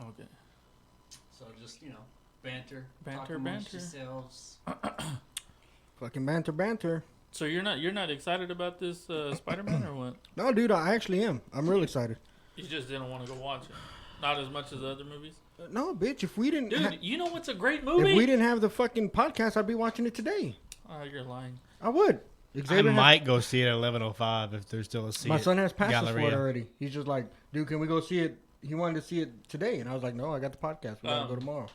Okay. So just, banter. Banter. Yourselves. Fucking banter. So you're not excited about this Spider-Man or what? No, dude, I actually am. I'm real excited. You just didn't want to go watch it. Not as much as the other movies. No, bitch. If we didn't, Dude, you know what's a great movie? if we didn't have the fucking podcast, I'd be watching it today. Oh, you're lying. I would. I might go see it at 11:05 if there's still a seat. My son has passes Galleria. for it already. He's just like, dude, can we go see it? He wanted to see it today, and I was like, no, I got the podcast. We gotta go tomorrow.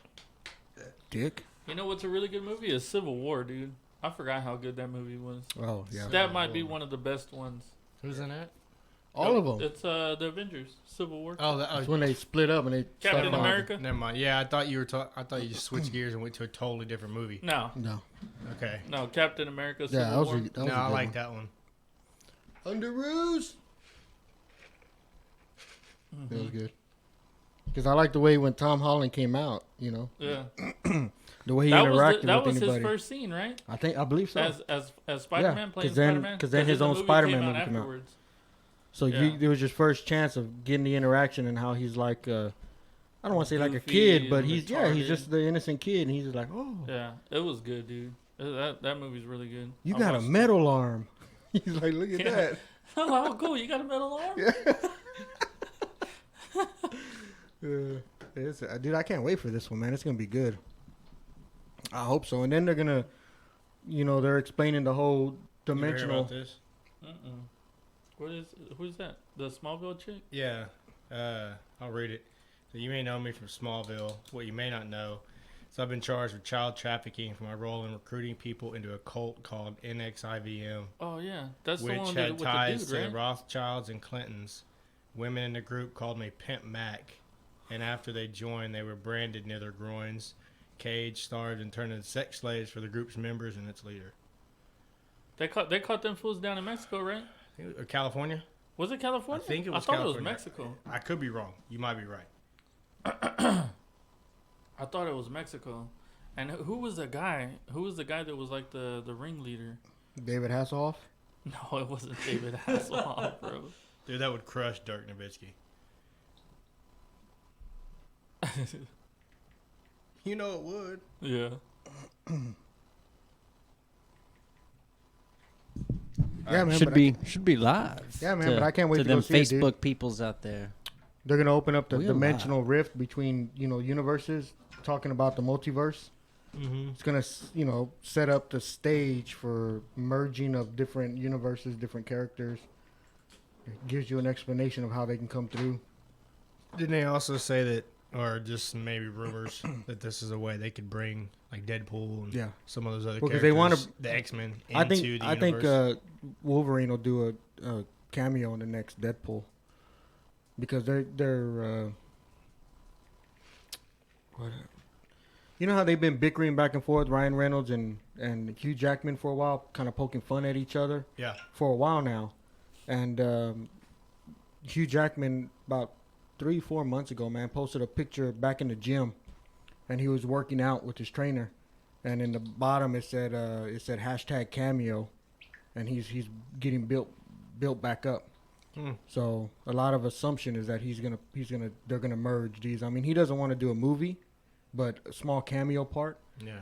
Dick. You know what's a really good movie? Is Civil War, dude. I forgot how good that movie was. Oh yeah. That might be one of the best ones. Who's in that? All of them. It's the Avengers, Civil War. Oh, that's when they split up and they. Captain America. Never mind. Yeah, I thought you were. I thought you just switched gears and went to a totally different movie. No. Okay. No, Captain America. Civil Yeah, War. that was I like that one. Underoos. That was good. Because I like the way when Tom Holland came out, Yeah. the way he That interacted was with that was anybody. his first scene, right? I believe so. As Spider-Man playing Spider-Man. Because then his own Spider-Man movie came out. afterwards. So it was his first chance of getting the interaction and how he's like, I don't want to say like a Goofy kid, but and he's retarded. just the innocent kid, and he's just like, oh, Yeah, it was good, dude. That movie's really good. you I got a watched it. metal arm. He's like, look at Yeah. that. Oh, cool! You got a metal arm. Dude, I can't wait for this one, man. It's gonna be good. I hope so. And then they're gonna, they're explaining the whole dimensional. You hear about this? Who's that? The Smallville chick? Yeah. I'll read it. So you may know me from Smallville. What you may not know. So I've been charged with child trafficking for my role in recruiting people into a cult called NXIVM, Oh yeah, that's the which one had with ties the dude, to right? Rothschilds and Clintons. Women in the group called me Pimp Mac, and after they joined, they were branded near their groins, caged, starved, and turned into sex slaves for the group's members and its leader. They caught them fools down in Mexico, right? California? Was it California? I think it was thought California. it was Mexico. I could be wrong. You might be right. I thought it was Mexico. And who was the guy? Who was the guy that was like the ringleader? David Hasselhoff. No, it wasn't David Hasselhoff, bro. Dude, that would crush Dirk Nowitzki. You know it would. Yeah. Yeah, man. Should be live. Yeah, man, but I can't wait to them go see it, dude. Facebook peoples out there. They're gonna open up the We're dimensional rift between universes, talking about the multiverse. Mm-hmm. It's gonna set up the stage for merging of different universes, different characters. It gives you an explanation of how they can come through. Didn't they also say that, or just maybe rumors, that this is a way they could bring like Deadpool and some of those other Because characters, they wanna- the X-Men, into I the think universe? Wolverine will do a cameo in the next Deadpool because they're what. You know how they've been bickering back and forth, Ryan Reynolds and Hugh Jackman for a while, kind of poking fun at each other. Yeah. For a while now, and Hugh Jackman about 3-4 months ago, man, posted a picture back in the gym, and he was working out with his trainer, and in the bottom it said hashtag cameo, and he's getting built back up. So a lot of assumption is that they're gonna merge these. I mean, he doesn't want to do a movie, but a small cameo part. Yeah.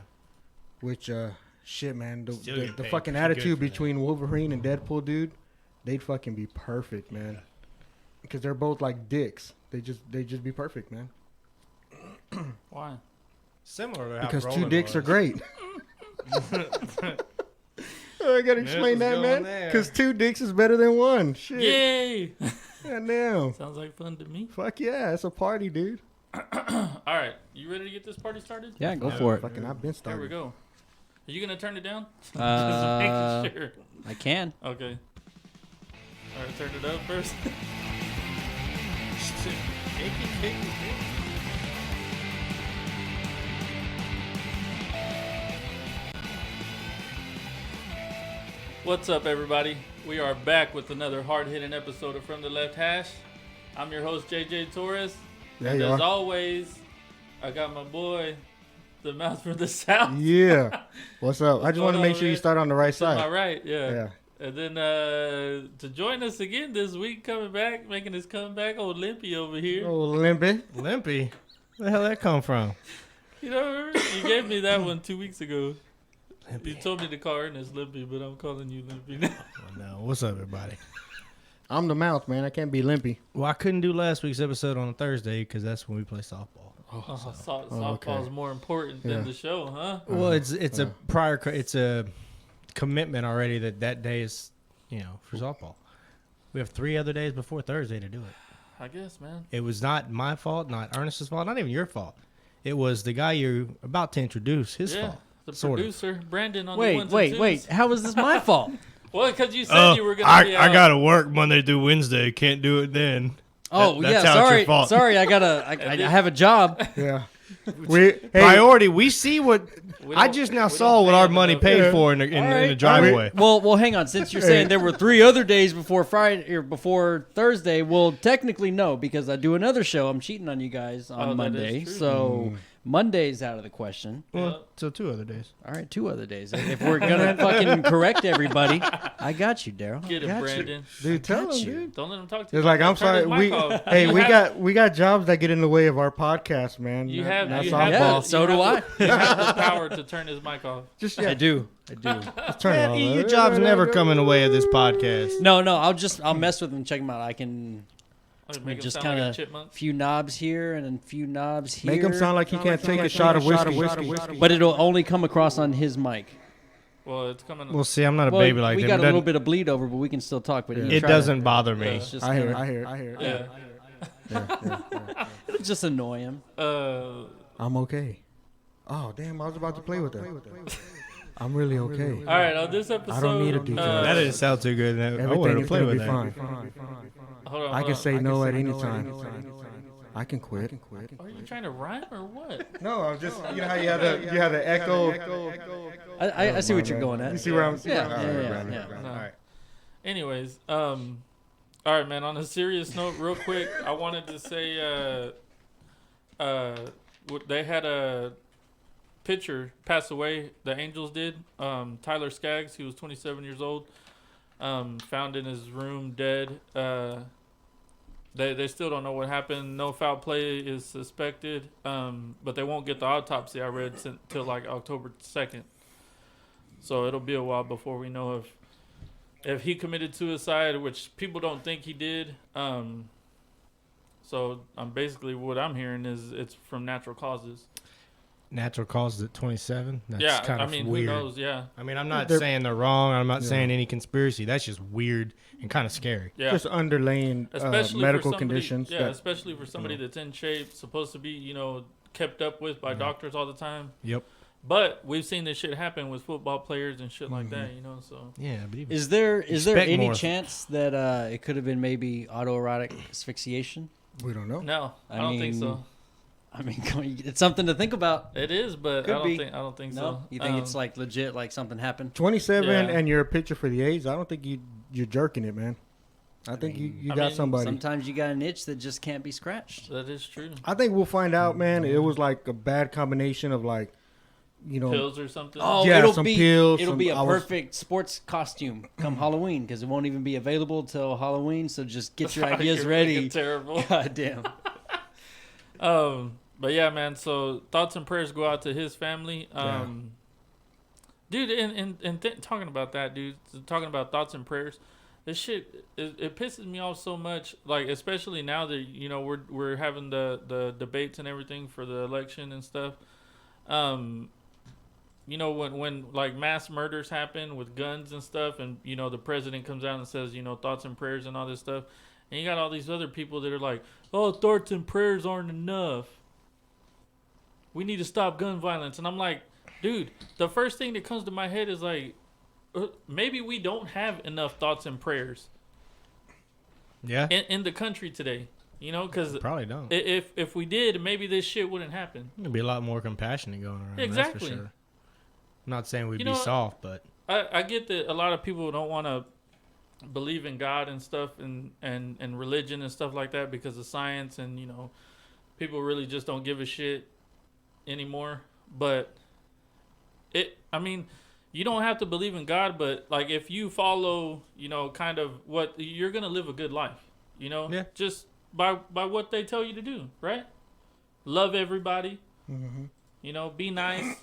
Which shit, man, the paid fucking pretty attitude good for between Wolverine and Deadpool, dude, they'd fucking be perfect, man. Yeah. Because they're both like dicks. They just be perfect, man. Why? Similar to how Because Brolin two dicks was. are great. I gotta explain that, man. Because 2 dicks is better than 1. Shit. Yay! Goddamn. Sounds like fun to me. Fuck yeah, it's a party, dude. All right, you ready to get this party started? Yeah, go for it. Fucking, I've been Here started. we go. Are you gonna turn it down? Uh, Just making sure. I can. Okay. All right, turn it up first. What's up, everybody? We are back with another hard-hitting episode of From the Left Hash. I'm your host, JJ Torres. There And you as are. always, I got my boy, the mouth from the south. Yeah. What's up? I just want to going make on, sure you man? start on the right To my side. right, yeah. Yeah. And then to join us again this week, coming back, making his comeback, old Limpy over here. Oh, Limpy. Limpy. Where the hell that come from? You know, you gave me that one 2 weeks ago. You told me to call Ernest Limpy, but I'm calling you Limpy now. Oh, no. What's up, everybody? I'm the mouth, man. I can't be limpy. Well, I couldn't do last week's episode on a Thursday because that's when we play softball. Softball's more important than the show, huh? Well, it's a commitment already that day is, for softball. We have 3 other days before Thursday to do it. I guess, man. It was not my fault, not Ernest's fault, not even your fault. It was the guy you're about to introduce, his fault. The sort producer, Brandon, on the ones and twos. Wait. How is this my fault? Well, because you said you were going to be out. I got to work Monday through Wednesday. Can't do it then. Oh, That's how it's your fault. Sorry, I have a job. Yeah. Priority. We see what We I don't- just now we saw don't what pay our him money enough. paid for in the driveway. Well, hang on. Since you're saying there were 3 other days before Friday or before Thursday, well, technically no, because I do another show. I'm cheating on you guys on Oh, that is Monday, true. so Monday's out of the question. Well, so 2 other days. All right, 2 other days. If we're gonna fucking correct everybody, I got you, Daryl. Get it, Got you. Brandon. Dude, tell Got him, you. dude. Don't let him talk to you. It's like, I'm Turn his sorry. mic off. Hey, we got jobs that get in the way of our podcast, man. You Not- have, not you softball. Yeah, have, so you do have the- you have the power to turn his mic off. Just I do. Just turn it Man, off. your job's never come in the way of this podcast. No, I'll mess with them. Check them out. I can Make him just sound kind like a of chipmunk. few knobs here and a few knobs here. Make him sound like he can't take a shot of whiskey. But it'll only come across on his mic. Well, it's coming. Well, see, I'm not a Well, baby like we that. got It a little doesn't- bit of bleed over, but we can still talk. But It doesn't bother me. It's just I hear kinda- it. Yeah. It'll just annoy him. I'm okay. Oh, damn. I was about to play with that. I'm really okay. All right, on this episode, I don't need a DJ. That didn't sound too good. I Everything wanted to is play going to with be that. fine. Hold on, I can hold say no at any time. I can quit. on. Are you trying to rhyme or what? No, I'm just, you know how you had the echo. I see what you're going at. You see where I'm Yeah. No. All right. Anyways, all right, man. On a serious note, real quick, I wanted to say, they had a pitcher pass away. The Angels did. Tyler Skaggs. He was 27 years old. Found in his room dead. They still don't know what happened. No foul play is suspected. But they won't get the autopsy, I read, till like October 2nd. So it'll be a while before we know if he committed suicide, which people don't think he did. So basically what I'm hearing is it's from natural causes. Natural causes at 27? That's Yeah, kind I of mean, weird. who knows? Yeah, I mean, I'm not They're- saying they're wrong. I'm not saying any conspiracy. That's just weird and kind of scary. yeah. Just underlying Especially medical for somebody, conditions. Yeah, that- especially for somebody that's in shape, supposed to be, kept up with by doctors all the time. Yep. But we've seen this shit happen with football players and shit like that, So Yeah, but even Is there Expect any more. chance that it could have been maybe autoerotic asphyxiation? we don't know. no, I I don't think mean, so. I mean, it's something to think about. It is, but Could be. I don't think No, so. you think it's like legit, like something happened? 27 Yeah. and you're a pitcher for the A's. I don't think you're jerking it, man. I think you I got mean, somebody. Sometimes you got an itch that just can't be scratched. that is true. I think we'll find out, man. It was like a bad combination of like, Pills or something. Oh, Yeah, it'll some be pills, it'll some- be a I was- perfect sports costume come Halloween because it won't even be available till Halloween. So just get your You're ideas fucking ready. Terrible. God damn. But yeah, man. So thoughts and prayers go out to his family. Dude, and talking about that, dude. Talking about thoughts and prayers. This shit it pisses me off so much. Like especially now that we're having the debates and everything for the election and stuff. When like mass murders happen with guns and stuff, and the president comes out and says thoughts and prayers and all this stuff, and you got all these other people that are like, oh, thoughts and prayers aren't enough. We need to stop gun violence, and I'm like, dude, the first thing that comes to my head is like, maybe we don't have enough thoughts and prayers yeah, in the country today. Because probably don't. if we did, maybe this shit wouldn't happen. There'd be a lot more compassion going around. Exactly. That's for sure. I'm not saying we'd You be know what? soft, but I get that a lot of people don't want to believe in God and stuff and religion and stuff like that because of science and people really just don't give a shit anymore. But you don't have to believe in God, but like if you follow kind of what you're gonna live a good life, Yeah. just by what they tell you to do, right? love everybody. Mhm. You know, be nice.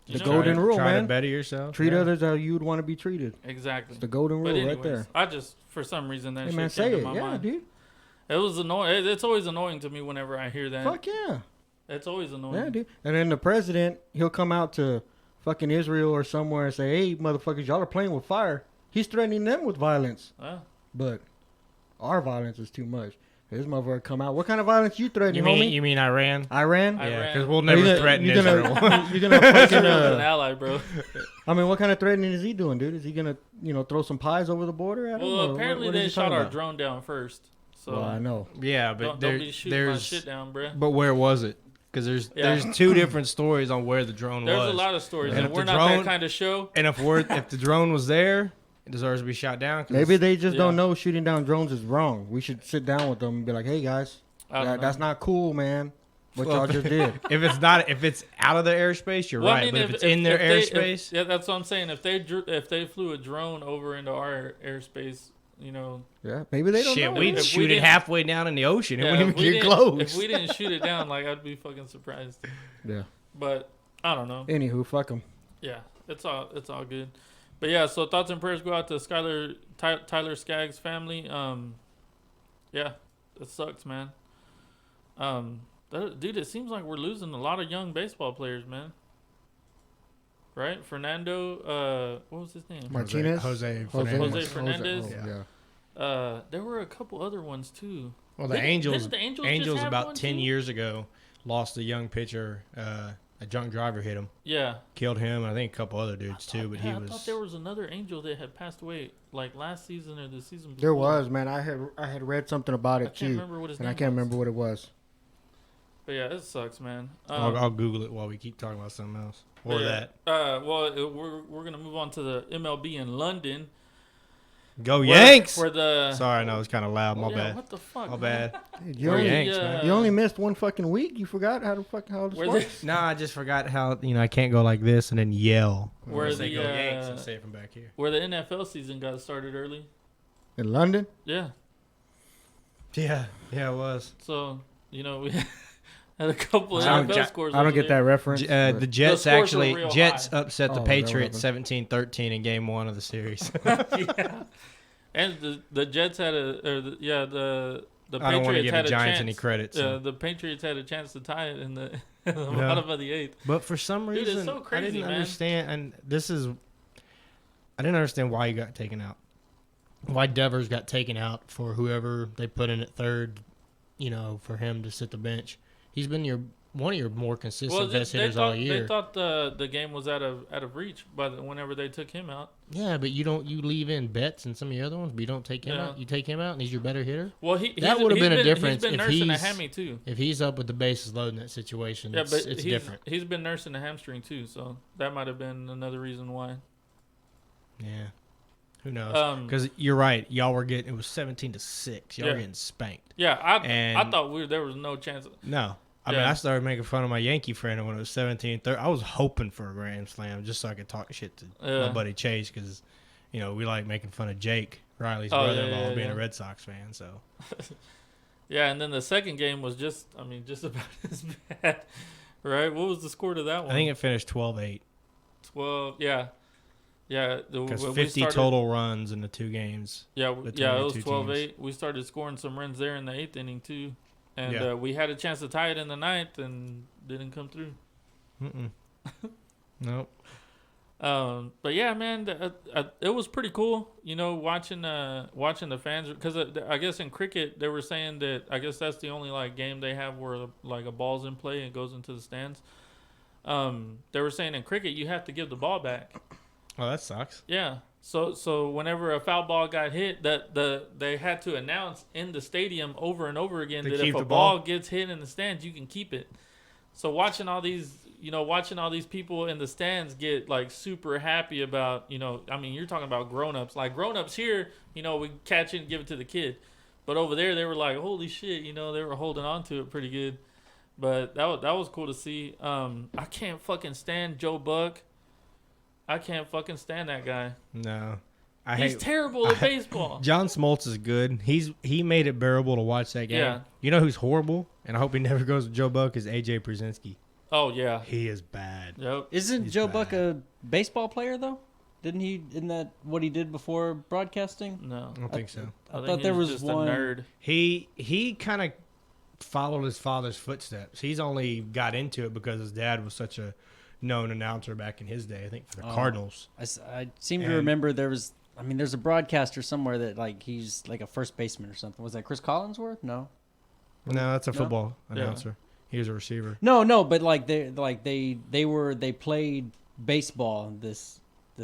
The golden rule, try man. to better yourself. Treat Yeah. others how you'd want to be treated. Exactly. It's the golden But rule anyways, right there. I just, for some reason, that Hey shit man, came say to it. my Yeah, mind. dude. It was annoying. It's always annoying to me whenever I hear that. Fuck yeah. It's always annoying. Yeah, dude. And then the president, he'll come out to fucking Israel or somewhere and say, "Hey, motherfuckers, y'all are playing with fire." He's threatening them with violence. But our violence is too much. This motherfucker come out. What kind of violence you threatening, homie? You mean Iran? Iran? I- Yeah, Iran. because we'll Are never you gonna- threaten you Israel. gonna, you're gonna fucking, Israel's an ally, bro. I mean, what kind of threatening is he doing, dude? Is he gonna, throw some pies over the border at him? Well, or apparently what is they he shot talking our about? drone down first. So Well, I know. Yeah, but don't be shooting my there's shit down, bro. but where was it? Because there's two different stories on where the drone There's was. a lot of stories, And and if we're the not drone- that kind of show. And if the drone was there, it deserves to be shot down. 'cause Maybe they just Yeah. don't know shooting down drones is wrong. We should sit down with them and be like, "Hey guys, I don't know. that's not cool, man. What Well, y'all just did." if it's out of their airspace, you're Well, right. I mean, but if it's in their airspace, yeah, that's what I'm saying. If they flew a drone over into our airspace, Yeah, maybe they don't shit, know. we'd If we shoot it didn't- halfly down in the ocean. It yeah, wouldn't if we even get didn't- close. If we didn't shoot it down, like I'd be fucking surprised. Yeah. But I don't know. Anywho, fuck them. Yeah, it's all good. But yeah, so thoughts and prayers go out to Tyler Skaggs' family. Yeah, it sucks, man. Dude, it seems like we're losing a lot of young baseball players, man. Right, Fernando. What was his name? Martinez? Jose Fernandez. Oh, Yeah. There were a couple other ones too. Well, the Didn't Angels, the Angels just have about one, 10 too? years ago lost a young pitcher. A drunk driver hit him, Yeah. killed him. I think a couple other dudes too, but I he thought there was another Angel that had passed away like last season or the season before. There was, man. I had read something about I it can't too, remember what his and name I can't was. remember what it was. But yeah, it sucks, man. I'll Google it while we keep talking about something else or that. We're gonna move on to the MLB in London. Go Yanks! Where the Sorry, I know it's kind of loud. My yeah, bad. what the fuck? My man? bad. Dude, you, We're only, Yanks, man. you only missed one fucking week. You forgot how this Where works. No, I just forgot how I can't go like this and then yell. Where I say the, go Yanks and say it from back here. Where the NFL season got started early. In London? Yeah. Yeah, it was. So we had a couple of I don't- NFL scores. I don't over get there. that reference. The Jets scores were real upset the Oh, Patriots that 17-13 in game 1 of the series. Yeah. And the Jets had the I don't want to Patriots give had the a Giants chance. any credit. So. The Patriots had a chance to tie it in the bottom of the eighth. But for some Dude, it's reason, so crazy, I didn't man. understand, and I didn't understand why he got taken out. Why Devers got taken out for whoever they put in at third, for him to sit the bench. He's been one of your more consistent best hitters all year. They thought the game was out of reach whenever they took him out. Yeah, but you leave in Betts and some of the other ones, but you don't take him Yeah. out. You take him out, and he's your better hitter. Well, That would have been a difference He's been if nursing a he's- hammy too. If he's up with the bases loaded in that situation, Yeah, but it's he's different. He's been nursing a hamstring too, so that might have been another reason why. Yeah. Who knows? Because Because you're right. Y'all were getting, it was 17-6. Y'all Yeah. were getting spanked. yeah, I And- thought there was no chance. No. I mean, Yeah. I started making fun of my Yankee friend when it was 17-30. I was hoping for a grand slam just so I could talk shit to Yeah. my buddy Chase because, we like making fun of Jake, Riley's Oh, brother-in-law, yeah, being yeah. a Red Sox fan. So Yeah, and then the second game was just about as bad, right? What was the score to that one? I think it finished 12-8 12. Yeah. because we 50 started- total runs in the two games. Yeah, between yeah, the it was two 12-8. We started scoring some runs there in the eighth inning too, and Yeah. we had a chance to tie it in the ninth and didn't come through. Mm-mm. Nope. But yeah, man, it was pretty cool, watching the fans, because I guess in cricket they were saying that I guess that's the only game they have where a ball's in play and goes into the stands. They were saying in cricket you have to give the ball back. Oh, that sucks. Yeah. So whenever a foul ball got hit, they had to announce in the stadium over and over again To that keep if a the ball ball? gets hit in the stands, you can keep it. So watching all these people in the stands get super happy about, you're talking about grown-ups. Like grown-ups here, we catch it and give it to the kid. But over there they were like, holy shit, they were holding on to it pretty good. But that was cool to see. I can't fucking stand Joe Buck. I can't fucking stand that guy. No. He's terrible at baseball. John Smoltz is good. He made it bearable to watch that game. Yeah. You know who's horrible, and I hope he never goes to Joe Buck, is AJ Przinsky. Oh yeah. He is bad. Yep. Isn't He's Joe bad. Buck a baseball player though? Didn't he? Isn't that what he did before broadcasting? No. I don't think so. I think thought he there was just one. a nerd. He kind of followed his father's footsteps. He's only got into it because his dad was such a known announcer back in his day. I think for the Oh. Cardinals. I seem to And- remember there was. I mean, there's a broadcaster somewhere that like he's like a first baseman or something. Was that Chris Collinsworth? No. No, that's a No? football Yeah. announcer. He was a receiver. No, but like they played baseball. This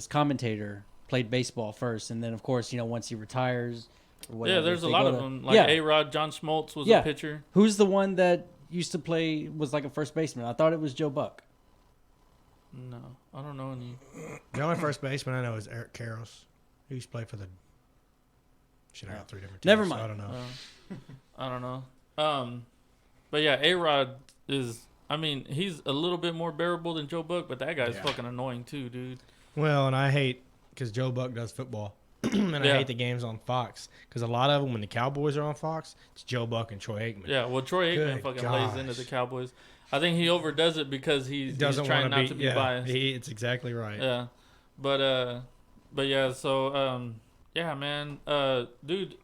commentator played baseball first, and then of course once he retires. Or whatever, Yeah, there's a they lot go of to- them. Like yeah. A-Rod, John Smoltz was Yeah. a pitcher. Who's the one that used to play was like a first baseman? I thought it was Joe Buck. No, I don't know any. The only first baseman I know is Eric Karros. He used to play for the. Should I got 3 different teams? Never so mind. I don't know. I don't know. But yeah, A-Rod is. I mean, he's a little bit more bearable than Joe Buck, but that guy's Yeah. fucking annoying too, dude. Well, and I hate because Joe Buck does football, and I Yeah. hate the games on Fox because a lot of them when the Cowboys are on Fox, it's Joe Buck and Troy Aikman. Yeah, well, Troy Aikman Good fucking gosh. lays into the Cowboys. I think he overdoes it because He he's doesn't trying want not to be yeah, biased. It's exactly right. Yeah, but yeah. So yeah, man, dude.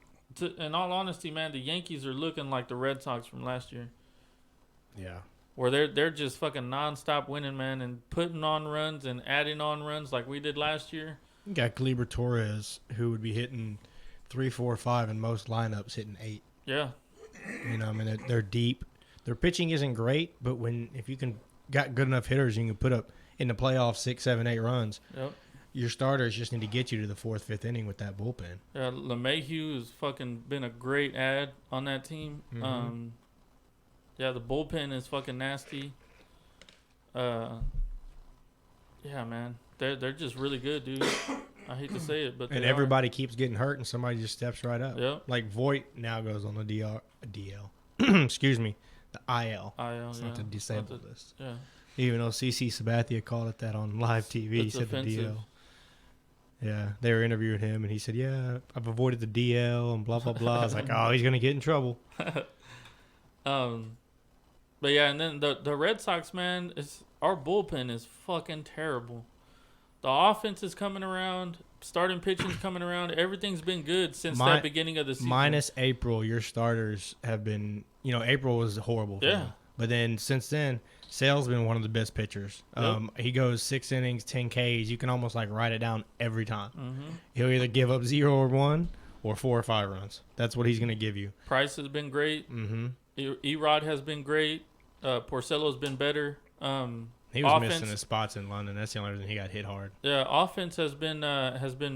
In all honesty, man, the Yankees are looking like the Red Sox from last year, Yeah. where they're just fucking nonstop winning, man, and putting on runs and adding on runs like we did last year. You got Gleyber Torres, who would be hitting 3, 4, 5 in most lineups, hitting 8. Yeah, You know, I mean, they're deep. Their pitching isn't great, but if you can got good enough hitters, you can put up in the playoffs 6, 7, 8 runs. yep. Your starters just need to get you to the 4th, 5th inning with that bullpen. Yeah, LeMahieu has fucking been a great ad on that team. Mhm. Yeah, the bullpen is fucking nasty. Yeah, man, they're just really good, dude. I hate to say it, but And they everybody keeps getting hurt, and somebody just steps right up. Yep. Like Voit now goes on the DL. Excuse me, the IL. are. It's yeah. not the disabled Not the- list. Yeah. Even though CC Sabathia called it that on live TV, he It's said offensive. the DL. Yeah, they were interviewing him, and he said, "Yeah, I've avoided the DL and blah blah blah." I was like, "Oh, he's gonna get in trouble." But yeah, and then the Red Sox, man, our bullpen is fucking terrible. The offense is coming around, starting pitching's coming around. Everything's been good since Mi- that beginning of the season. Minus April, your starters have been. April was horrible. For Yeah. them. But then since then, Sale's been one of the best pitchers. Yep. He goes 6 innings, 10 Ks. You can almost like write it down every time. Mm-hmm. He'll either give up 0 or 1 or 4 or 5 runs. That's what he's going to give you. Price has been great. Mm-hmm. Erod has been great. Porcello's been better. He was Offense- missing his spots in London. That's the only reason he got hit hard. Yeah, offense has been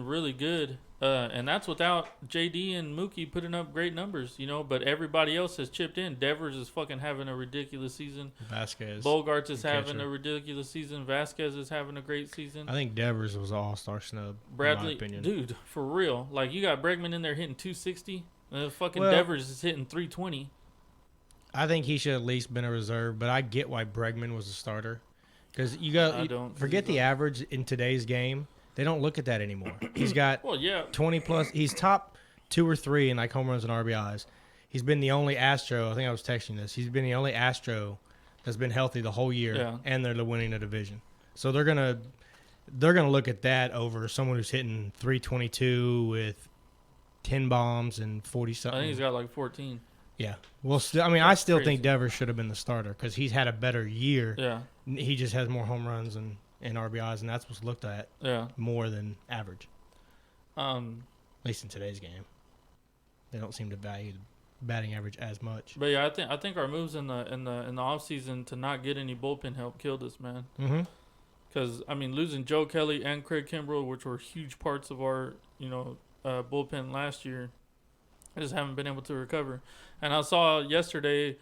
really good, and that's without JD and Mookie putting up great numbers, But everybody else has chipped in. Devers is fucking having a ridiculous season. Vasquez. Bogarts is the having catcher. a ridiculous season. Vasquez is having a great season. I think Devers was an all-star snub, in my Bradley, opinion. dude, for real. Like you got Bregman in there hitting 260. Fucking Well- Devers is hitting 320. I think he should at least been a reserve, but I get why Bregman was a starter. Because I don't forget the average in today's game. They don't look at that anymore. He's got Well, yeah, 20 plus. He's top 2 or 3 in like home runs and RBIs. He's been the only Astro. I think I was texting this. He's been the only Astro that's been healthy the whole year, Yeah. and they're winning the division. So they're gonna look at that over someone who's hitting 322 with 10 bombs and 40 I something. think he's got like 14. Yeah. Well, I That's still crazy. think Devers should have been the starter because he's had a better year. Yeah, He just has more home runs and RBIs, and that's what's looked at yeah. more than average, Um, at least in today's game. They don't seem to value the batting average as much. but yeah, I think our moves in the off season to not get any bullpen help killed us, man. Mm-hmm. Because I mean, losing Joe Kelly and Craig Kimbrell, which were huge parts of our bullpen last year, I just haven't been able to recover. And I saw yesterday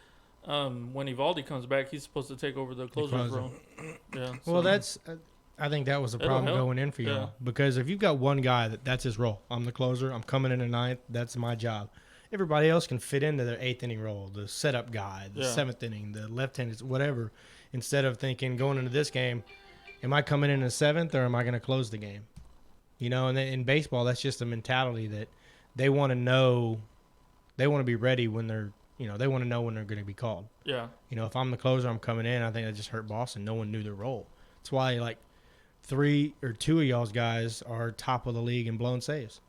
when Evaldi comes back, he's supposed to take over the closer's closer. role. Yeah. Well, so- that's. I think that was the It'll problem help. going in for y'all Yeah. because if you've got one guy that's his role, I'm the closer. I'm coming in the ninth. That's my job. Everybody else can fit into their 8th inning role, the setup guy, the Yeah. 7th inning, the left-handed, whatever. Instead of thinking going into this game, am I coming in the 7th or am I going to close the game? You know, and then in baseball, that's just a mentality that they want to know, they want to be ready when they're, you know, they want to know when they're going to be called. Yeah. You know, if I'm the closer, I'm coming in. I think that just hurt Boston. No one knew their role. That's why, like, 3 or 2 of y'all's guys are top of the league in blown saves.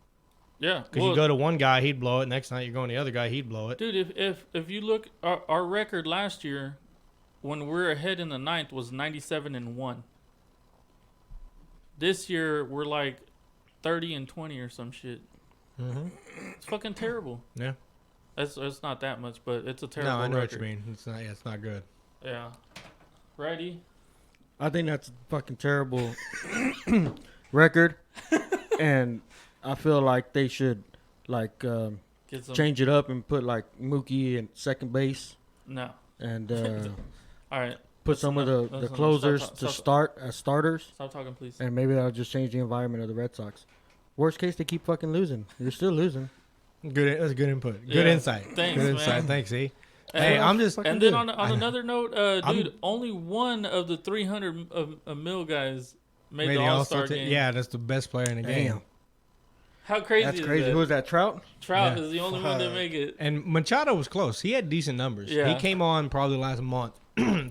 Yeah. Because you go to one guy, he'd blow it. Next night, you're going to the other guy, he'd blow it. Dude, if you look, our record last year, when we were ahead in the 9th, was 97-1. This year, we're like 30-20 or some shit. Mm-hmm. It's fucking terrible. Yeah. It's not that much, but it's a terrible No, I know record. what you mean. It's not. Yeah, it's not good. Yeah. Righty. I think that's a fucking terrible record, and I feel like they should like Get some. change it up and put like Mookie in second base No. and All right. put some of the listen, closers stop- to stop- start as starters, Stop talking, please. and maybe that'll just change the environment of the Red Sox. Worst case, they keep fucking losing. You're still losing. Good. That's good input. Good Yeah. insight. Thanks, good man. insight. Thanks, E. And- Hey, I'm just. fucking And then good. on another note, I'm- dude, only one of the 300 mil guys made the Maybe All-Star game. Yeah, that's the best player in the game. Damn, How crazy that's is crazy. that? Who was that? Trout? Trout Yeah. is the only one to make it. And Machado was close. He had decent numbers. Yeah. He came on probably last month,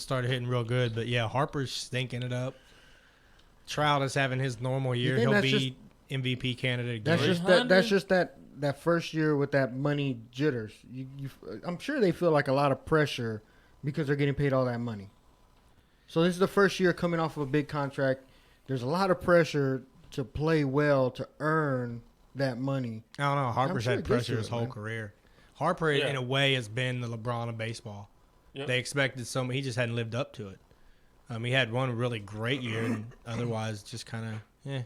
started hitting real good. But yeah, Harper's stinking it up. Trout is having his normal year. think He'll that's be MVP candidate again. That's just that. That's just that first year with that money jitters. I'm sure they feel like a lot of pressure because they're getting paid all that money. So this is the first year coming off of a big contract. There's a lot of pressure to play well to earn that money. I don't know. Harper's sure had it gets pressure to his it, whole man. career. Harper, Yeah. in a way, has been the LeBron of baseball. Yep. They expected so much. He just hadn't lived up to it. He had one really great year, and otherwise just kind of, Yeah.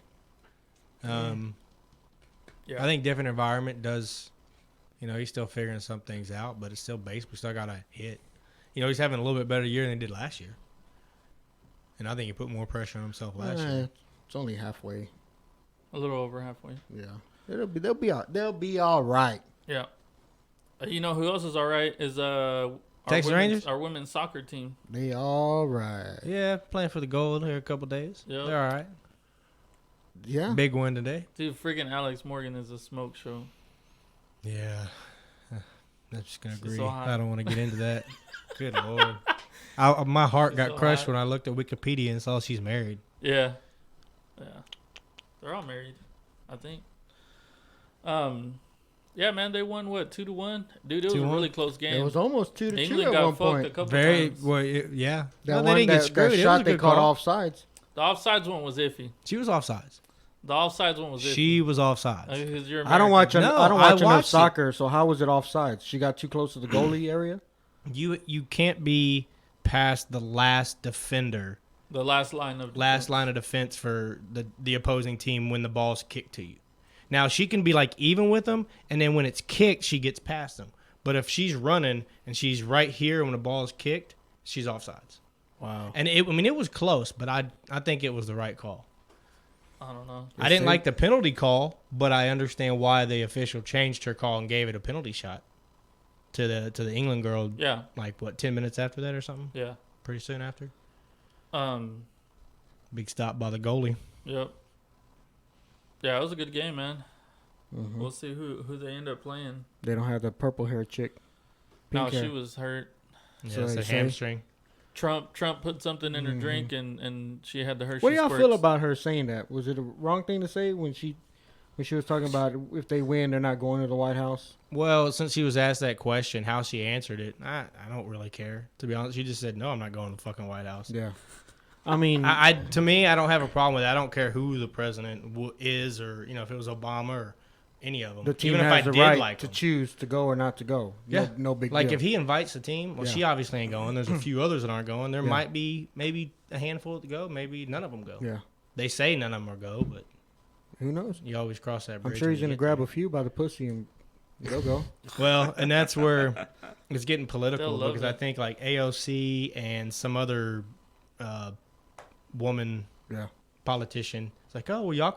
I think different environment does, he's still figuring some things out, but it's still baseball. Still got to hit. He's having a little bit better year than he did last year. And I think he put more pressure on himself last year. It's only halfway. A little over halfway. Yeah, they'll be all right. Yeah. You know who else is all right is Texas Rangers? our women's soccer team. They all right. Yeah, playing for the gold here a couple days. Yep. They're all right. Yeah. Big win today. Dude, freaking Alex Morgan is a smoke show. Yeah. I'm just going to She's agree. so hot. I don't want to get into that. Good Lord. My heart She's got so crushed hot. when I looked at Wikipedia and saw she's married. Yeah. Yeah. They're all married, I think. Yeah, man, they won 2-1? Dude, it was a 2-1? really close game. It was almost 2-2 England at got one fucked point. a couple Very, times. well, yeah. That No, they one didn't get that screwed. It was shot a they good called call. offsides. The offsides one was iffy. She was offsides. The offsides one was iffy. She was offsides. Because you're I don't watch. American. No, I don't I watch enough watched it. soccer. So how was it offsides? She got too close to the goalie area. You can't be past the last defender, The last line of line of defense for the opposing team when the ball's kicked to you. Now, she can be like even with them, and then when it's kicked, she gets past them. But if she's running and she's right here when the ball is kicked, she's offsides. Wow. And it was close, but I think it was the right call. I don't know. I didn't like the penalty call, but I understand why the official changed her call and gave it a penalty shot to the England girl. Yeah. Like 10 minutes after that or something? Yeah. Pretty soon after. Yep. Big stop by the goalie. Yeah, it was a good game, man. Mhm. We'll see who they end up playing. They don't have the purple hair chick. No, Pink hair. she was hurt. Yeah, So it's they a say. hamstring. Trump put something in her drink and she had the Hershey What do y'all squirts. feel about her saying that? Was it a wrong thing to say when she was talking about if they win, they're not going to the White House? Well, since she was asked that question, how she answered it, I don't really care. To be honest, she just said, "No, I'm not going to the fucking White House." Yeah. I mean, To me, I don't have a problem with it. I don't care who the president is, or if it was Obama or any of them. the team Even if has I the did right like to them. choose to go or not to go. Yeah. No big Like deal. if he invites the team, well, Yeah. she obviously ain't going. There's a few others that aren't going. There Yeah. might be maybe a handful to go. Maybe none of them go. Yeah. They say none of them are go, but Who knows? you always cross that I'm bridge. sure when he's you going to get grab there. a few by the pussy and they'll go. Well, and that's where it's getting They'll political love because it. I think like AOC and some other woman Yeah. politician. It's like, oh, well,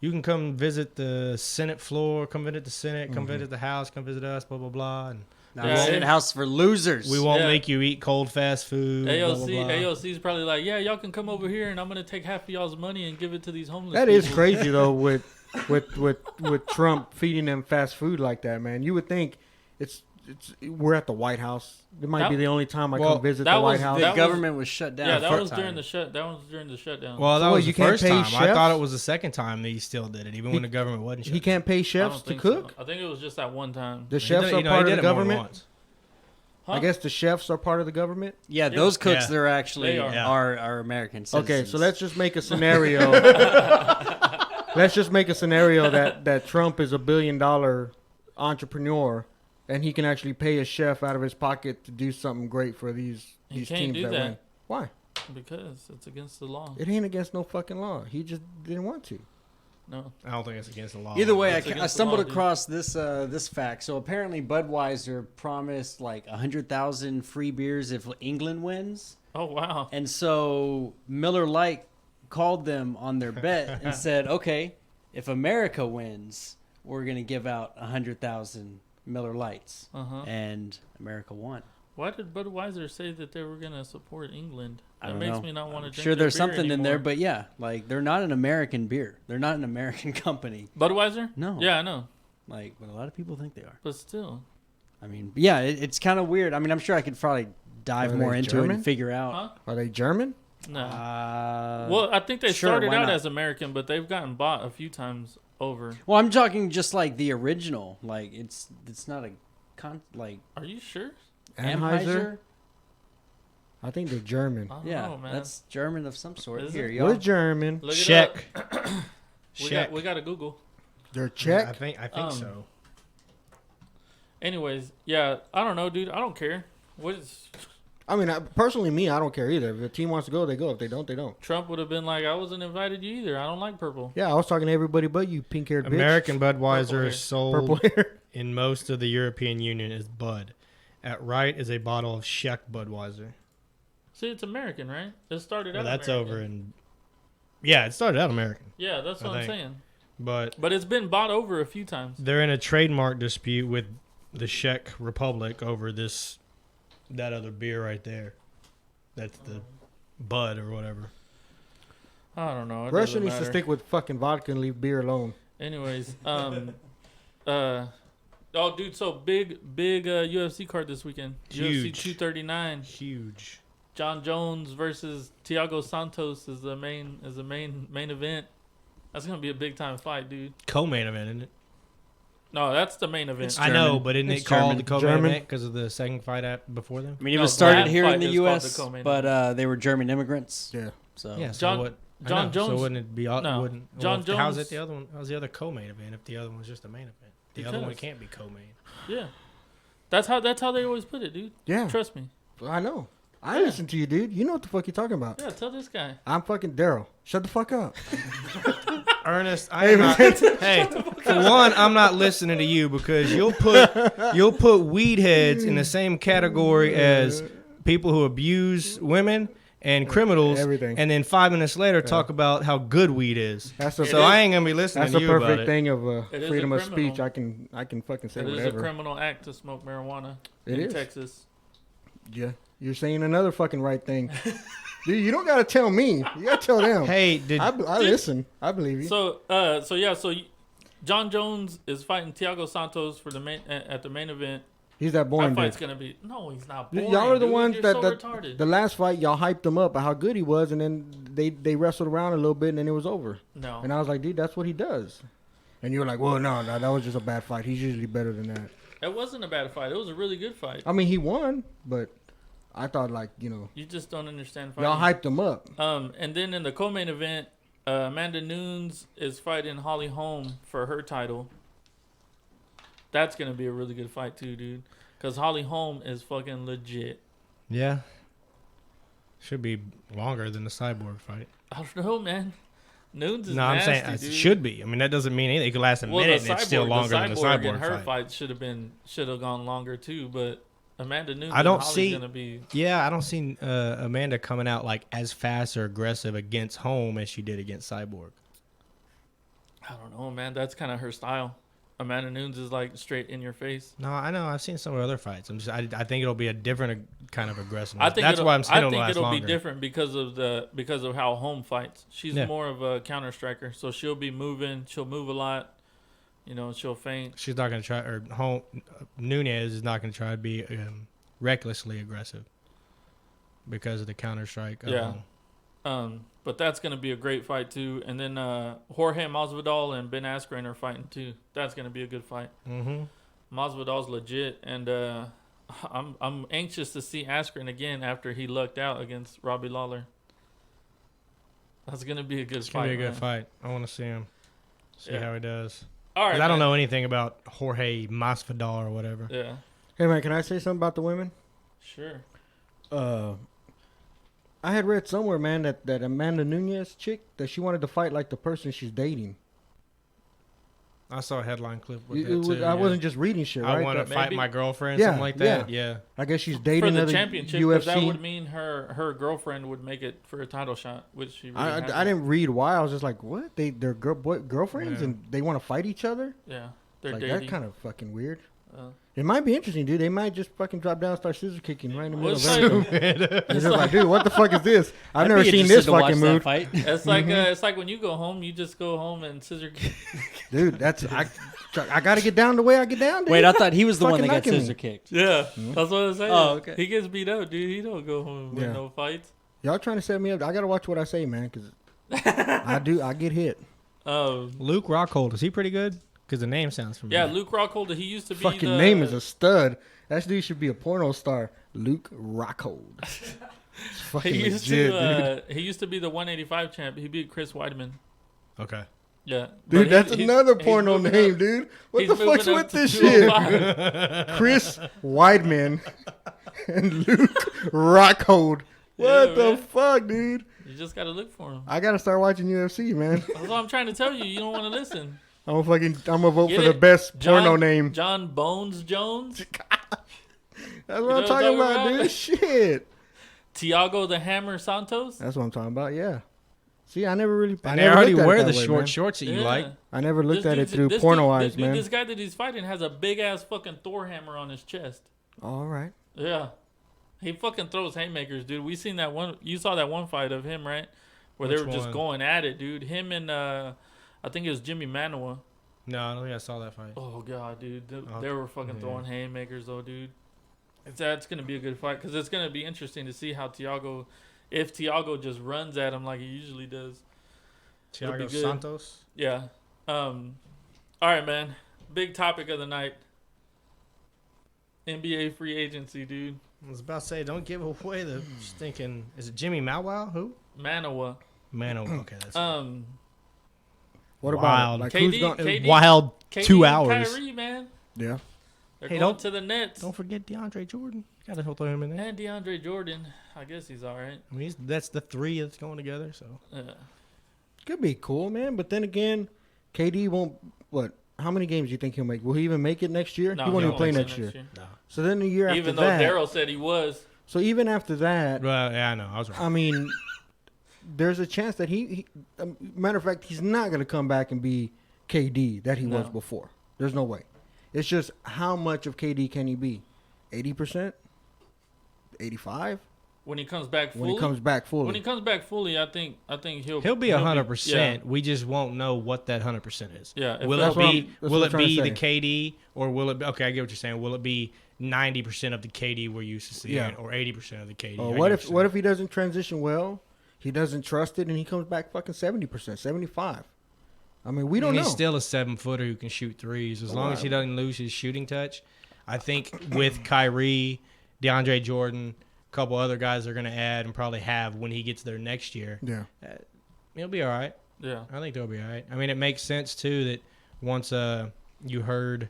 you can come visit the Senate floor, come visit the Senate, come visit the House, come visit us, blah, blah, blah. And Now Yeah. shit house for losers. We won't Yeah. make you eat cold fast food. blah, blah, blah. AOC's probably like, yeah, y'all can come over here and I'm gonna take half of y'all's money and give it to these homeless. That is people." crazy though with Trump feeding them fast food like that, man. You would think we're at the White House. It might be the only time I Well, come visit that the White was- House. the that government was shut down. Yeah, that for was a during time. the shut. That was during the shutdown. Well, that So what, was you the can't first pay time. I thought chefs? it was the second time that he still did it, even when the government wasn't. He shut can't pay I chefs don't to think cook. so. I think it was just that one time. The down. chefs He are did- part he of the did it more than government. once. Huh? I guess the chefs are part of the government. Yeah, Yeah. those cooks Yeah. they're actually They are. are American citizens. Okay, so let's just make a scenario. Let's just make a scenario that Trump is $1 billion entrepreneur, and he can actually pay a chef out of his pocket to do something great for these He can't teams do that that. win. Why? Because it's against the law. It ain't against no fucking law. He just didn't want to. No. I don't think it's against the law. Either way, That's I against the stumbled law, dude. across this fact. So apparently, Budweiser promised like 100,000 free beers if England wins, Oh wow. and so Miller Lite called them on their bet and said, "Okay, if America wins, we're gonna give out 100,000 Miller Lights," and America won. Why did Budweiser say that they were gonna support England? I That don't makes know. me not want to drink. Sure, their there's beer something in there, anymore. but yeah, like they're not an American beer. They're not an American company. Budweiser? No. Yeah, I know, Like, but a lot of people think they are. but still. I mean, yeah, it's kind of weird. I mean, I'm sure I could probably dive Are more they into it German? and figure out. Huh? Are they German? No. Uh, Well, I think they sure, started why out not? as American, but they've gotten bought a few times over. well, I'm talking just like the original. Like, it's not a like Are you sure? Anheuser. I think they're German. I don't Yeah, know, man. that's German of some sort. Is Here, it? y'all. We're German. Look it Check. up. Check. We got to Google. They're I Czech. think so. Anyways, yeah, I don't know, dude. I don't care. What is I mean, personally, I don't care either. If the team wants to go, they go. If they don't, they don't. Trump would have been like, I wasn't invited you either. I don't like purple. Yeah, I was talking to everybody but you, pink-haired bitch. American Purple hair. Budweiser is sold Purple hair. in most of the European Union as Bud. At right is a bottle of Czech Budweiser. See, it's American, right? It started Well, out. that's American. over in. Yeah, it started out American, Yeah, that's I what I'm think. saying. but But it's been bought over a few times. they're in a trademark dispute with the Czech Republic over that other beer right there. That's the Bud or whatever. I don't know. It Russia doesn't needs to matter. stick with fucking vodka and leave beer alone. Anyways, oh, dude, so big UFC card this weekend. UFC Huge. 239. Huge. John Jones versus Thiago Santos is the main event. That's gonna be a big time fight, dude. Co-main event, isn't it? No, that's the main event. It's I know, German. but isn't It's it called German. the co-main German. event because of the second fight before them? I mean, it No, was started that here fight in the is called U.S., the co-main but they were German immigrants. Yeah. So Yeah, so John- what? I John know, Jones- So wouldn't it be? No. Wouldn't, John How's Jones- it the other one? How's the other co-main event if the other one's just a main event? The other one Because- can't be co-main. Yeah, that's how they always put it, dude. Yeah. Trust me. I know. I Yeah. listen to you, dude. You know what the fuck you're talking about. Yeah, tell this guy. I'm fucking Daryl. Shut the fuck up. Ernest, I'm not. Hey, for one, I'm not listening to you because you'll put weed heads in the same category as people who abuse women and criminals, Everything. and then 5 minutes later talk about how good weed is. That's a It So is- I ain't gonna be listening that's to a you about perfect it. thing of It is freedom a of speech. criminal. I can fucking say It is a whatever. criminal act to smoke marijuana It in is. Texas. Yeah. You're saying another fucking right thing. Dude, you don't gotta tell me. You gotta tell them. Hey, did I listen. I believe you. So John Jones is fighting Thiago Santos for the main event. He's that boring That dude. fight's gonna be he's not boring. Y'all are the dude. ones You're that, so that retarded. the last fight y'all hyped him up how good he was, and then they wrestled around a little bit, and then it was over. No, And I was like, dude, that's what he does. And you were like, well, no, that was just a bad fight. He's usually better than that. it wasn't a bad fight. It was a really good fight. I mean, he won, but I thought You just don't understand fighting. y'all hyped him up. And then in the co-main event, Amanda Nunes is fighting Holly Holm for her title. That's gonna be a really good fight too, dude. Cause Holly Holm is fucking legit. yeah, should be longer than the Cyborg fight. I don't know, man. Nunes is No, I'm nasty, saying it dude. should be. I mean, that doesn't mean anything. It could last a Well, minute, the and it's still longer than the Cyborg and her fight. fight should have gone longer too. But Amanda Nunes, I don't and Holly's see- gonna be. Yeah, I don't see Amanda coming out like as fast or aggressive against Holm as she did against Cyborg. I don't know, man. That's kind of her style. Amanda Nunes is like straight in your face. No, I know. I've seen some of her other fights. I think it'll be a different kind of aggressiveness. I think that's why I'm saying I think it'll be longer. different because of how Home fights. She's Yeah. more of a counter striker, so she'll be moving. She'll move a lot. You know, she'll feint. She's not going to try, or Nunez is not going to try to be recklessly aggressive because of the counter strike. Yeah. But that's going to be a great fight too. And then Jorge Masvidal and Ben Askren are fighting too. That's going to be a good fight. Mm-hmm. Masvidal's legit, and I'm anxious to see Askren again after he lucked out against Robbie Lawler. That's going to be a good It's fight. going to be a good man. fight. I want to see him. See Yeah. how he does. All right. 'Cause I don't man. know anything about Jorge Masvidal or whatever. Yeah. Hey man, can I say something about the women? Sure. I had read somewhere, man, that Amanda Nunez chick, that she wanted to fight like the person she's dating. I saw a headline clip with It that was, too. I yeah. wasn't just reading shit, right? I want to That- fight maybe- my girlfriend, Yeah, something like that. Yeah. I guess she's For dating the another championship, because UFC. that would mean her girlfriend would make it for a title shot, which she really hasn't. I didn't read why. I was just like, what? They're girlfriends Yeah. and they want to fight each other? Yeah, they're Like, dating. that's kind of fucking weird. Uh, It might be interesting, dude. They might just fucking drop down and start scissor kicking right in the Well, middle it's of like- everything. It's just like, dude, what the fuck is this? I've I'd never be seen interested this to watch fucking that move. fight. it's like it's like when you go home, you just go home and scissor kick. Dude, I got to get down the way I get down, dude. Wait, I thought he was the one Fucking that got knocking me. scissor kicked. Yeah, that's what I'm saying. Oh, okay. He gets beat up, dude. He don't go home with Yeah. no fights. Y'all trying to set me up. I got to watch what I say, man, because I get hit. Luke Rockhold, is he pretty good? Because the name sounds familiar. Yeah, Luke Rockhold. He used to be Fucking the name is a stud. That dude should be a porno star. Luke Rockhold. It's fucking He used legit, to dude. he used to be the 185 champ. He beat Chris Weidman. Okay. Yeah, Dude, But that's he's- another he's porno moving name, up- dude. What he's the fuck's moving up with to this shit? 205. Chris Weidman and Luke Rockhold. What Yeah, the man. fuck, dude? You just gotta look for him. I gotta start watching UFC, man. That's what I'm trying to tell you. You don't want to listen. I'm gonna vote Get for the it? best porno name. John Bones Jones. That's You what I'm know talking what I'm about, talking dude. Shit. Tiago the Hammer Santos. That's what I'm talking about. Yeah. See, I never really. I And they never already looked at it wear that the way, short man. shorts that you Yeah. like. I never looked at it dude's- through this porno dude- eyes, man. This guy that he's fighting has a big ass fucking Thor hammer on his chest. All right. Yeah. He fucking throws haymakers, dude. We seen that one. You saw that one fight of him, right? Where they Which were just one? going at it, dude. Him and I think it was Jimmy Manoa. No, I don't think I saw that fight. Oh god, dude. They Oh, were fucking yeah. throwing haymakers though, dude. That's gonna be a good fight because it's gonna be interesting to see how if Tiago just runs at him like he usually does. It'll be Thiago good. Santos. Yeah. All right, man. Big topic of the night. NBA free agency, dude. I was about to say, don't give away the stinking. Is it Jimmy Manoa? Who? Manoa. Okay, that's What Wild. about like KD who's going? KD wild. KD 2 and hours. Kyrie, man. Yeah. They're Hey, going don't- to the Nets. Don't forget DeAndre Jordan. Got to throw him in there. And DeAndre Jordan. I guess he's all right. I mean, that's the three that's going together. So Yeah. Could be cool, man. But then again, KD won't. What? How many games do you think he'll make? Will he even make it next year? No, he won't even play won't next year. no. So then the year Even after though that. Daryl said he was. So even after that, Well, yeah, I know. I was right. I mean, there's a chance that matter of fact, he's not going to come back and be KD that he was No. before. There's no way. It's just how much of KD can he be? 80%? 85? When he comes back fully. When he comes back fully. When he comes back fully, I think He'll be 100%. Yeah. We just won't know what that 100% is. Yeah, if Will that's it what be? I'm- that's Will what it I'm trying be to the say. KD or will it? Be, okay, I get what you're saying. Will it be 90% of the KD we're used to seeing, Yeah. or 80% of the KD? Oh, I what get if you're what saying. if he doesn't transition well? He doesn't trust it, and he comes back fucking 70%, 75. I mean, we don't He's know. still a 7-footer who can shoot threes. As long as he Wow. doesn't lose his shooting touch, I think with Kyrie, DeAndre Jordan, a couple other guys they're going to add and probably have when he gets there next year, Yeah. he'll be all right. Yeah. I think they'll be all right. I mean, it makes sense too that once you heard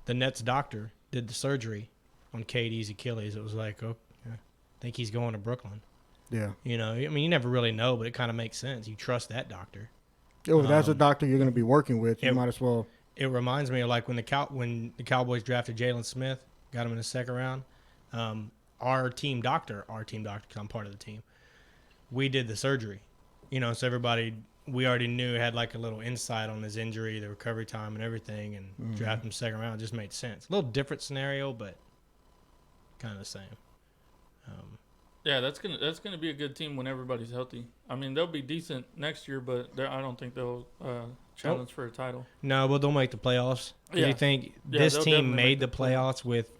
the Nets doctor did the surgery on KD's Achilles, it was like, oh, yeah, I think he's going to Brooklyn. Yeah. You know, I mean, you never really know, but it kind of makes sense. You trust that doctor. Oh, that's a doctor you're going to be working with. You it- might as well. It reminds me of like when the Cowboys drafted Jalen Smith, got him in the second round. Our team doctor, because I'm part of the team, we did the surgery. You know, so everybody we already knew had like a little insight on his injury, the recovery time, and everything, and draft him second round. It just made sense. A little different scenario, but kind of the same. Yeah, that's gonna be a good team when everybody's healthy. I mean, they'll be decent next year, but I don't think they'll challenge for a title. No, but they'll make the playoffs. Do Yeah. you think Yeah, this they'll team definitely made make the the playoffs with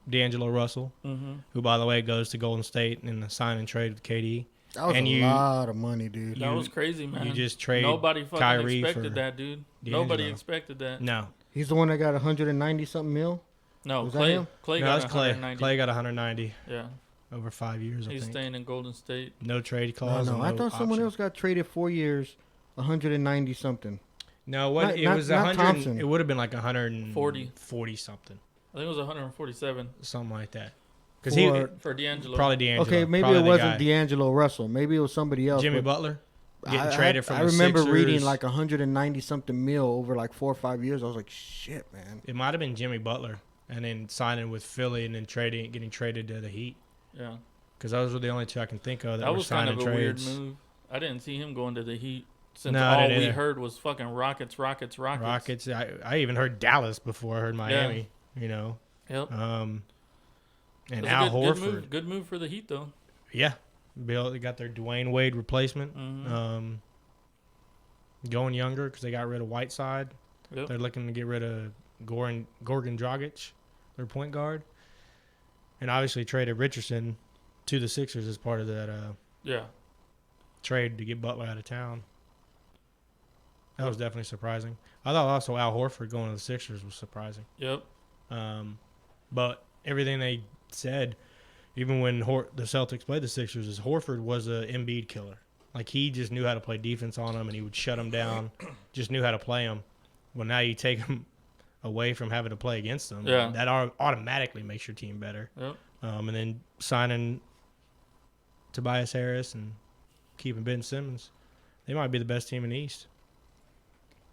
D'Angelo Russell, Mm-hmm. who, by the way, goes to Golden State in the sign and trade with KD? That was And a you- lot of money, dude. That was crazy, man. You just trade Nobody fucking Kyrie expected for that, dude. D'Angelo. Nobody expected that. No. He's the one that got 190 something mil. No, Was that Clay. him? Clay No, got that's Clay. 190. Clay got 190 Yeah, over 5 years, I he's think. staying in Golden State. No trade No, clause. no. and I no thought someone option. else got traded 4 years, 190 something. No, what Not- it not- was not 100. Thompson. It would have been like 140 40. something, I think it was 147 something like that. Because he For- for D'Angelo. probably D'Angelo. Okay, maybe probably it the wasn't guy. D'Angelo Russell. Maybe it was somebody else. Jimmy but Butler getting I- traded from I the remember Sixers. reading like 190 something mil over like 4 or 5 years. I was like, shit, man. It might have been Jimmy Butler, and then signing with Philly, and then getting traded to the Heat. Yeah, Because those were the only two I can think of that, that were was kind signing of a trades. weird move. I didn't see him going to the Heat since No, I all didn't we either. heard was fucking Rockets. Rockets. I even heard Dallas before I heard Miami. You know, Yep. and That's Al a good Horford. Good move for the Heat, though. Yeah, they got their Dwayne Wade replacement. Mhm. Going younger because they got rid of Whiteside. Yep. They're looking to get rid of Gorgon Dragic, their point guard, and obviously traded Richardson to the Sixers as part of that Yeah. trade to get Butler out of town. That was definitely surprising. I thought also Al Horford going to the Sixers was surprising. Yep. But everything they said, even when the Celtics played the Sixers, is Horford was a Embiid killer. Like, he just knew how to play defense on them, and he would shut them down, just knew how to play them. Well, now you take him away from having to play against them. Yeah. That automatically makes your team better. Yep. And then signing Tobias Harris and keeping Ben Simmons, they might be the best team in the East.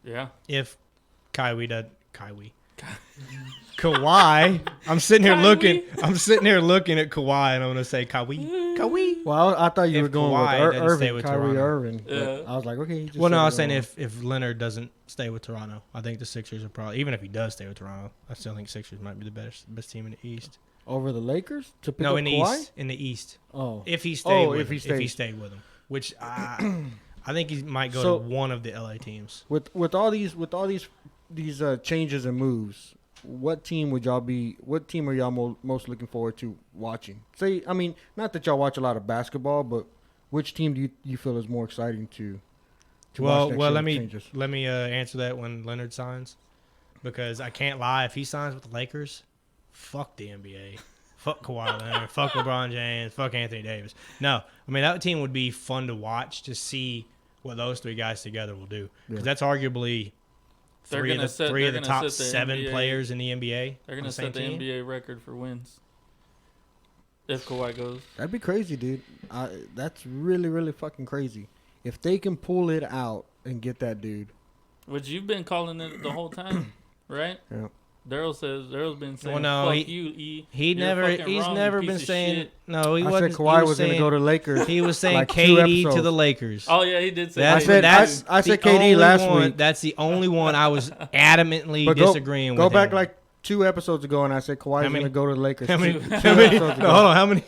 Yeah. If Kawhi. I'm sitting here looking at Kawhi, and I'm gonna say Kawhi. Well, I thought you If were going Kawhi with doesn't stay Irving, with Kyrie Toronto. Irving. But Yeah. I was like, okay. He just Well, no, said I was it saying wrong. if Leonard doesn't stay with Toronto, I think the Sixers are probably, even if he does stay with Toronto, I still think Sixers might be the best team in the East. Over the Lakers to pick No, up in the Kawhi? East. In the East, Oh, if he stayed, Oh, with if him, he if he stays. stayed with him, which I think he might go So- to one of the LA teams. with all these changes and moves, what team are y'all most looking forward to watching? Say, I mean, not that y'all watch a lot of basketball, but which team do you feel is more exciting to watch? Well, let changes? me answer that when Leonard signs, because I can't lie. If he signs with the Lakers, fuck the NBA, fuck Kawhi Leonard, fuck LeBron James, fuck Anthony Davis. No, I mean that team would be fun to watch to see what those three guys together will do, because that's arguably They're three gonna of the set top the 7 NBA players in the NBA. They're on gonna same set the team. NBA record for wins if Kawhi goes. That'd be crazy, dude. That's really, really fucking crazy. If they can pull it out and get that dude. Which you've been calling it the whole time, right? Yeah. Daryl's been saying, Well, no, "Fuck you, E." He's You're never fucking wrong, you been piece of saying shit. no. He I wasn't. said Kawhi he was going to saying- go to Lakers. He was saying like 2 KD to episodes. the Lakers. Oh yeah, he did say. I that. said I said the KD only last one- week. That's the only one I was adamantly But disagreeing go with. back him. like 2 episodes ago, and I said Kawhi's going many? to go to the Lakers. How many? Two How many? episodes No, ago. hold on. How many?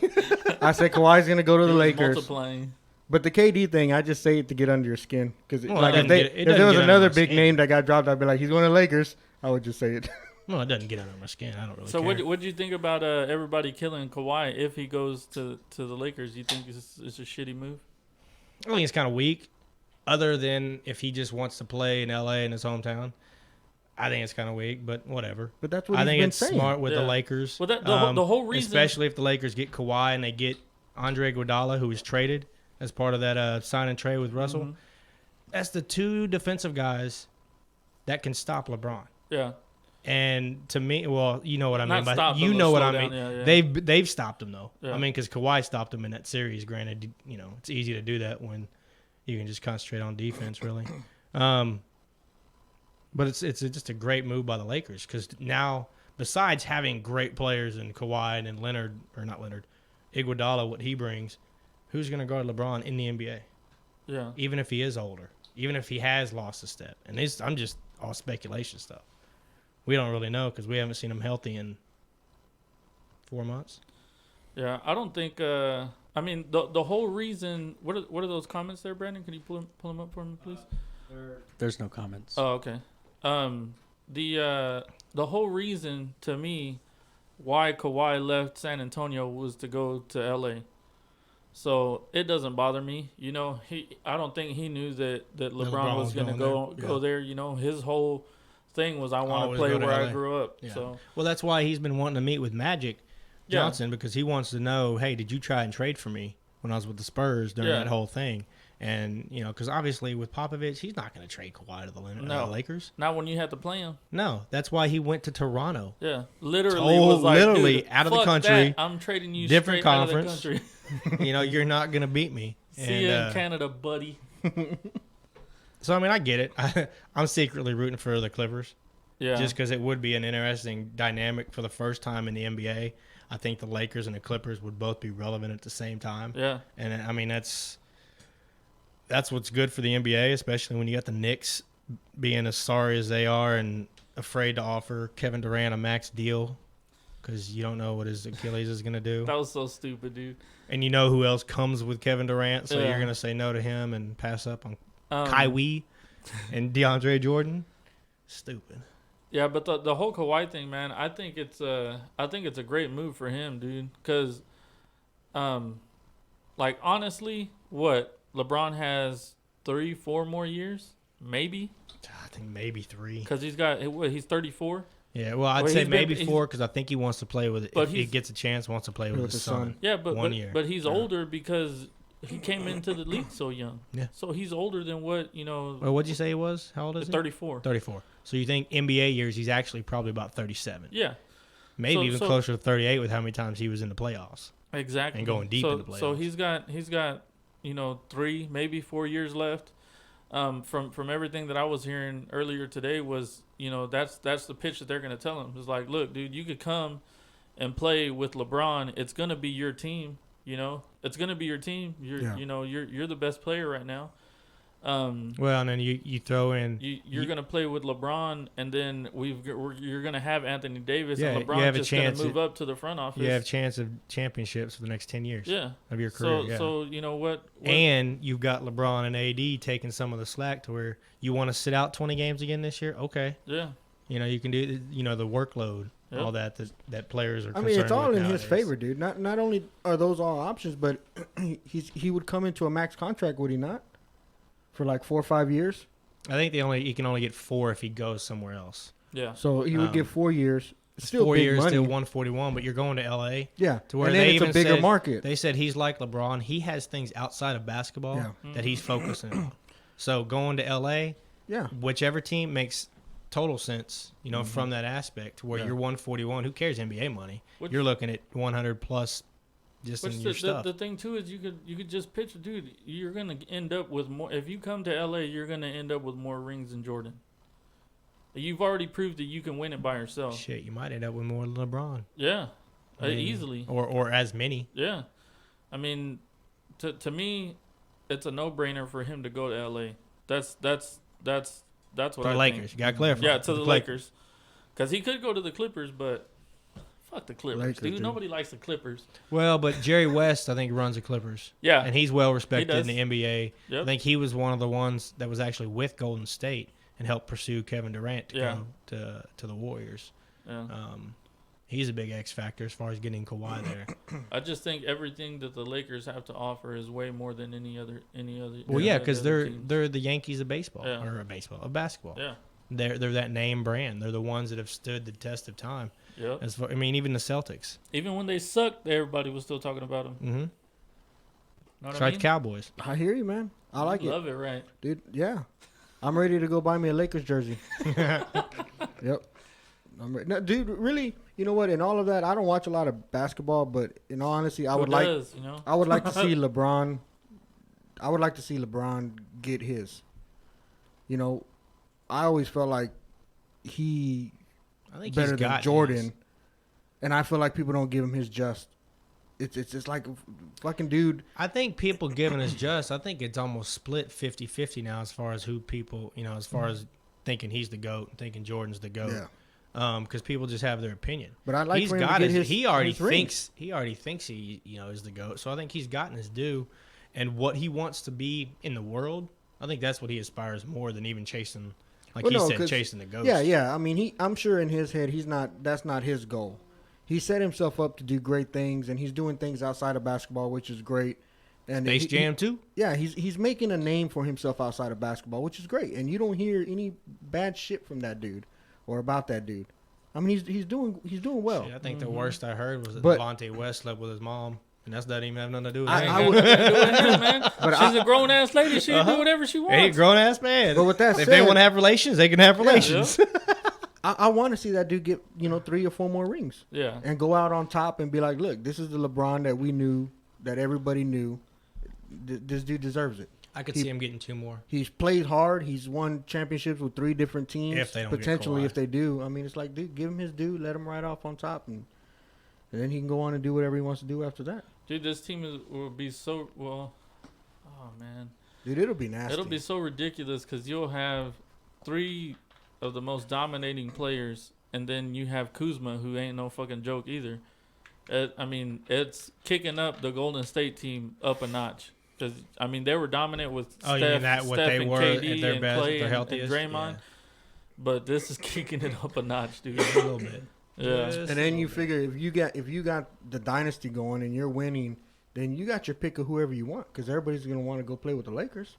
I said Kawhi's going to go to He the was Lakers. multiplying. But the KD thing, I just say it to get under your skin. Because Well, like it if doesn't there was get another under my big skin. name that got dropped, I'd be like, he's going to Lakers. I would just say it. Well, it doesn't get under my skin. I don't really So care. what do you think about everybody killing Kawhi if he goes to the Lakers? You think it's a shitty move? I think it's kind of weak. Other than if he just wants to play in LA in his hometown, I think it's kind of weak. But whatever. But that's what I he's think been it's saying. smart with the Yeah. Lakers. Well, the whole reason, especially if the Lakers get Kawhi and they get Andre Iguodala, who was traded as part of that sign and trade with Russell. Mhm. That's the 2 defensive guys that can stop LeBron. Yeah. And to me, well, you know what I Not mean. But stop, you but know what slow I down, mean. yeah. They've stopped him though. Yeah. I mean, because Kawhi stopped him in that series. Granted, you know it's easy to do that when you can just concentrate on defense, really. But it's just a great move by the Lakers because now, besides having great players in Kawhi and then Iguodala, what he brings, who's going to guard LeBron in the NBA? Yeah. Even if he is older, even if he has lost a step. And I'm just all speculation stuff. We don't really know because we haven't seen him healthy in 4 months. Yeah, I don't think. I mean, the whole reason. What are those comments there, Brandon? Can you pull them up for me, please? There's no comments. Oh, okay. The whole reason to me why Kawhi left San Antonio was to go to LA. So it doesn't bother me. You know, I don't think he knew that LeBron was going to go there. You know, his whole thing was I want to play where I grew up. Yeah. So well, that's why he's been wanting to meet with Magic Johnson because he wants to know, hey, did you try and trade for me when I was with the Spurs during that whole thing? And, you know, because obviously with Popovich, he's not going to trade Kawhi to the Lakers. Not when you have to play him. No, that's why he went to Toronto. Yeah, literally was like, literally dude, out of the fuck country. that. I'm trading you different straight conference. out of the country. You know, you're not going to beat me. See you in Canada, buddy. So, I mean, I get it. I'm secretly rooting for the Clippers. Yeah. Just because it would be an interesting dynamic for the first time in the NBA. I think the Lakers and the Clippers would both be relevant at the same time. Yeah. And, I mean, that's what's good for the NBA, especially when you got the Knicks being as sorry as they are and afraid to offer Kevin Durant a max deal because you don't know what his Achilles is going to do. That was so stupid, dude. And you know who else comes with Kevin Durant, so you're going to say no to him and pass up on Kyrie and DeAndre Jordan. Stupid. Yeah, but the whole Kawhi thing, man, I think it's a great move for him, dude. Because, like, honestly, what? LeBron has 3-4 more years, maybe. I think maybe 3. Because he's 34. Yeah, well, I'd say maybe 4 because I think he wants to play with it. But if he gets a chance, wants to play with his son. Yeah, but 1 year. But he's older because he came into the league so young. Yeah. So he's older than what, you know. Well, what'd you say he was? How old is he? 34. 34. So you think NBA years, he's actually probably about 37. Yeah. Maybe even closer to 38 with how many times he was in the playoffs. Exactly. And going deep in the playoffs. So he's got 3, maybe 4 years left. From everything that I was hearing earlier today was, that's the pitch that they're going to tell him. It's like, look, dude, you could come and play with LeBron. It's going to be your team, It's going to be your team. You're the best player right now. Well, and then you throw in you're going to play with LeBron, and then you're going to have Anthony Davis, and LeBron just going to move up to the front office. You have a chance of championships for the next 10 years of your career. So you know what? And you've got LeBron and AD taking some of the slack to where you want to sit out 20 games again this year. Okay. Yeah. You can do the workload, all that players are. I mean, it's all in nowadays. his favor, dude. Not only are those all options, but he would come into a max contract, would he not? For like 4 or 5 years. I think he can only get 4 if he goes somewhere else. Yeah. So he would get 4 years. Still 4 big years, money. still 141, but you're going to LA. Yeah. To where and then they it's a even bigger said, market. They said he's like LeBron. He has things outside of basketball that he's focusing on. So going to LA, whichever team makes total sense, from that aspect, to where you're 141. Who cares NBA money? You're looking at 100 plus. Just in your stuff. The thing too is you could just picture, dude. You're gonna end up with more. If you come to LA, you're gonna end up with more rings than Jordan. You've already proved that you can win it by yourself. Shit, you might end up with more than LeBron. Yeah, easily. Or as many. Yeah, I mean, to me, it's a no-brainer for him to go to LA. That's what the I Lakers. think. You got to clarify. Yeah, to the Lakers, because he could go to the Clippers, but. Fuck the Clippers, Lakers, dude. Nobody likes the Clippers. Well, but Jerry West, I think, runs the Clippers. Yeah. And he's well respected in the NBA. Yep. I think he was one of the ones that was actually with Golden State and helped pursue Kevin Durant to come to the Warriors. Yeah. He's a big X factor as far as getting Kawhi there. I just think everything that the Lakers have to offer is way more than any other. Well, yeah, because they're teams. the Yankees of baseball of basketball. Yeah. They're that name brand. They're the ones that have stood the test of time. Yep. Even the Celtics. Even when they sucked, everybody was still talking about them. Mm-hmm. Know what It's like the Cowboys. I hear you, man. I like it. Love it, right? Dude, yeah. I'm ready to go buy me a Lakers jersey. Yep. I'm ready. No, dude, really, you know what? In all of that, I don't watch a lot of basketball, but in all honesty, I would like to see LeBron. I would like to see LeBron get his. I always felt like he I think better than Jordan, and I feel like people don't give him his just It's like fucking dude. I think people giving us just. I think it's almost split 50-50 now as far as who people, as far as thinking he's the GOAT and thinking Jordan's the GOAT. Yeah. Because people just have their opinion. But I like he's for him got to get his. he already his rings. thinks he is the GOAT. So I think he's gotten his due, and what he wants to be in the world. I think that's what he aspires more than even chasing, chasing the ghost. Yeah. I mean, I'm sure in his head that's not his goal. He set himself up to do great things, and he's doing things outside of basketball, which is great. And Space Jam too. Yeah, he's making a name for himself outside of basketball, which is great. And you don't hear any bad shit from that dude or about that dude. I mean, he's doing well. Shit, I think the worst I heard was that But- Devontae West slept with his mom, and that's doesn't even have nothing to do with I- it. I would- Man. But She's a grown ass lady. She can do whatever she wants. Hey, grown ass man. But with that if said- they want to have relations, they can have relations. I want to see that dude get 3 or 4 more rings Yeah. and go out on top and be like, look, this is the LeBron that we knew, that everybody knew. This dude deserves it. I could He- see him getting 2 more. He's played hard. He's won championships with 3 different teams. If they don't get potentially, Kawhi. if they do, I mean, it's like, dude, give him his due, let him ride off on top, and then he can go on and do whatever he wants to do after that. Dude, this team will be so well. Oh man, Dude, it'll be nasty. it'll be so ridiculous because you'll have 3 of the most dominating players, and then you have Kuzma, who ain't no fucking joke either. I mean, it's kicking up the Golden State team up a notch. Because I mean, they were dominant with Oh, Steph, you mean that what Steph they and were KD at their and best, Clay their and healthiest? Draymond. Yeah. But this is kicking it up a notch, dude. A little bit. Yeah. Just And a then you little figure if you got the dynasty going and you're winning, then you got your pick of whoever you want because everybody's gonna want to go play with the Lakers.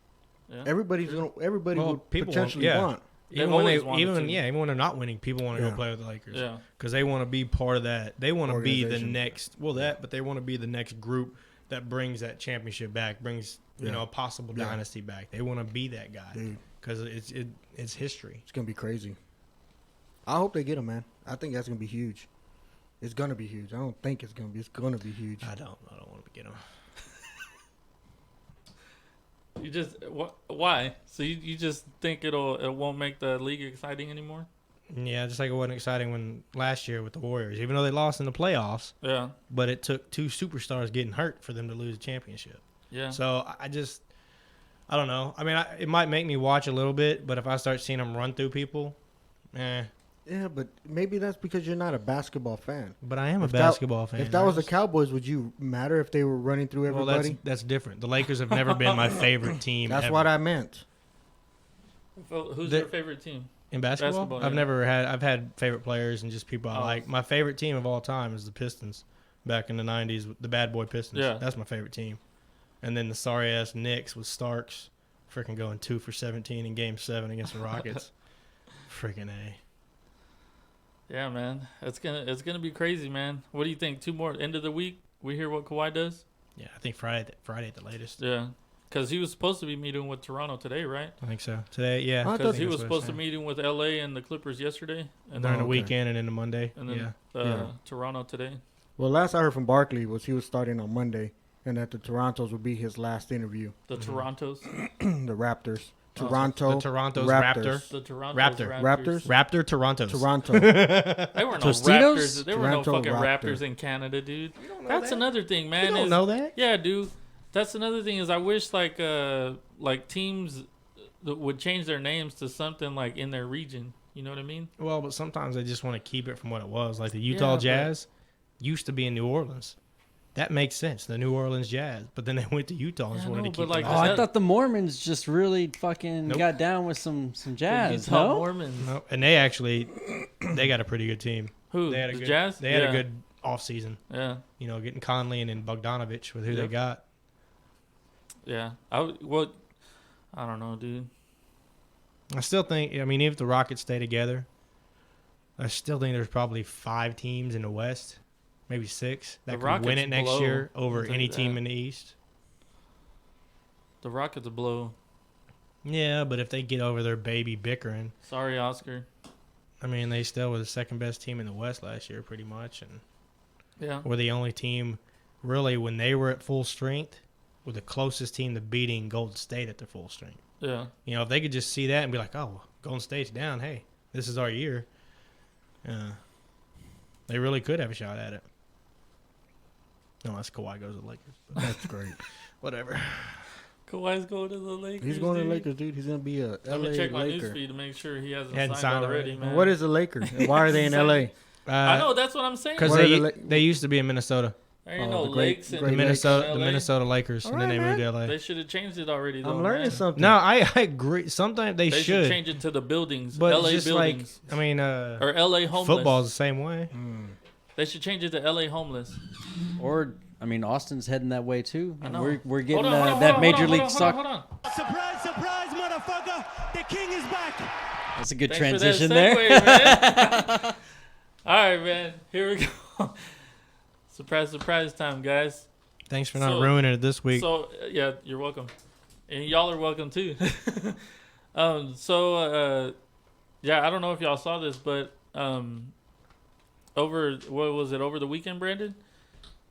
Yeah. Everybody Well, would people want- potentially yeah. want. They've Even when always wanted to. even when they're not winning, people want to Yeah. go play with the Lakers. Yeah. Because they want to be part of that. They want to be the Organization. next. Well, but they want to be the next group that brings that championship back, brings a possible Yeah. dynasty back. They want to be that guy Dude, because it's history. it's gonna be crazy. I hope they get him, man. I think that's gonna be huge. It's gonna be huge. I don't think it's gonna be. It's gonna be huge. I don't want to get them. You just why? So you just think it won't make the league exciting anymore? Yeah, just like it wasn't exciting when last year with the Warriors, even though they lost in the playoffs. Yeah. But it took 2 superstars getting hurt for them to lose a championship. Yeah. So I don't know. I mean, it might make me watch a little bit, but if I start seeing them run through people, Yeah, but maybe that's because you're not a basketball fan. But I am a If that- basketball fan. If that was the Ernest. Cowboys, would you matter if they were running through Well, everybody? that's different. The Lakers have never been my favorite team. That's ever. what I meant. Who's The- your favorite team? In basketball, Basketball, yeah. I've had favorite players and just people I Oh. like. My favorite team of all time is the Pistons. Back in the '90s, the Bad Boy Pistons. Yeah. That's my favorite team. And then the sorry ass Knicks with Starks, freaking going 2 for 17 in Game 7 against the Rockets. Freaking A. Yeah, man. It's gonna be crazy, man. What do you think? 2 more end of the week? We hear what Kawhi does? Yeah, I think Friday at the latest. Yeah. Because he was supposed to be meeting with Toronto today, right? I think so. Today, yeah. I thought Because think he that's was what supposed it's to meeting with LA and the Clippers yesterday, and during the okay. weekend and into Monday. and then Yeah. Yeah. Toronto today. Well, last I heard from Barkley was he was starting on Monday, and that the Torontos would be his last interview. The Torontos, The Raptors, Oh, Toronto, The Toronto's Raptors. the Toronto Raptors? Raptor Toronto's. Toronto. They were no Tostitos? Raptors. There were no Toronto fucking Raptor. Raptors in Canada, dude. know That's that? another thing, man. You don't is- know that? Yeah, dude. That's another thing is I wish like teams that would change their names to something like in their region. You know what I mean? Well, but sometimes they just want to keep it from what it was. Like the Utah Yeah, but- Jazz used to be in New Orleans. That makes sense. The New Orleans Jazz. But then they went to Utah and just Yeah, wanted no, to but keep like- it. Oh, I thought the Mormons just really fucking Nope. got down with some jazz. Utah No? Mormons. No, and they actually they got a pretty good team. Who? They had a the good Jazz? They had Yeah. a good off season. Yeah. You know, getting Conley and then Bogdanovich with who they Yep. got. Yeah. I don't know, dude. I still think. I mean, if the Rockets stay together, I still think there's probably 5 teams in the West, maybe 6 that The could win Rockets it next blow, year I'll over tell any you team that. in the East. The Rockets blow. Yeah, but if they get over their baby bickering, Sorry, Oscar. I mean, they still were the second best team in the West last year, pretty much, and Yeah. were the only team, really, when they were at full strength, were the closest team to beating Golden State at their full strength. Yeah. You know, if they could just see that and be like, "Oh, Golden State's down. Hey, this is our year," they really could have a shot at it. Unless Kawhi goes to the Lakers. But That's great. whatever. Kawhi's going to the Lakers. He's going to dude. the Lakers, dude. He's gonna be a Let LA me check my Laker. newsfeed to make sure he hasn't Hadn't signed signed already, already. man. What is the Lakers? And why are they in LA? I know, that's what I'm saying. Because What are the they used to be in Minnesota. There ain't Oh, no the great- lakes the in great The LA. Minnesota Lakers, and then they moved to LA. They should have changed it already, though. I'm learning man. something. No, I agree. Sometimes they They should. change it to the buildings, But LA just buildings, like, I mean, or LA homeless. football's the same way. They should change it to LA homeless. Or I mean, Austin's heading that way too. I know. We're getting Hold on, that hold on, Major hold on, League hold on, Soccer. hold on. Surprise, surprise, motherfucker! The king is back. That's a good Thanks transition for that there. segue, man. All right, man. Here we go. Surprise time, guys. Thanks for not So- ruining it this week. So yeah, you're welcome, and y'all are welcome too. Yeah, I don't know if y'all saw this, but over the weekend, Brandon?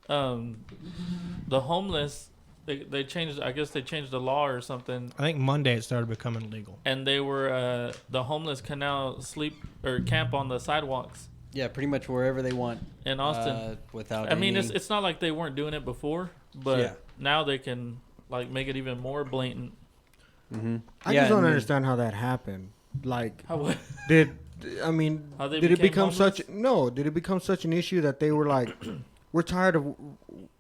The homeless, they changed. I guess they changed the law or something, I think Monday it started becoming legal. and they were the homeless can now sleep or camp on the sidewalks Yeah, pretty much wherever they want. in Austin. Without. I mean, any- it's not like they weren't doing it before, but Yeah. now they can like make it even more blatant. Mhm. I Yeah, just don't and then- understand how that happened. Like, How, did I mean? How they Did it became become homeless? such? No. Did it become such an issue that they were like, we're tired of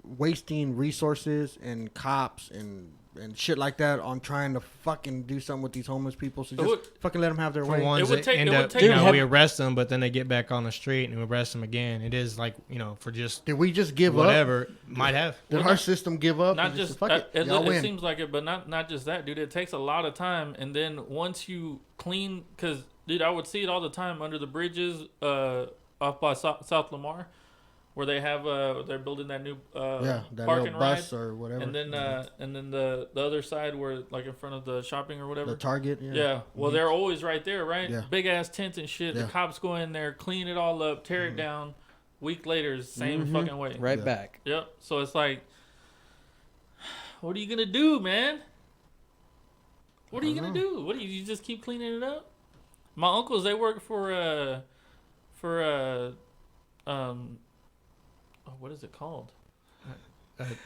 wasting resources and cops and shit like that on trying to fucking do something with these homeless people. So It just would- fucking let them have their For way. ones would that take- end it would up, take- you know, Dude, we arrest them, but then they get back on the street and we arrest them again. It is like, you know, for just Did we just give up? whatever. Might have. Did Well, our not- system give up? Not and just fuck it. it, Y'all it win. seems like it, but not just that, dude. It takes a lot of time, and then once you clean, because dude, I would see it all the time under the bridges, off by South Lamar, where they have they're building that new Yeah, that park little and bus ride, or whatever. and then the other side where like in front of the shopping or whatever. the Target. Yeah. Yeah, well, they're always right there, right? Yeah. Big ass tents and shit. Yeah. The cops go in there, clean it all up, tear it down. Week later, it's the same fucking way. Right Yeah. back. Yep. So it's like, what are you gonna do, man? What are you gonna do? What do you just keep cleaning it up? My uncles, they work for what is it called?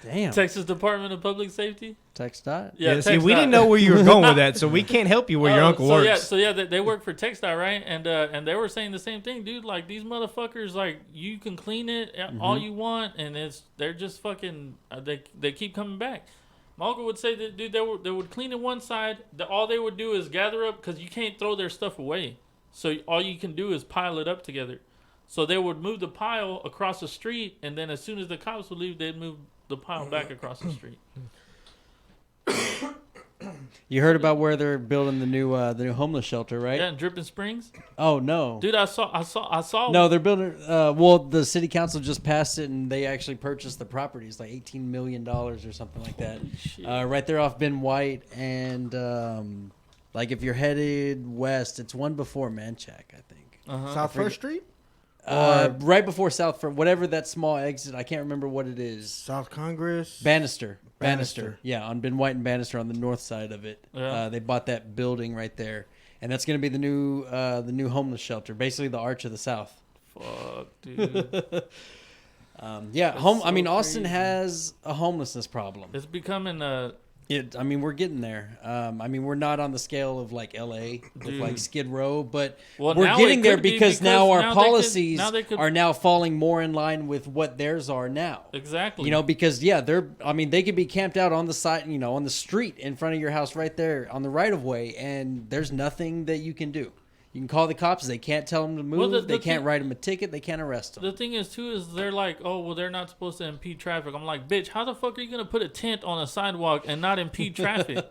Damn. Texas Department of Public Safety. Text dot. Yeah, see, TxDOT. we didn't know where you were going with that, so we can't help you where your uncle so works. Yeah, they work for TxDOT, right? And they were saying the same thing, dude. Like these motherfuckers, like you can clean it all you want, and they're just fucking. They keep coming back. My uncle would say that, dude, they would clean it one side. All they would do is gather up because you can't throw their stuff away. So all you can do is pile it up together. So they would move the pile across the street, and then as soon as the cops would leave, they'd move the pile back across the street. You heard about where they're building the new homeless shelter, right? Yeah, in Dripping Springs, Oh no. dude. I saw. No, they're building. Well, the city council just passed it, and they actually purchased the properties, like $18 million or something like that. Shit. Right there off Ben White, and like if you're headed west, it's one before Manchac, I think. South First Street. Right before South, from whatever that small exit, I can't remember what it is. South Congress. Bannister. Bannister. Yeah, on Ben White and Bannister on the north side of it. Yeah. They bought that building right there, and that's going to be the new homeless shelter, basically the Arch of the South. Fuck, dude. Yeah, That's I mean, so Austin crazy. has a homelessness problem. It's becoming I mean, we're getting there. I mean, we're not on the scale of like LA with Dude. like Skid Row, but Well, we're now getting it there could be because now our now they could- policies now they could- are now falling more in line with what theirs are now. exactly. You know, because they could be camped out on the side, you know, on the street in front of your house right there on the right of way, and there's nothing that you can do. You can call the cops. They can't tell them to move. Well, the they can't thing- write them a ticket. They can't arrest them. The thing is too is they're like, oh well, they're not supposed to impede traffic. I'm like, bitch, how the fuck are you gonna put a tent on a sidewalk and not impede traffic?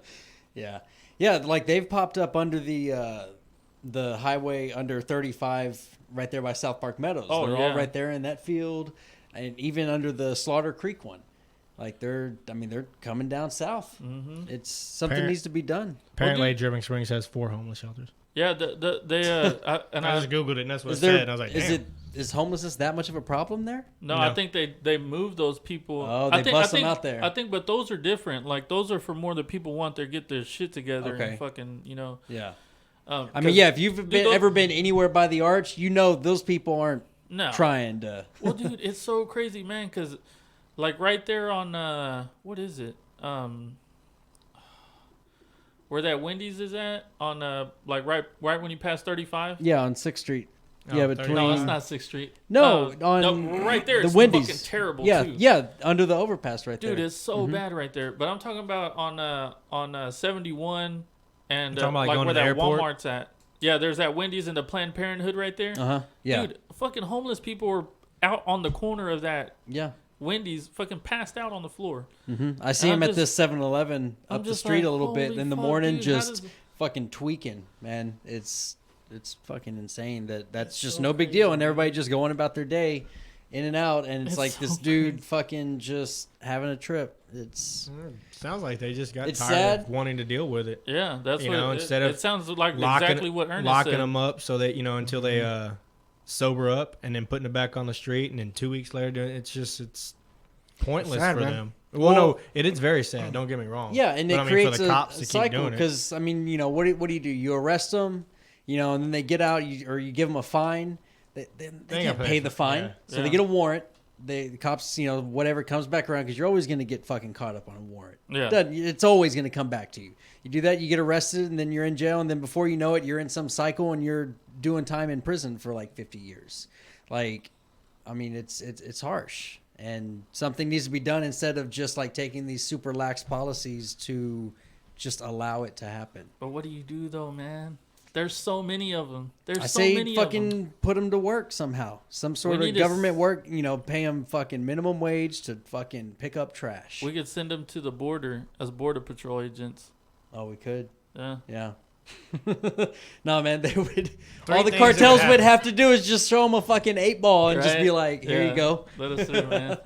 Yeah, like they've popped up under the highway under 35 right there by South Park Meadows. Oh, They're yeah. all right there in that field, and even under the Slaughter Creek one. Like they're coming down south. Mm-hmm. It's something Parent- needs to be done. Apparently, dude- Dripping Springs has 4 homeless shelters. Yeah, I I just Googled it, and that's what Is it there? said. And I was like, is damn. is homelessness that much of a problem there? no, No. I think they moved those people. Oh, I they think, bust I them think, out there. I think, but those are different. Like those are for more the people want to get their shit together Okay. and fucking, you know. Yeah. I 'cause- mean, yeah. If you've those- ever been anywhere by the arch, you know those people aren't no. trying to. Well, dude, it's so crazy, man. Because Like right there on what is it? Where that Wendy's is at on like right when you pass 35. Yeah, on 6th Street. Oh, Yeah, 30. between. No, it's not 6th Street. No, no, right there. the It's Wendy's. fucking terrible Yeah, too. yeah, under the overpass right Dude, there. it's so bad right there. But I'm talking about on 71 and You talking about, like going where to the that airport? Walmart's at. Yeah, there's that Wendy's and the Planned Parenthood right there. Yeah. Dude, fucking homeless people were out on the corner of that Yeah. Wendy's, fucking passed out on the floor. I see And him I'm at this 7-Eleven I'm up the just street like, a little bit holy in the fuck, morning, dude, how just does- fucking tweaking, man. It's fucking insane that's just so no big crazy, deal, and everybody just going about their day, in and out, and it's It's like so this dude fucking just having a trip. It's Sounds like they just got It's tired sad. of wanting to deal with it. Yeah, that's You what know, instead of it sounds like locking- exactly what Ernest locking said. them up so that until they sober up, and then putting it back on the street, and then 2 weeks later doing it's pointless Sad, for man. them. Well, no, it is very sad. Don't get me wrong. yeah, and But it I mean, creates for the cops a to keep cycle doing it. because I mean, what do you do? You arrest them, and then they get out, or you give them a fine. They can't gotta pay pay the for it, fine, yeah. so Yeah. they get a warrant. The cops, whatever comes back around, because you're always going to get fucking caught up on a warrant. Yeah. It's always going to come back to you. You do that, you get arrested, and then you're in jail, and then before you know it, you're in some cycle, and you're doing time in prison for like 50 years. Like, I mean, it's harsh, and something needs to be done instead of just like taking these super lax policies to just allow it to happen. But what do you do though, man? There's so many of them. There's I so say many of them. fucking put them to work somehow. Some sort We of need to government work, pay them fucking minimum wage to fucking pick up trash. We could send them to the border as border patrol agents. Oh, we could. Yeah. Yeah. No, man, they would. Three All the things that cartels would would have to do is just throw them a fucking 8-ball and just Right? be like, here Yeah. you go. Let us through, man.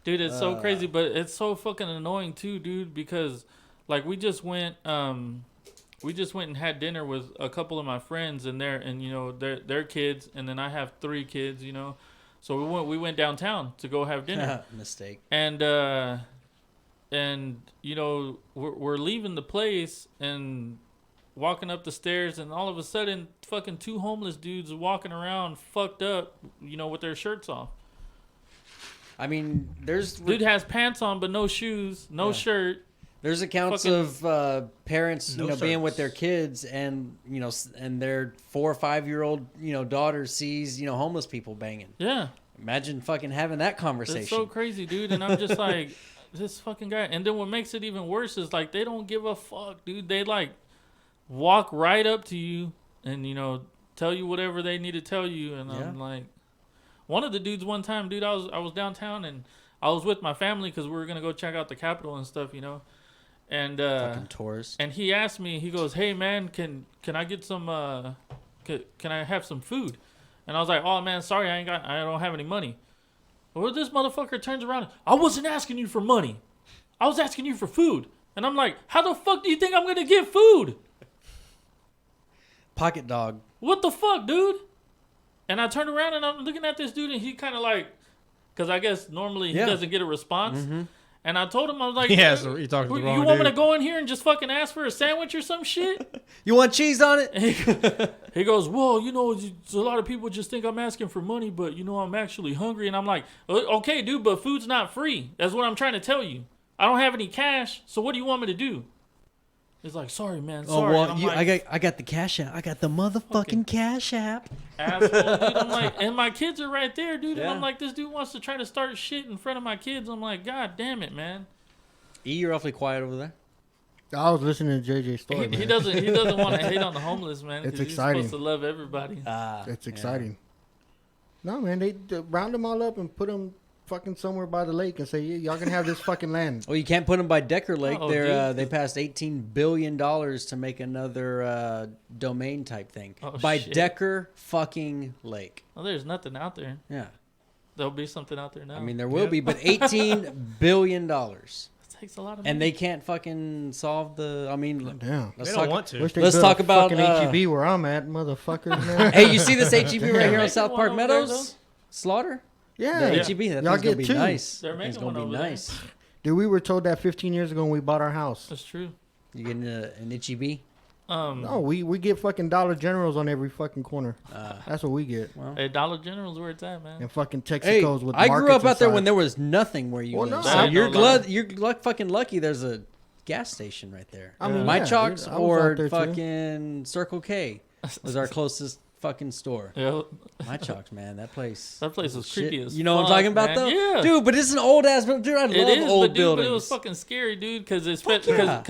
Dude, it's so crazy, but it's so fucking annoying too, dude, because like we just went and had dinner with a couple of my friends and their kids, and then I have 3 kids, So we went downtown to go have dinner. Mistake. And we're leaving the place and walking up the stairs, and all of a sudden fucking 2 homeless dudes walking around fucked up, with their shirts off. I mean, Dude has pants on but no shoes, no shirt. There's accounts Fucking- of parents, No being with shirts. their kids, and and their 4 or 5-year-old, daughter sees, homeless people banging. Yeah. Imagine fucking having that conversation. It's so crazy, dude. And I'm just like, this fucking guy. And then what makes it even worse is like they don't give a fuck, dude. They like walk right up to you and tell you whatever they need to tell you. And I'm like, one of the dudes one time, dude, I was downtown and I was with my family because we were gonna go check out the Capitol and stuff, And fucking tours. and he asked me, he goes, "Hey man, can I get some can I have some food?" And I was like, "Oh man, sorry, I don't have any money." Well, this motherfucker turns around. I wasn't asking you for money. I was asking you for food. And I'm like, how the fuck do you think I'm gonna get food? Pocket dog. What the fuck, dude? And I turned around and I'm looking at this dude and he kind of like, because I guess normally he doesn't get a response. And I told him, I was like, Yeah, so you talking to the you wrong want me to dude." go in here and just fucking ask for a sandwich or some shit? You want cheese on it? He goes, well, a lot of people just think I'm asking for money, but I'm actually hungry. And I'm like, okay, dude, but food's not free. That's what I'm trying to tell you. I don't have any cash, so what do you want me to do? He's like, sorry, man, sorry. Oh And well, I'm like, I got the cash app. I got the motherfucking cash app. asshole, dude. I'm like, and my kids are right there, dude. And Yeah. I'm like, this dude wants to try to start shit in front of my kids. I'm like, God damn it, man. You're awfully quiet over there. I was listening to JJ's story. He man. doesn't want to hate on the homeless, man. It's 'cause exciting. He's supposed to love everybody. It's exciting. No, man, they round them all up and put them fucking somewhere by the lake and say, yeah, y'all can have this fucking land. Well, you can't put them by Decker Lake. Oh, They dude. passed $18 billion to make another domain type thing Oh, by shit. Decker fucking Lake. Well, there's nothing out there. Yeah, There'll be something out there now. I mean there will be, but $18 billion, it takes a lot of money. and they can't fucking solve the. I mean, Damn. let's They talk. don't want to. Wish they Let's built talk a about, fucking HEB where I'm at, motherfuckers, man. Hey, you see this HEB right here making on South one Park over there, Meadows? Slaughter. Yeah. The Yeah. HEB. That Y'all thing's gonna get be two. nice. They're That thing's making gonna one be over there. nice. Dude, we were told that 15 years ago when we bought our house. That's true. You getting an HEB? No, we get fucking Dollar Generals on every fucking corner. That's what we get. Well, Hey, Dollar General's where it's at, man. And fucking hey, Texaco's with I grew up markets out there when inside. there was nothing where you Well, live. no, So I you're fucking lucky. There's a gas station right there. I mean, My yeah, Chalks dude, I was out or there, too. fucking Circle K was our closest fucking store. Yeah, My Chalks, man, that place. that place was shit. creepy as You know what I'm fuck, talking about, man. though? Yeah. Dude, but it's an old ass building. Dude, I It love is, old but, dude, buildings. but it was fucking scary, dude. Because yeah.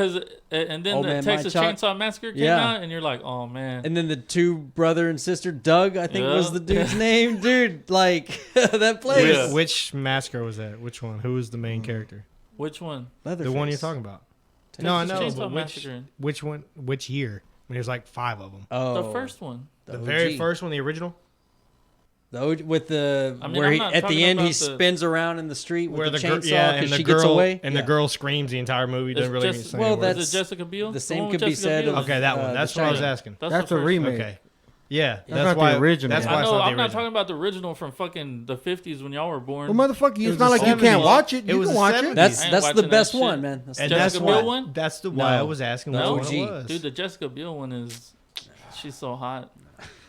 and then Old the man Texas Mike Chalk. Chainsaw Massacre came Yeah. out, and you're like, oh man. And then the two brother and sister, Doug, I think Yeah. was the dude's name. Dude, like, that place. Yeah. Which massacre was that? Which one? Who was the main character? Which one? Leatherface. The one you're talking about. Texas No, I know, Chainsaw but Massacre. which one? Which year? I mean, there's like 5 of them. Oh. The first one. The OG. very first one, the original, The OG, with the I mean, where I'm he, not at talking the end he about the- spins around in the street with where the the chainsaw girl, because and she the gets girl, away. and Yeah. the girl screams the entire movie. Doesn't It's really just- say well, anything. Was it Jessica Biel? the same one with could be Jessica said Biel? of- Okay, that one. the That's what I was Shining. asking. That's the a first remake. Okay. Yeah, That's not the why. original. That's one. why I it's know. not the I'm not original. talking about the original from fucking the 50s when y'all were born. Well, motherfucker, It it's was not the like you 70s. can't watch it. It You was can the watch 70s. it. That's I ain't that's the watching best that one, shit. man. That's And the Jessica that's Biel why. one? That's why No. I was asking The which one OG. it was. Dude, the Jessica Biel one is, she's so hot.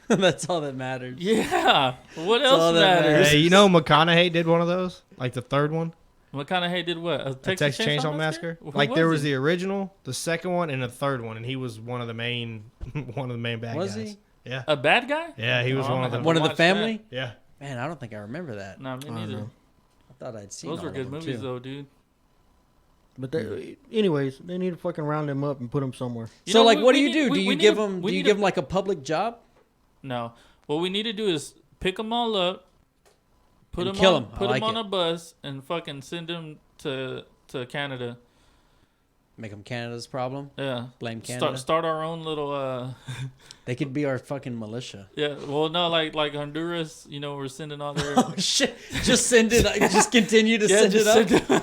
that's all that matters. Yeah. What all else that matters? matters. Hey, you know McConaughey did one of those, like the third one, McConaughey did what? a Texas Chainsaw Massacre. Who Like there was he? the original, the second one, and the third one, and he was one of the main, one of the main bad Was guys. he? Yeah, A bad guy? yeah, he was Oh, one of I'm them. One of the Watch family? Yeah, Man, I don't think I remember that. Nah, me I don't neither. know. I thought I'd seen Those all were of good them, movies, too. though, dude. But they, anyways, they need to fucking round them up and put them somewhere. You So, know, like, we- what do we you need- do? we- Do you we give need to- them? we Do you need give to- them like a public job? No. What we need to do is pick them all up, put And them kill on, 'em. I put like them on it. a bus, and fucking send them to Canada. Make them Canada's problem? Yeah. Blame Canada? Start our own little. They could be our fucking militia. Yeah. Well, no, like Honduras. You know, we're sending all their. Oh shit! Just send it. Just continue to Yeah, send it just up. send it-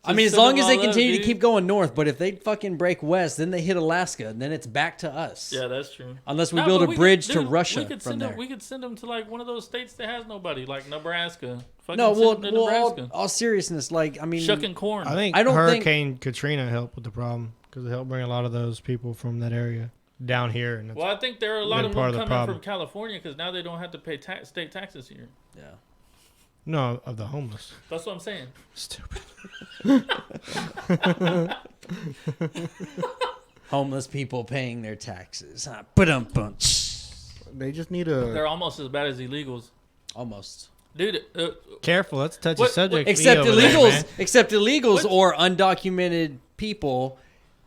I mean, just as send long them as they all up, continue to dude. keep going north. But if they fucking break west, then they hit Alaska, and then it's back to us. Yeah, that's true. Unless we Nah, build but a we could- bridge to dude, Russia we could from send there. Them, we could send them to like one of those states that has nobody, like Nebraska. Fucking No, send well, them to Nebraska. all seriousness, like I mean, Shucking corn. I think I don't think- Hurricane Katrina helped with the problem because it helped bring a lot of those people from that area down here. And it's, Well, I think there are a lot been of part them of the coming problem. from California because now they don't have to pay state taxes here. yeah. no, of the homeless. That's what I'm saying. Stupid. Homeless people paying their taxes. Ba-dum-bum. They just need They're a. almost as bad as illegals, Almost. dude. Careful, that's a touchy What- subject. Except over there, illegals, man. except illegals What? or undocumented people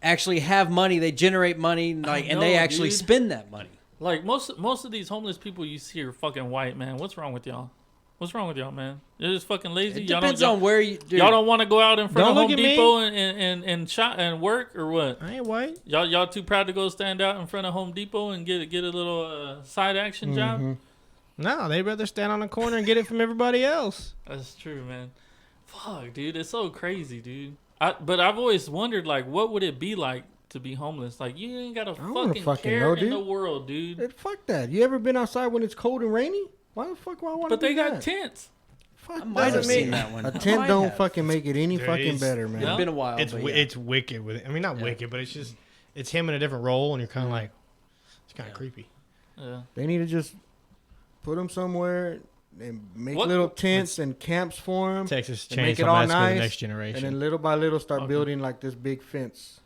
actually have money. They generate money, like, and they know, actually dude. spend that money. Like most of these homeless people you see are fucking white, man. What's wrong with y'all? What's wrong with y'all, man? You're just fucking lazy. It Y'all depends don't, on where you. Dude, y'all don't want to go out in front Don't of look Home at me. Depot and shop and work or what? I ain't white. Y'all too proud to go stand out in front of Home Depot and get a little side action job? No, they'd rather stand on the corner and get it from everybody else. That's true, man. Fuck, dude, it's so crazy, dude. But I've always wondered, like, what would it be like to be homeless? Like, you ain't got a don't wanna fucking fucking care know, in the dude. world, dude. Hey, fuck that. You ever been outside when it's cold and rainy? Why the fuck would I want to But they got that? tents. Fuck I might have that. seen that one. A I tent might don't have. fucking make it any Dude, fucking it's- better, man. Yeah. It's been a while. It's but wi- yeah. it's wicked with it. I mean, not Yeah. wicked, but it's him in a different role, and you're kind of like, it's kind of creepy. Yeah. They need to just put them somewhere and make What- little tents and camps for them. Texas And make Chainsaw it all Massacre: The nice, Next Generation. And then little by little start Okay. building like this big fence.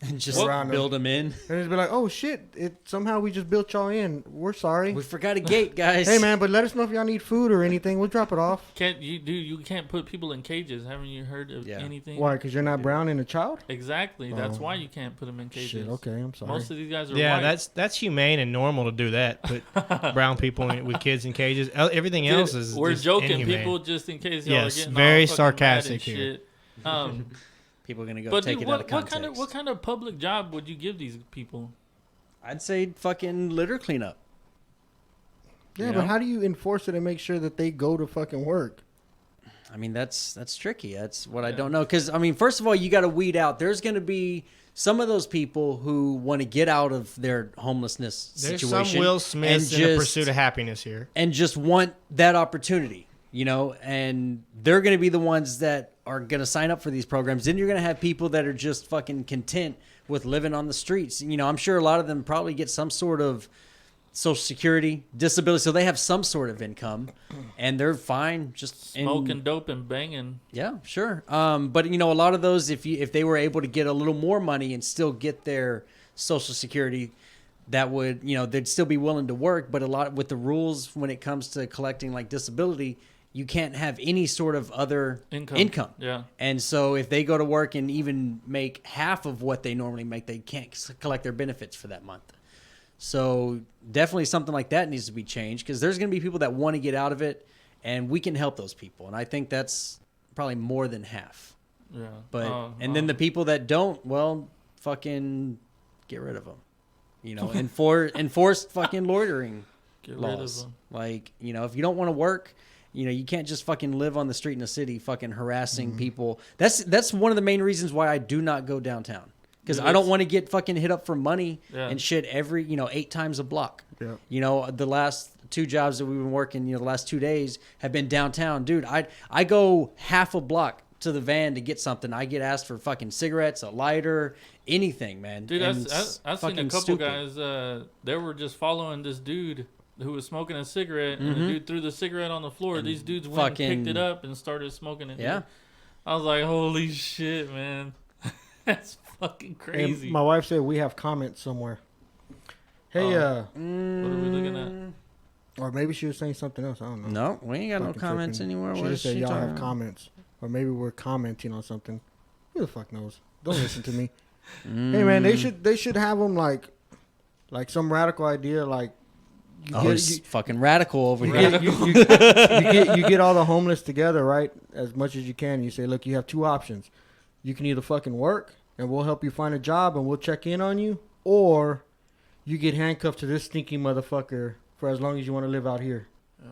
And just What? build them in. And it's be like, oh shit, somehow we just built y'all in. We're sorry. We forgot a gate, guys. Hey man, but let us know if y'all need food or anything. We'll drop it off. You can't put people in cages. Haven't you heard of Yeah. anything? Why? Because you're not brown and a child? Exactly. That's Oh. why you can't put them in cages. Shit, okay, I'm sorry. Most of these guys are yeah, white. that's humane and normal to do that. Put brown people with kids in cages. Everything Dude, else is we're just joking, inhumane. people, just in case y'all Yes, are getting very all fucking sarcastic mad and here. shit. People are gonna go But take dude, it out of what context. what kind of public job would you give these people? I'd say fucking litter cleanup. Yeah, You but know? how do you enforce it and make sure that they go to fucking work? I mean, that's tricky. That's what I don't know. Because I mean, first of all, you got to weed out. There's going to be some of those people who want to get out of their homelessness There's situation. some Will Smiths in the just- pursuit of happiness here. and just want that opportunity, you know. And they're going to be the ones that are going to sign up for these programs. Then you're going to have people that are just fucking content with living on the streets. You know, I'm sure a lot of them probably get some sort of Social Security, disability, so they have some sort of income, and they're fine just smoking dope and banging. Yeah, sure. But you know, a lot of those, if they were able to get a little more money and still get their Social Security, that would, you know, they'd still be willing to work. But a lot with the rules when it comes to collecting like disability, you can't have any sort of other income. Yeah. And so if they go to work and even make half of what they normally make, they can't collect their benefits for that month. So definitely something like that needs to be changed, because there's going to be people that want to get out of it, and we can help those people. And I think that's probably more than half. Yeah. But then the people that don't, well, fucking get rid of them. You know, enforce fucking loitering laws. Like, you know, if you don't want to work, you know, you can't just fucking live on the street in the city fucking harassing people. That's one of the main reasons why I do not go downtown. Because I don't want to get fucking hit up for money and shit every, 8 times a block. Yeah. You know, the last 2 jobs that we've been working, the last 2 days have been downtown. Dude, I go half a block to the van to get something. I get asked for fucking cigarettes, a lighter, anything, man. Dude, I've seen a couple guys, they were just following this dude who was smoking a cigarette, and the dude threw the cigarette on the floor. And these dudes went and picked it up and started smoking it. Yeah. I was like, holy shit, man. That's fucking crazy. And my wife said we have comments somewhere. Hey, what are we looking at? Or maybe she was saying something else. I don't know. No, we ain't got no comments anywhere. She just said y'all have comments. Or maybe we're commenting on something. Who the fuck knows? Don't listen to me. Hey man, they should have them like some radical idea like. He's fucking radical over here. You get all the homeless together, right? As much as you can. You say, look, you have 2 options. You can either fucking work and we'll help you find a job and we'll check in on you, or you get handcuffed to this stinky motherfucker for as long as you want to live out here. Yeah.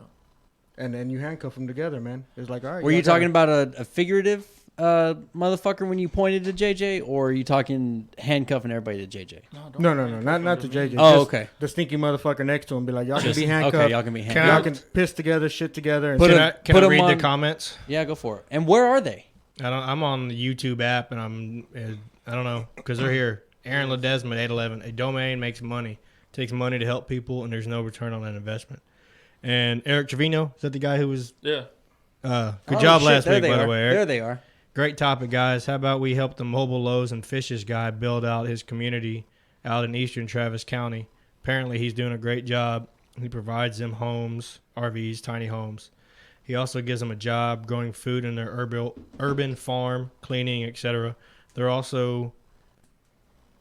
And then you handcuff them together, man. It's like, all right. Were you talking about a figurative motherfucker when you pointed to JJ, or are you talking handcuffing everybody to JJ? No, not to JJ. Oh, okay. The stinky motherfucker next to him. Be like, y'all can be handcuffed. Okay, y'all can be handcuffed. Y'all can piss together, shit together. And can I read the comments? Yeah, go for it. And where are they? I'm on the YouTube app, and I don't know, because they're here. Aaron Ledesma, 811. A domain makes money. Takes money to help people, and there's no return on that investment. And Eric Trevino, is that the guy who was... Yeah. Good job last week, by the way, Eric. There they are. Great topic, guys. How about we help the Mobile Lowe's and Fishes guy build out his community out in eastern Travis County? Apparently, he's doing a great job. He provides them homes, RVs, tiny homes. He also gives them a job growing food in their urban farm, cleaning, etc. There also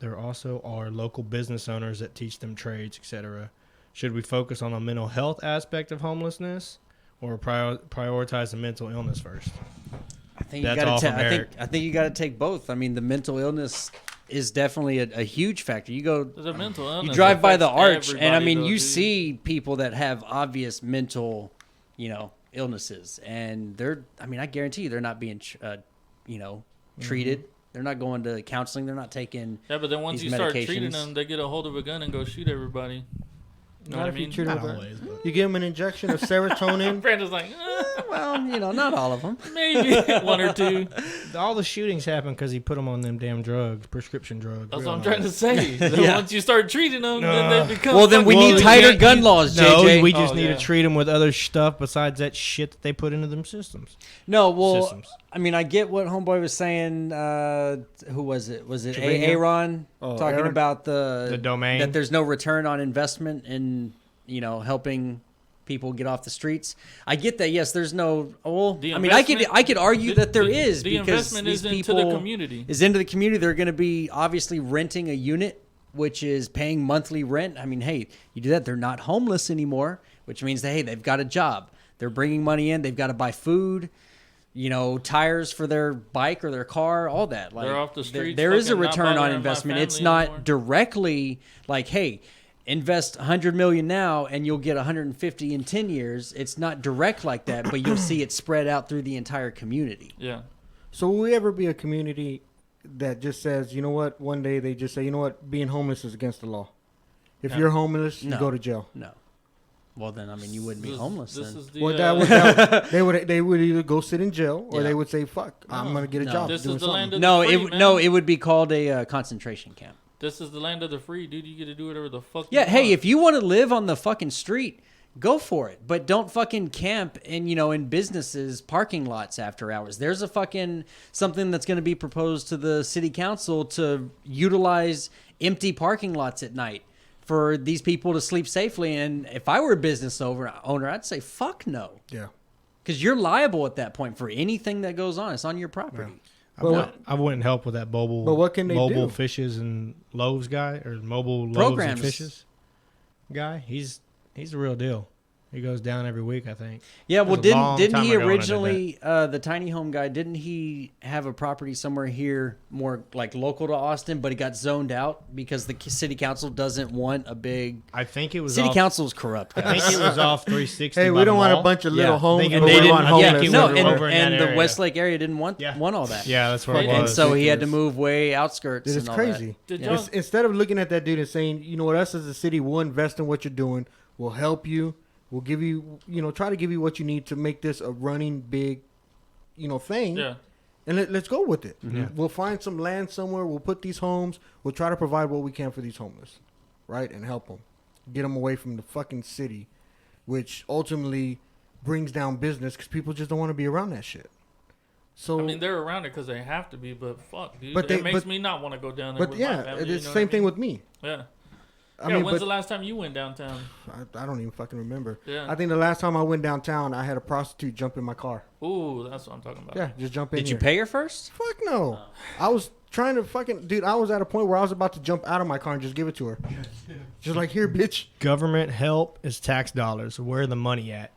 are local business owners that teach them trades, etc. Should we focus on the mental health aspect of homelessness, or prioritize the mental illness first? I think you got to. I think you got to take both. I mean, the mental illness is definitely a huge factor. You go, there's a mental illness. You drive by the arch, and I mean, you see people that have obvious mental, illnesses, and I guarantee you they're not being, treated. They're not going to counseling. They're not taking. Yeah, but then once you start treating them, they get a hold of a gun and go shoot everybody. You know what I mean? You give them an injection of serotonin. Brandon's like, well, not all of them. Maybe 1 or 2. All the shootings happen because he put them on them damn drugs, prescription drugs. That's what I'm trying to say. Once you start treating them, then they become. Well, then we need tighter gun laws, JJ. No, we just need to treat them with other stuff besides that shit that they put into them systems. No, well, I mean, I get what Homeboy was saying. Who was it? Was it Aaron talking about the domain, that there's no return on investment in helping people get off the streets? I get that. Yes, there's no. Well, I mean, I could argue that there is the because investment these is people into the community. Is into the community. They're going to be obviously renting a unit, which is paying monthly rent. I mean, hey, you do that, they're not homeless anymore, which means that hey, they've got a job. They're bringing money in. They've got to buy food. Tires for their bike or their car, all that. Like, they're off the streets. There is a return on investment. It's not directly like, hey, invest $100 million now and you'll get 150 in 10 years. It's not direct like that, but you'll see it spread out through the entire community. Yeah. So will we ever be a community that just says, you know what? One day they just say, you know what? Being homeless is against the law. If you're homeless, you go to jail. No. Well, then I mean, you wouldn't be This- homeless This then. is the. Well, they would either go sit in jail or Yeah. they would say, "Fuck, I'm gonna get a No. job." This doing is the land something." of No, the free, it man. no, it would be called a concentration camp. This is the land of the free, dude. You get to do whatever the fuck. Yeah, you hey, want. if you want to live on the fucking street, go for it. But don't fucking camp in businesses parking lots after hours. There's a fucking something that's going to be proposed to the city council to utilize empty parking lots at night for these people to sleep safely. And if I were a business owner, I'd say fuck no. Yeah. Because you're liable at that point for anything that goes on. It's on your property. I wouldn't help with that mobile. But what can they mobile do? fishes and loaves guy or mobile loaves Programs. and fishes guy? He's the real deal. He goes down every week, I think. Yeah, well, That was a long didn't time he ago when I did originally the tiny home guy? Didn't he have a property somewhere here, more like local to Austin, but he got zoned out because the city council doesn't want a big I think it was city off, council's corrupt. I think it was off 360. Hey, by we the don't want a mall. bunch of Yeah. little homes. They where didn't- we want I homeless think he no, was and, over in that and the area. Westlake area didn't want Yeah. all that. Yeah, that's where it Fucking And was. so he had to ridiculous. move way outskirts. Dude, it's and all crazy. Did That. y'all- Yeah. Instead of looking at that dude and saying, you know what, us as a city, we'll invest in what you're doing, we'll help you, we'll give you, try to give you what you need to make this a running big, thing. Yeah. And let's go with it. Yeah. We'll find some land somewhere. We'll put these homes. We'll try to provide what we can for these homeless, right? And help them. Get them away from the fucking city, which ultimately brings down business because people just don't want to be around that shit. So, I mean, they're around it because they have to be, but fuck, dude. But they- it makes but- me not want to go down there but with my yeah, family. it's you the know what same I thing mean? with me. Yeah. I Yeah, mean, when's but the last time you went downtown? I don't even fucking remember. Yeah. I think the last time I went downtown, I had a prostitute jump in my car. Ooh, that's what I'm talking about. Yeah, just jump in Did you here. pay her first? Fuck no. I was trying to fucking... Dude, I was at a point where I was about to jump out of my car and just give it to her. Just like, here, bitch. Government help is tax dollars. Where the money at?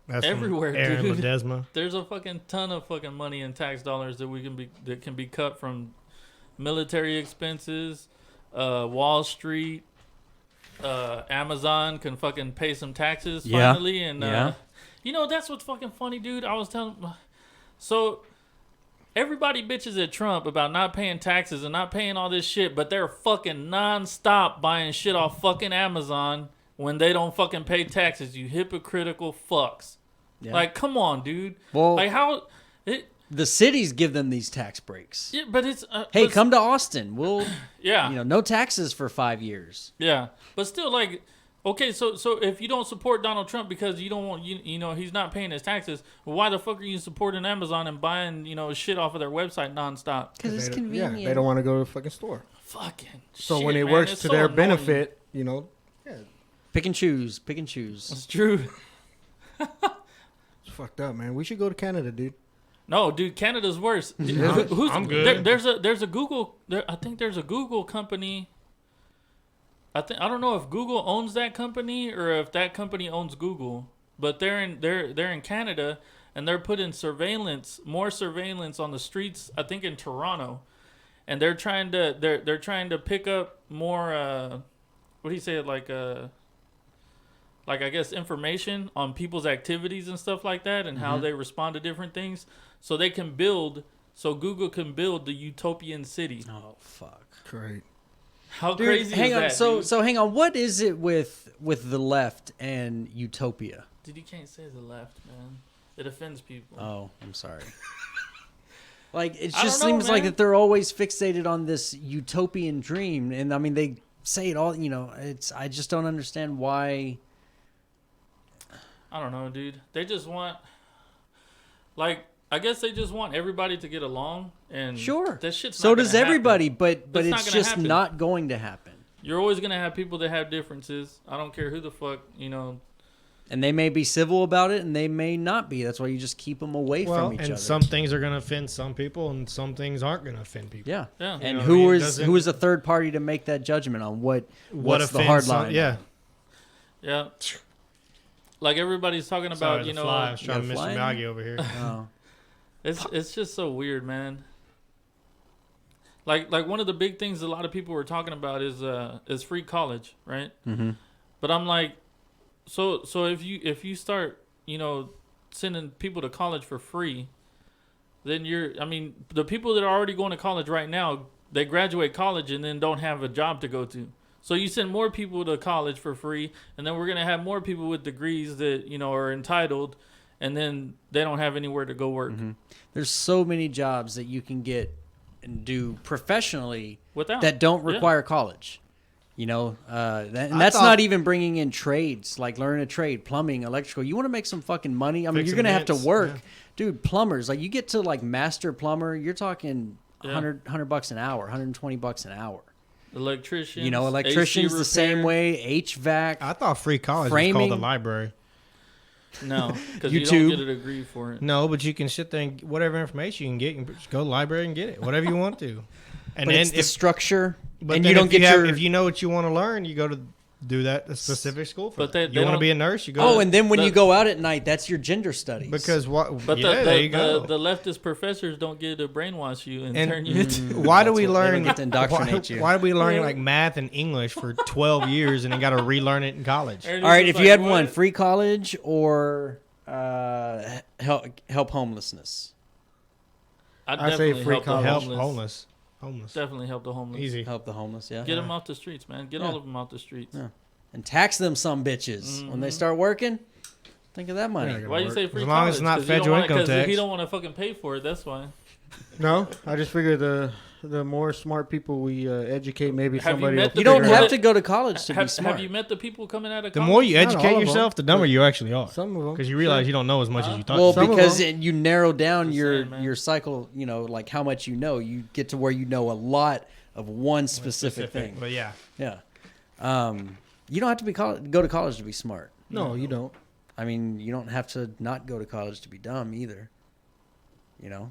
That's from Everywhere, Aaron dude. Ledesma. There's a fucking ton of fucking money in tax dollars that can be cut from military expenses, Wall Street, Amazon can fucking pay some taxes Yeah. finally, and Yeah. that's what's fucking funny, dude. I was telling, so everybody bitches at Trump about not paying taxes and not paying all this shit, but they're fucking nonstop buying shit off fucking Amazon when they don't fucking pay taxes. You hypocritical fucks. Yeah. Like, come on, dude. Well, Like how it? the cities give them these tax breaks. Yeah, but it's Hey, but- come to Austin. We'll, Yeah, no taxes for 5 years. yeah, but still, like, okay, so if you don't support Donald Trump because you don't want he's not paying his taxes, well, why the fuck are you supporting Amazon and buying shit off of their website nonstop? Because it's They- convenient. Yeah, they don't want to go to the fucking store. Fucking. So shit, when it man, works it's to so their annoying. benefit, Pick and choose. Pick and choose. It's true. it's fucked up, man. We should go to Canada, dude. No, dude, Canada's worse. I'm good. There's a Google. I think there's a Google company. I don't know if Google owns that company or if that company owns Google, but they're in Canada and they're putting more surveillance on the streets. I think in Toronto, and they're trying to pick up more. What do you say? Like I guess information on people's activities and stuff like that, and how they respond to different things, so Google can build the utopian city. Oh, fuck. Great. How Dude, crazy hang is on. that? So dude? hang on. What is it with the left and utopia? Dude, you can't say the left, man. It offends people. Oh, I'm sorry. Like it I just don't know, seems like man. that they're always fixated on this utopian dream, and I mean they say it all. I just don't understand why. I don't know, dude. They just want, I guess they just want everybody to get along, and Sure, that shit's so not does gonna happen. everybody, but That's not it's gonna just happen. not going to happen. You're always gonna have people that have differences. I don't care who the fuck, And they may be civil about it, and they may not be. That's why you just keep them away from each and other. some things are going to offend some people, and some things aren't going to offend people. Yeah. Yeah. And know what I who mean? It is doesn't- who is a third party to make that judgment on what's the hard line? Yeah. Yeah. Like everybody's talking Sorry, about, the fly. I was trying to the Mr. fly? Miyagi over here. Oh. it's just so weird, man. Like one of the big things a lot of people were talking about is free college, right? Mm-hmm. But I'm like, so if you start, sending people to college for free, then the people that are already going to college right now, they graduate college and then don't have a job to go to. So you send more people to college for free, and then we're gonna have more people with degrees that are entitled, and then they don't have anywhere to go work. There's so many jobs that you can get and do professionally Without that don't require college. And that's not even bringing in trades, like learning a trade, plumbing, electrical. You want to make some fucking money? I mean, you're going to have to work. Yeah. Dude, plumbers, like you get to like master plumber, you're talking $100 an hour, $120 an hour. Electricians. Electricians the same way, HVAC. I thought free college framing. was called a library. No, because you don't get a degree for it. No, but you can sit there and whatever information you can get, you can just go to the library and get it, whatever you want to. And but then it's the structure, but and you don't get if you know what you want to learn, you go to do that a specific school for. But you want to be a nurse, you go. Oh, and then when you go out at night, that's your gender studies. Because what? But there you go. The leftist professors don't get to brainwash you and turn you into. Why do we learn? Get to indoctrinate you. Why do we learn like math and English for 12 years and then got to relearn it in college? All right, if you had one, free college or help homelessness. I say free college. Help homeless. Definitely help the homeless. Easy. Help the homeless, yeah. Get them off the streets, man. Get all of them off the streets. Yeah. And tax them some bitches. When they start working, think of that money. Why you say free college? As long as it's not federal income tax. Because he don't want to fucking pay for it, that's why. No, I just figure the more smart people we educate, maybe somebody will You don't have to go to college to be smart. Have you met the people coming out of college? The more you educate yourself, the dumber you actually are. Some of them. Because you realize you don't know as much as you thought. Well, because you narrow down your cycle, like how much you know. You get to where you know a lot of one specific thing. But yeah. Yeah. You don't have to go to college to be smart. No, you don't. I mean, you don't have to not go to college to be dumb either.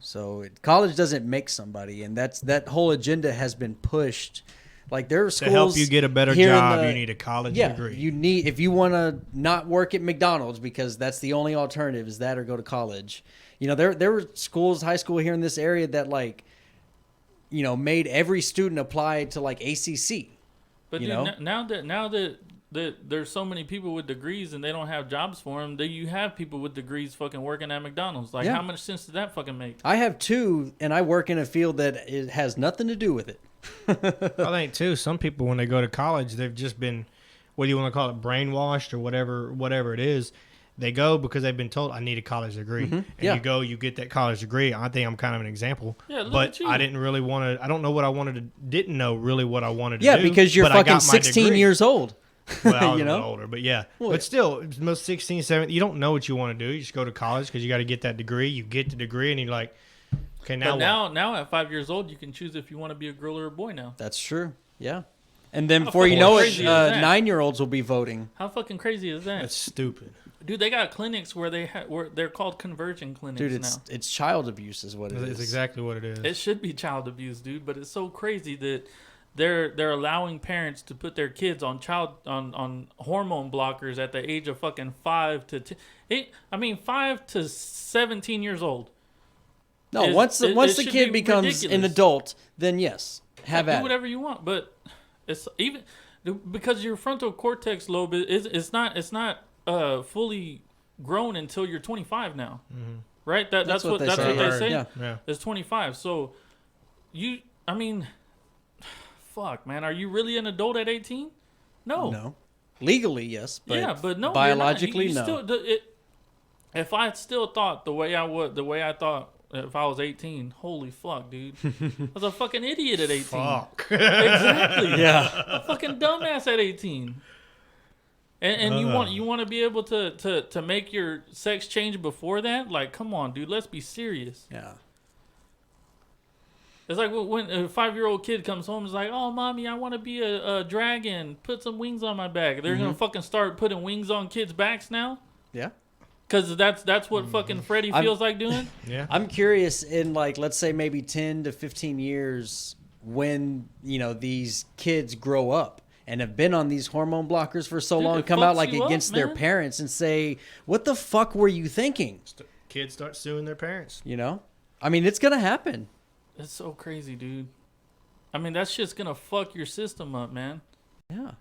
So college doesn't make somebody, and that whole agenda has been pushed. Like there are schools to help you get a better job, you need a college degree. You need if you want to not work at McDonald's because that's the only alternative is that or go to college. There were schools, high school here in this area that made every student apply to like ACC. But dude, now that there's so many people with degrees and they don't have jobs for them, you have people with degrees fucking working at McDonald's. Like, how much sense does that fucking make? I have two, and I work in a field that it has nothing to do with it. I think, too, some people, when they go to college, they've just been, whether you want to call it brainwashed or whatever it is, they go because they've been told, I need a college degree. And you go, you get that college degree. I think I'm kind of an example. Yeah, look but at you. I didn't really want to, I don't know what I wanted to, didn't know really what I wanted to do. Yeah, because you're fucking 16 years old. Well, I was a little older, but yeah. Well, but still, most 16, 17, you don't know what you want to do. You just go to college because you got to get that degree. You get the degree, and you're like, okay, now at 5 years old, you can choose if you want to be a girl or a boy now. That's true. Yeah. And then before you know it, 9-year-olds will be voting. How fucking crazy is that? That's stupid. Dude, they got clinics where they're called conversion clinics now. Dude, it's child abuse is what it is. It's exactly what it is. It should be child abuse, dude, but it's so crazy that they're allowing parents to put their kids on hormone blockers at the age of fucking 5 to 17 years old. No, once the kid becomes an adult, then yes, have at it. Do whatever you want, but it's even because your frontal cortex lobe it's not fully grown until you're 25 now, right? That's what they say. Yeah. It's 25. So fuck, man, are you really an adult at 18? No. Legally, yes, but no. Biologically, no. If I still thought the way I thought if I was 18, holy fuck, dude, I was a fucking idiot at 18. Fuck. Exactly. Yeah. A fucking dumbass at 18. And you want to be able to make your sex change before that? Like, come on, dude, let's be serious. Yeah. It's like when a 5-year-old kid comes home and is like, oh, mommy, I want to be a dragon. Put some wings on my back. They're going to fucking start putting wings on kids' backs now? Yeah. Because that's what fucking Freddy feels like doing? Yeah. I'm curious in, like, let's say maybe 10 to 15 years when, these kids grow up and have been on these hormone blockers for so long, come out like against their parents and say, what the fuck were you thinking? Kids start suing their parents. I mean, it's going to happen. It's so crazy, dude. I mean, that shit's gonna fuck your system up, man. Yeah.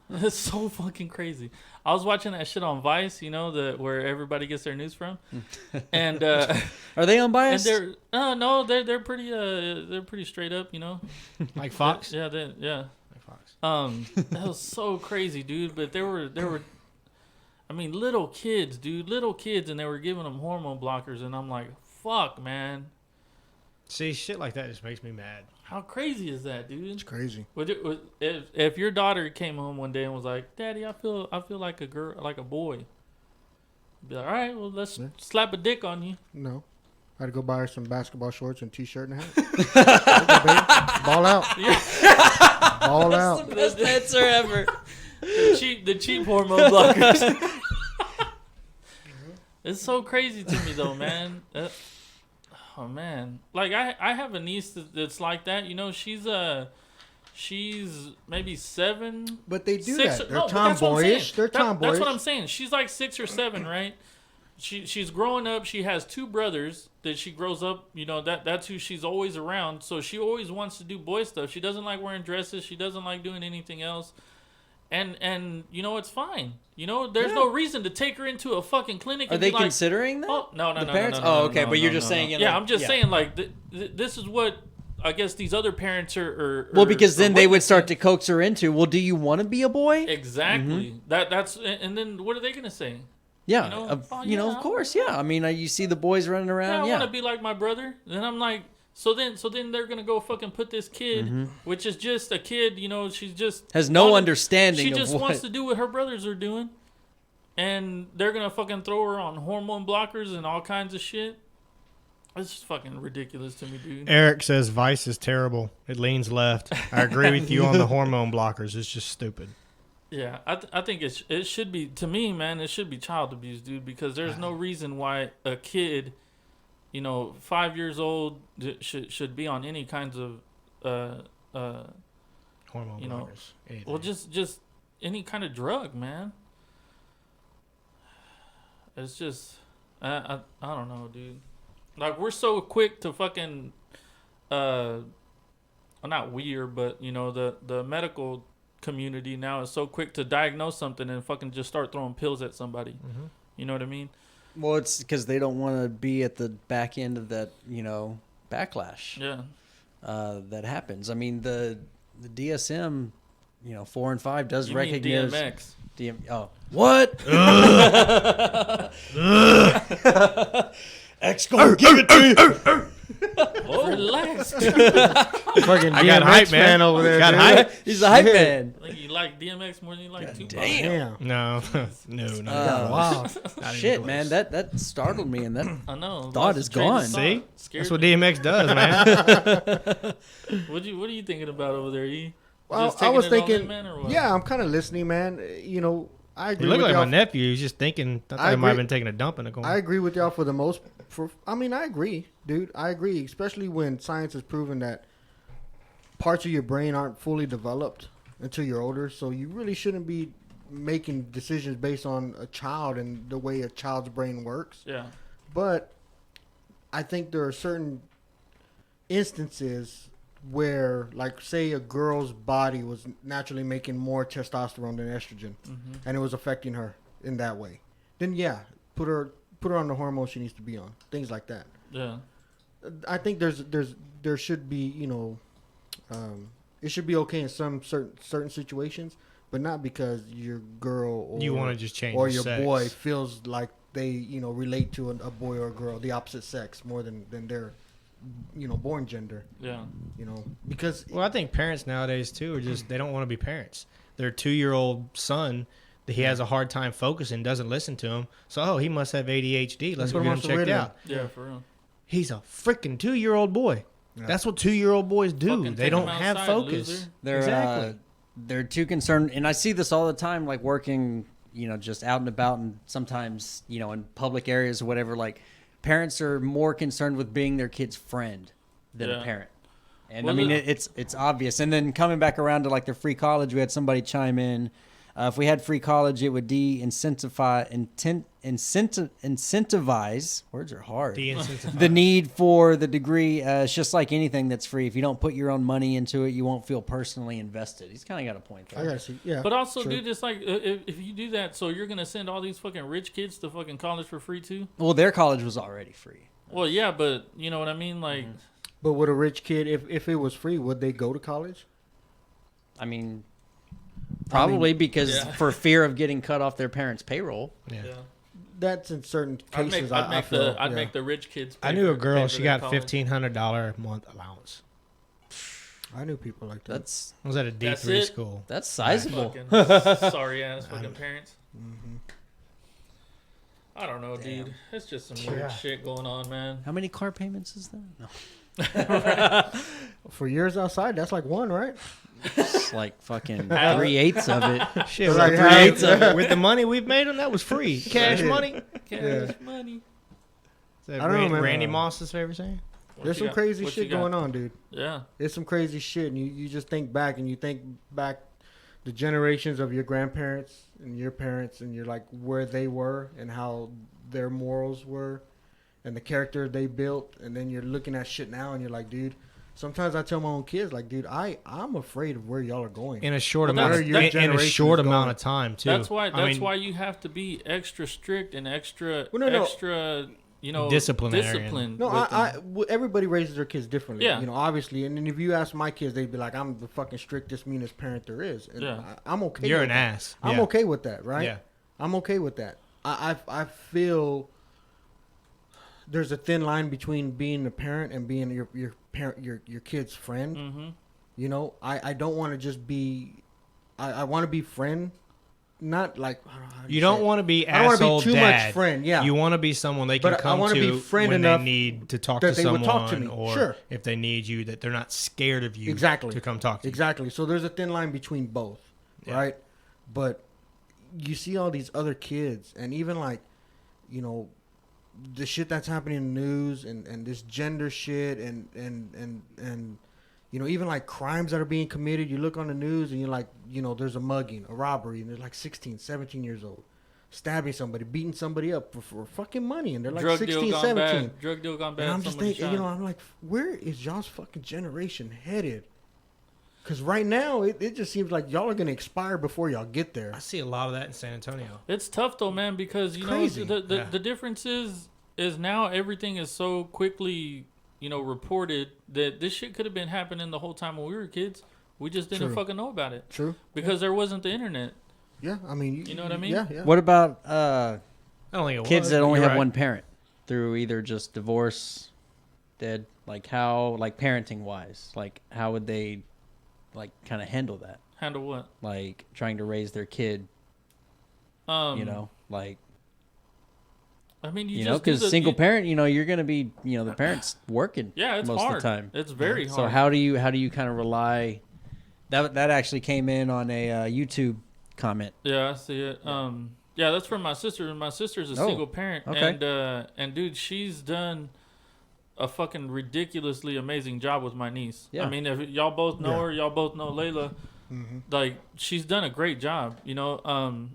It's so fucking crazy. I was watching that shit on Vice, where everybody gets their news from. And are they unbiased? And they're pretty straight up, Like Fox? Yeah, Fox. That was so crazy, dude. But there were, I mean, little kids, dude, little kids, and they were giving them hormone blockers, and I'm like, fuck, man. See, shit like that just makes me mad. How crazy is that, dude? It's crazy. If your daughter came home one day and was like, "Daddy, I feel like a girl, like a boy," you'd be like, "All right, well, let's slap a dick on you." No. I had to go buy her some basketball shorts and t-shirt and hat. Okay, baby. Ball out. Ball out. the best answer ever. The cheap hormone blockers. It's so crazy to me though, man. Oh man, like I have a niece that's like that. You know, she's maybe 7. But they do 6 that. or- They're no, but that's what I'm tomboyish. saying. They're tomboyish. That's what I'm saying. She's like 6 or 7, right? She's growing up. She has 2 brothers that she grows up. You know, that's who she's always around. So she always wants to do boy stuff. She doesn't like wearing dresses. She doesn't like doing anything else. And you know, it's fine. You know, there's no reason to take her into a fucking clinic. Are and they be like, considering that? Oh, no, The parents? Okay, but you're just saying it Yeah, like- I'm just yeah. saying, like, this is what I guess these other parents are Well, because then they would witnessing. start to coax her into, well, do you want to be a boy? Exactly. That's and then what are they gonna say? Yeah, You know, of course, yeah. I mean, you see the boys running Yeah, around, I yeah. want to be like my brother. Then I'm like, so then they're gonna go fucking put this kid, which is just a kid. You know, she's just Has no wanted- understanding She of just what... wants to do what her brothers are doing, and they're gonna fucking throw her on hormone blockers and all kinds of shit. It's just fucking ridiculous to me, dude. Eric says Vice is terrible. It leans left. I agree with you on the hormone blockers. It's just stupid. Yeah, I think it should be, to me, man, it should be child abuse, dude, because there's no reason why a kid, you know, 5 years old should be on any kinds of Hormone you know, blockers. Anything. well, just any kind of drug, man. It's just I don't know, dude. Like, we're so quick to fucking well, not weird, but you know, the medical community now is so quick to diagnose something and fucking just start throwing pills at somebody. Mhm. You know what I mean? Well, it's because they don't want to be at the back end of that, you know, backlash Yeah. that happens. I mean, the DSM, you know, 4 and 5 does You mean recognize DMX. Oh, what? X gonna give it to you. Oh, relax. Fucking I got DMX hype, man. over there. Got dude. hype. He's a hype man. Like, you like DMX more than you like Tupac. Damn. No, no, no. Wow. Not even Shit, close. man, that startled me, and that I know. Thought Lost is the train of gone. thought. See? Scared That's what me. DMX does, man. What are you thinking about over there, E? Well, Just I was taking it all in, thinking, man, or what? yeah, I'm kind of listening, man. You know, I You agree look with like my y'all. nephew. He's just thinking. I thought I he might have agree. been taking a dump in the corner. I agree with y'all for the most. I mean, I agree, dude. I agree, especially when science has proven that parts of your brain aren't fully developed until you're older. So you really shouldn't be making decisions based on a child and the way a child's brain works. Yeah. But I think there are certain instances where, like, say a girl's body was naturally making more testosterone than estrogen, and it was affecting her in that way. Then yeah, put her on the hormone she needs to be on. Things like that. Yeah. I think there should be, you know, it should be okay in some certain situations, but not because your girl or You wanna just change or the your sex. boy feels like they, you know, relate to a boy or a girl, the opposite sex, more than their, you know, born gender. Yeah. You know, because Well, I think parents nowadays too are just they don't want to be parents. Their 2-year-old son that he has a hard time focusing, doesn't listen to him. So, he must have ADHD. Let's Put go him get on him some checked Ritalin. out. Yeah, for real. He's a freaking 2-year-old boy. Yeah. That's what 2-year-old boys do. Fucking They take don't him have outside, focus. loser. They're they're too concerned, and I see this all the time, like working, you know, just out and about, and sometimes, you know, in public areas or whatever. Like, parents are more concerned with being their kid's friend than Yeah. a parent, and Well, I mean the- it's obvious. And then coming back around to like the free college, we had somebody chime in. If we had free college, it would incentivize. Words are hard. The need for the degree. It's just like anything that's free. If you don't put your own money into it, you won't feel personally invested. He's kind of got a point there. I gotta see. Yeah, But also, true. dude, it's like if you do that, so you're gonna send all these fucking rich kids to fucking college for free too? Well, their college was already free. Well, yeah, but you know what I mean, like. But would a rich kid, if it was free, would they go to college? I mean, probably because yeah. for fear of getting cut off their parents' payroll. Yeah. That's in certain cases. I'd make the rich kids. I knew a girl. pay She for their got college. $1,500 a month allowance. I knew people like that. That's I was at a That's D3 it? school. that's sizable. Fucking sorry ass fucking parents. Mm-hmm. I don't know, dude. It's just some weird Yeah. shit going on, man. How many car payments is that? No. For years outside, that's like one, right? It's like fucking 3/8 of it. Shit, Like with, half- 3/8 of it. with the money we've made on that was free. Cash Yeah. money. Cash money. Is that I don't know, man. Randy Moss's favorite saying? What There's you some got? crazy What you shit got? going on, dude. Yeah. It's some crazy shit, and you just think back, and you think back the generations of your grandparents and your parents, and you're like where they were and how their morals were and the character they built, and then you're looking at shit now, and you're like, dude. Sometimes I tell my own kids, like, dude, I'm afraid of where y'all are going. In a short Well, amount, that's- in a generation short is amount going. of time too. That's why. I That's mean, why you have to be extra strict and extra, Well, no. extra. You know, Disciplinarian. discipline. No, with them. everybody raises their kids differently. Yeah. You know, obviously. And then if you ask my kids, they'd be like, I'm the fucking strictest, meanest parent there is. And Yeah. I'm okay you're with an that. ass. I'm Yeah. okay with that, right? Yeah. I'm okay with that. I feel there's a thin line between being a parent and being your parent, your kid's friend. Mm-hmm. You know, I don't want to just be. I want to be friend, not like. I don't know how You say don't it. want to be I don't wanna be asshole too dad. much friend, yeah. You want to be someone they can But I come wanna to be friend when enough they need to talk that to they someone, would talk to me. or Sure. if they need you, that they're not scared of you Exactly. to come talk to you. Exactly. So there's a thin line between both, Yeah. right? But you see all these other kids, and even like, you know, the shit that's happening in the news, and this gender shit, and you know, even like crimes that are being committed. You look on the news, and you're like, you know, there's a mugging, a robbery, and they're like 16, 17 years old, stabbing somebody, beating somebody up for fucking money, and they're like Drug 16, deal gone 17. bad. Drug deal gone bad. And I'm just somebody thinking, shot. you know, I'm like, where is y'all's fucking generation headed? Because right now, it just seems like y'all are going to expire before y'all get there. I see a lot of that in San Antonio. It's tough though, man, because you Crazy. know the Yeah. the difference is now everything is so quickly, you know, reported that this shit could have been happening the whole time when we were kids. We just didn't True. fucking know about it True. because there wasn't the internet. Yeah, I mean, You know what I mean? Yeah, yeah. What about I don't think it kids was. that only You're have right. one parent through either just divorce, dead? Like how, like parenting wise, like how would they, like kind of handle that? Handle what? Like trying to raise their kid, you know, like I mean, you know, because single parent, you know, you're gonna be, you know, the parents working. Yeah, it's most hard. of the time. It's very hard. So how do you kind of rely? That actually came in on a YouTube comment. Yeah, I see it. Yeah, that's from my sister. My sister's a Oh, single parent, okay. and dude, she's done a fucking ridiculously amazing job with my niece. Yeah. I mean, if y'all both know Yeah. her, y'all both know Layla. Mhm. Like she's done a great job, you know.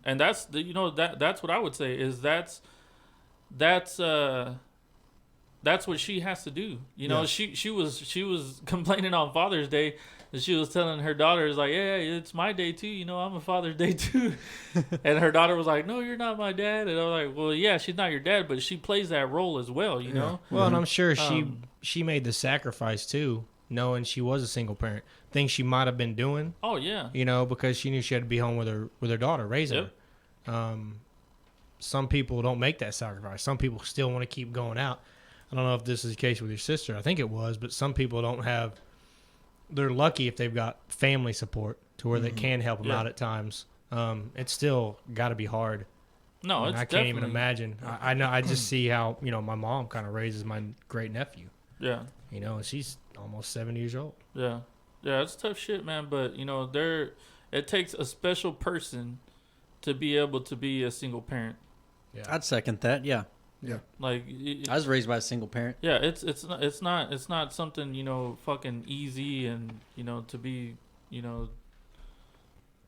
And that's the, you know, that's what I would say is that's what she has to do. You know, Yeah. she was complaining on Father's Day. And she was telling her daughters like, "Yeah, it's my day too. You know, I'm a Father's Day too." And her daughter was like, "No, you're not my dad." And I was like, "Well, yeah, she's not your dad, but she plays that role as well. You know." Well, and I'm sure Um, she made the sacrifice too, knowing she was a single parent. Things she might have been doing, Oh yeah. you know, because she knew she had to be home with her daughter, raising Yep. her. Some people don't make that sacrifice. Some people still want to keep going out. I don't know if this is the case with your sister. I think it was, but some people don't have. They're lucky if they've got family support to where they can help them Yeah. out at times. It's still got to be hard. No, And it's I can't even definitely- imagine. I know. I just see how, you know, my mom kind of raises my great nephew. Yeah. You know, and she's almost 7 years old. Yeah. Yeah, it's tough shit, man. But you know, it takes a special person to be able to be a single parent. Yeah. I'd second that. Yeah, Like, I was raised by a single parent. yeah, it's not something, you know, fucking easy and, you know, to be, you know,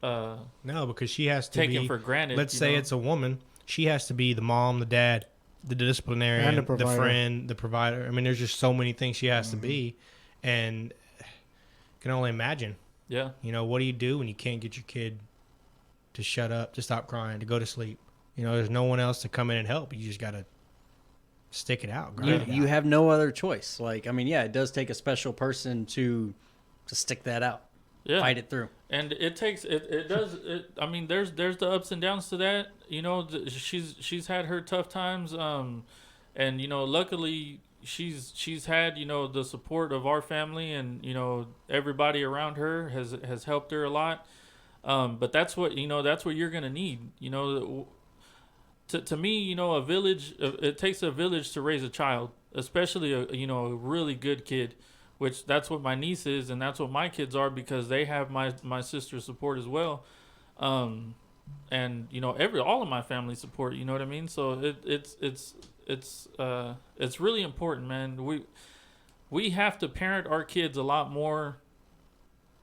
No, because she has to taken be. for granted. Let's you say know? it's a woman. She has to be the mom, the dad, the disciplinarian, And the the provider. friend, the provider. I mean, there's just so many things she has to be, and can only imagine. Yeah. You know, what do you do when you can't get your kid to shut up, to stop crying, to go to sleep? You know, there's no one else to come in and help. You just gotta stick it out. grind it You out. have no other choice. Like, I mean, yeah, it does take a special person to stick that out. fight it through. And it takes it does it. I mean, there's the ups and downs to that. You know, she's had her tough times. And you know, luckily she's had, you know, the support of our family, and you know, everybody around her has helped her a lot. But that's what you're gonna need. You know, to me, you know, a village. It takes a village to raise a child, especially a really good kid. Which that's what my niece is, and that's what my kids are, because they have my sister's support as well, and you know, all of my family support. You know what I mean? So it's really important, man. We have to parent our kids a lot more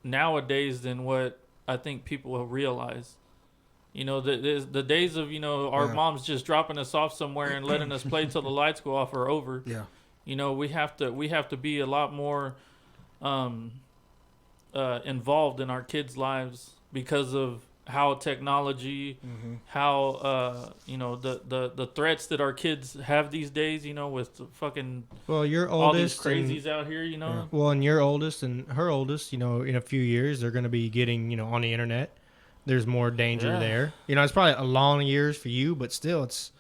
nowadays than what I think people will realize. You know, the days of, you know, our moms just dropping us off somewhere and letting us play till the lights go off are over. Yeah. You know, we have to be a lot more involved in our kids' lives because of how technology, how you know, the threats that our kids have these days. You know, with fucking your all these oldest crazies out here. You know. Well, and your oldest and her oldest, you know, in a few years they're going to be getting, you know, on the internet. There's more danger there. You know, it's probably a long years for you, but still, it's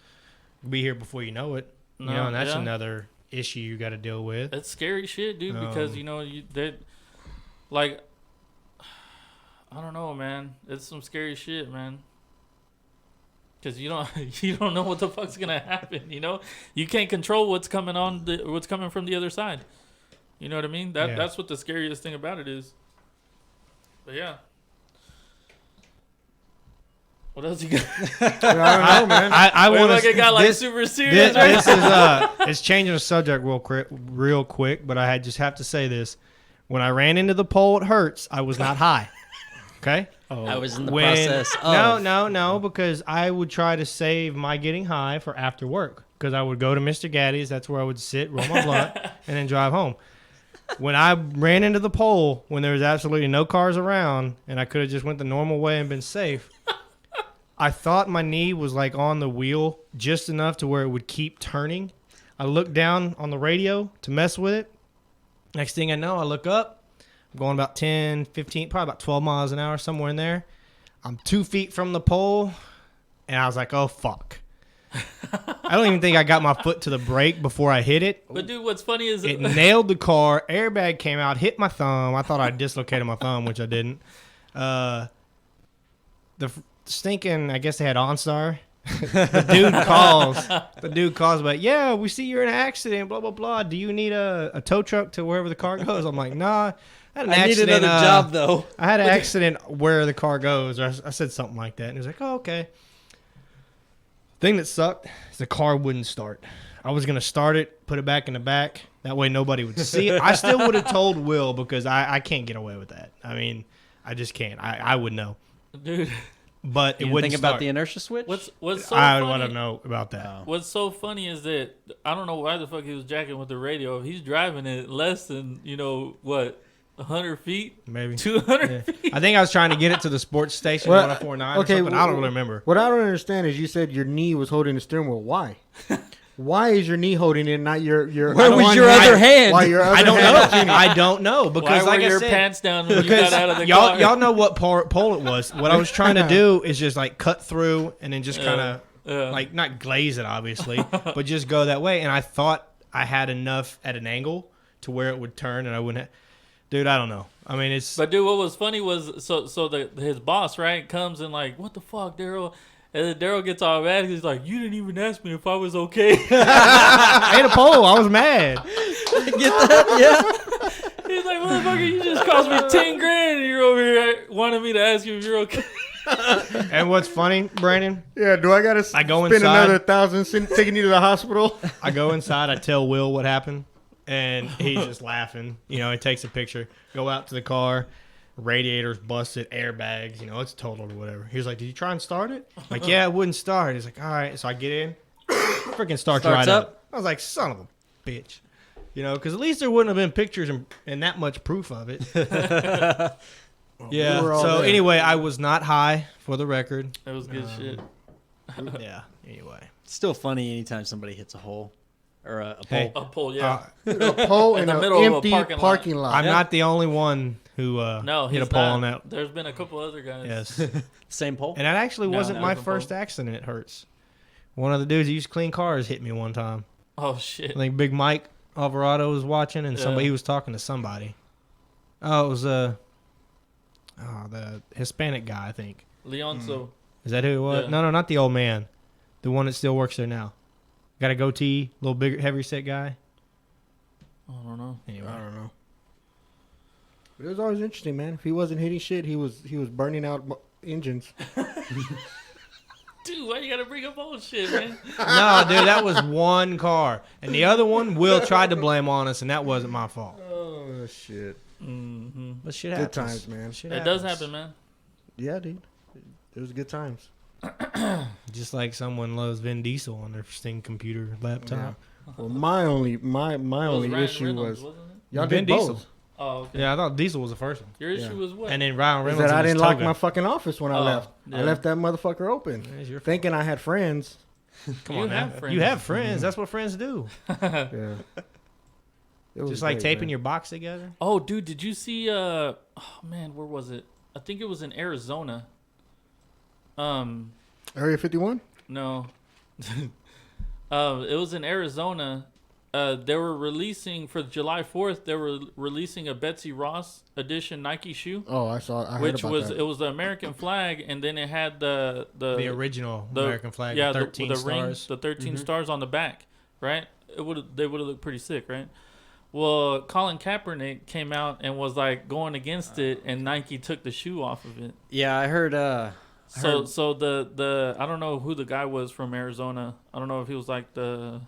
be here before you know it. You know, and that's another issue you got to deal with. It's scary shit, dude, because you know, like, I don't know, man. It's some scary shit, man. Because you don't know what the fuck's gonna happen. You know, you can't control what's coming from the other side. You know what I mean? That's what the scariest thing about it is. But yeah. What else you got? I don't know, man. I want to. Got like super serious. This is it's changing the subject real quick, but I just have to say this: when I ran into the pole at Hertz, I was not high. Okay. I was in the process. No, because I would try to save my getting high for after work, because I would go to Mr. Gaddy's. That's where I would sit, roll my blunt, and then drive home. When I ran into the pole, when there was absolutely no cars around, and I could have just went the normal way and been safe. I thought my knee was like on the wheel just enough to where it would keep turning. I looked down on the radio to mess with it. Next thing I know, I look up. I'm going about 10, 15, probably about 12 miles an hour, somewhere in there. I'm 2 feet from the pole, and I was like, oh, fuck. I don't even think I got my foot to the brake before I hit it. But, dude, what's funny is... It nailed the car. Airbag came out, hit my thumb. I thought I dislocated my thumb, which I didn't. The stinking, I guess they had OnStar. The dude calls, but yeah, we see you're in an accident, blah, blah, blah. Do you need a tow truck to wherever the car goes? I'm like, nah. I need another job, though. I had an accident where the car goes. Or I said something like that. And he was like, oh, okay. Thing that sucked is the car wouldn't start. I was going to start it, put it back in the back. That way nobody would see it. I still would have told Will, because I can't get away with that. I mean, I just can't. I would know. Dude. But you it wouldn't think start. about the inertia switch? What's so I funny? want to know about that. What's so funny is that I don't know why the fuck he was jacking with the radio. If he's driving it less than, 100 feet, maybe 200 feet. I think I was trying to get it to the sports station 104.9 or something. I don't really remember. What I don't understand is you said your knee was holding the steering wheel. Why? Why is your knee holding it, not your? Where was your other hand? Why your other I don't hand? know. I don't know, because why like were your I said, pants down when you got out of the car? y'all know what pole it was. What I was trying to do is just like cut through and then just kind of like not glaze it, obviously, but just go that way. And I thought I had enough at an angle to where it would turn, and I wouldn't. Dude, I don't know. I mean, it's. But dude, what was funny was his boss, right, comes and like, what the fuck, Daryl? And then Daryl gets all mad. He's like, you didn't even ask me if I was okay. I hit a pole. I was mad. Get that? Yeah. He's like, motherfucker, you just cost me $10,000 and you're over here wanting me to ask you if you're okay. And what's funny, Brandon? Yeah, do I gotta go spend inside. another $1,000 taking you to the hospital? I go inside. I tell Will what happened, and he's just laughing. He takes a picture. Go out to the car. Radiators busted, airbags, it's totaled or whatever. He was like, did you try and start it? I'm like, yeah, it wouldn't start. He's like, all right. So I get in. Freaking starts right up. I was like, son of a bitch. Because at least there wouldn't have been pictures and that much proof of it. Yeah. So anyway, I was not high, for the record. That was good shit. Yeah. Anyway. It's still funny anytime somebody hits a hole. or a pole. Hey. A pole, yeah. A pole in the an middle of a empty parking parking lot. lot. I'm not the only one who no, hit a he's pole not. on that. There's been a couple other guys. Yes. Same pole. And that actually No, wasn't that my wasn't first pole. accident. It hurts. One of the dudes who used to clean cars hit me one time. Oh shit. I think Big Mike Alvarado was watching, and somebody Yeah. he was talking to somebody. Oh, it was the Hispanic guy, I think. Leonzo. Is that who it was? Yeah. No, not the old man. The one that still works there now. Got a goatee, little bigger, heavy set guy. I don't know. Anyway, I don't know. But it was always interesting, man. If he wasn't hitting shit, he was burning out engines. Dude, why you gotta bring up old shit, man? no, dude, that was one car, and the other one Will tried to blame on us, and that wasn't my fault. Oh shit! Mm-hmm. But shit Good happens. times, man. Shit It does happens. happen, man. Yeah, dude. It was good times. Just like someone loves Vin Diesel on their Sting computer laptop. Well, my only It was Ryan issue Reynolds, was wasn't it? y'all Vin did Diesel. both. Oh, okay. Yeah, I thought Diesel was the first one, Your issue Yeah. was what? and then Ryan Is Reynolds. that I in his didn't lock toga. my fucking office when I Oh, left. I yeah. left that motherfucker open, There's your fault. thinking I had friends. Come You on, have now. friends. You have friends. That's what friends do. Yeah. It was Just like great, taping man. your box together. Oh, dude, did you see? Oh man, where was it? I think it was in Arizona. Area 51. No. It was in Arizona. They were releasing for July 4th. They were releasing a Betsy Ross edition Nike shoe, Oh, I saw. I heard which about was that. it was the American flag, and then it had the original the- American flag, yeah, with 13 the stars. ring, the 13 stars on the back, right? They would have looked pretty sick, right? Well, Colin Kaepernick came out and was like going against it, and Nike took the shoe off of it. Yeah, I heard. So the I don't know who the guy was from Arizona. I don't know if he was like the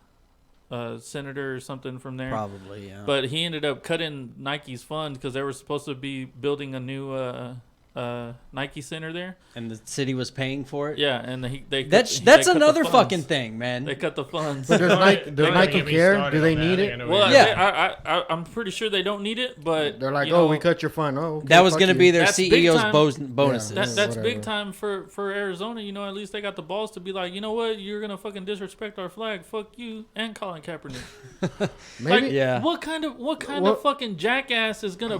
senator or something from there. Probably, yeah. But he ended up cutting Nike's fund because they were supposed to be building a new Nike center there. And the city was paying for it. Yeah, and they That's they cut the another funds. fucking thing, man. They cut the funds. But does Nike, They- does Nike Get me care? started Do they on that. need I it? think I know Well, what Yeah. I'm pretty sure they don't need it, but They're like, you oh, know, we cut your fund. Oh, okay, that was fuck going to you. be their That's big CEO's time. bonuses. Yeah. that's whatever. big time for Arizona. You know, at least they got the balls to be like, you know what, you're gonna fucking disrespect our flag. Fuck you and Colin Kaepernick. Maybe. Like, Yeah. What kind of What- fucking jackass is gonna,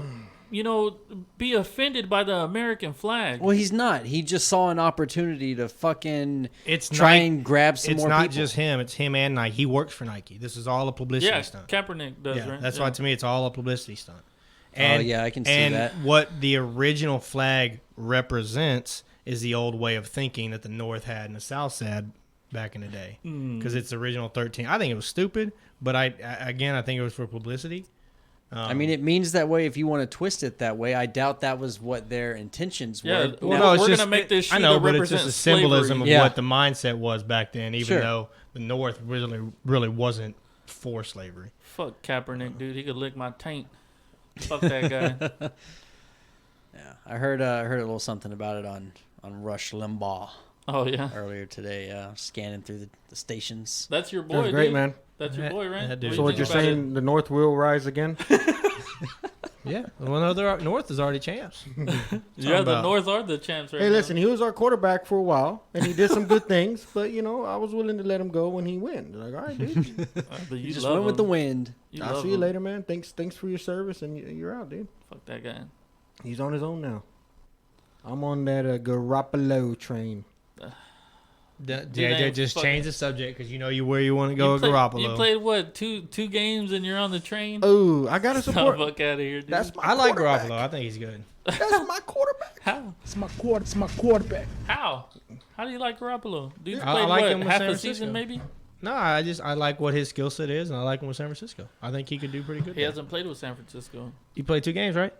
you know, be offended by the American flag? Well, he's not. He just saw an opportunity to fucking It's try Nike- and grab some It's more not people. just him. It's him and Nike. He works for Nike. This is all a publicity Yeah, stunt. Kaepernick does, Yeah, right? that's yeah. why to me it's all a publicity stunt. Yeah, I can see and that. what the original flag represents is the old way of thinking that the North had and the South had back in the day. Because it's the original 13. I think it was stupid, but I think it was for publicity. I mean, it means that way if you want to twist it that way. I doubt that was what their intentions Yeah, were. well, no, it's we're just, gonna make this shoe I know, to but it's just represent a symbolism slavery. of Yeah. what the mindset was back then, even Sure. though the North really wasn't for slavery. Fuck Kaepernick, dude. He could lick my taint. Fuck that guy. Yeah, I heard a little something about it on Rush Limbaugh Oh yeah, earlier today. Scanning through the stations. that's your boy, That's great, dude. man. That's your boy, right? That dude- do So you what think you're about saying, the North will rise again? Yeah, well, no, North is already champs. Yeah, the about- North are the champs right Hey, now. listen, he was our quarterback for a while, and he did some good things. But you know, I was willing to let him go when he wins. Like, all right, dude, But You you just love went with the him. wind. You I'll love see you him. later, man. Thanks for your service, and you're out, dude. Fuck that guy. He's on his own now. I'm on that Garoppolo train. JJ, just fucking- change the subject because you know where you want to go you with played, Garoppolo. You played what two games and you're on the train. Oh, I gotta support. Fuck out of here, dude. That's my I like quarterback. Garoppolo. I think he's good. That's my quarterback. How? It's my quarterback. How? How do you like Garoppolo? Dude I played like what, him with half San a Francisco. season maybe? No, I like what his skill set is, and I like him with San Francisco. I think he could do pretty good. He there. hasn't played with San Francisco. He played 2 games, right?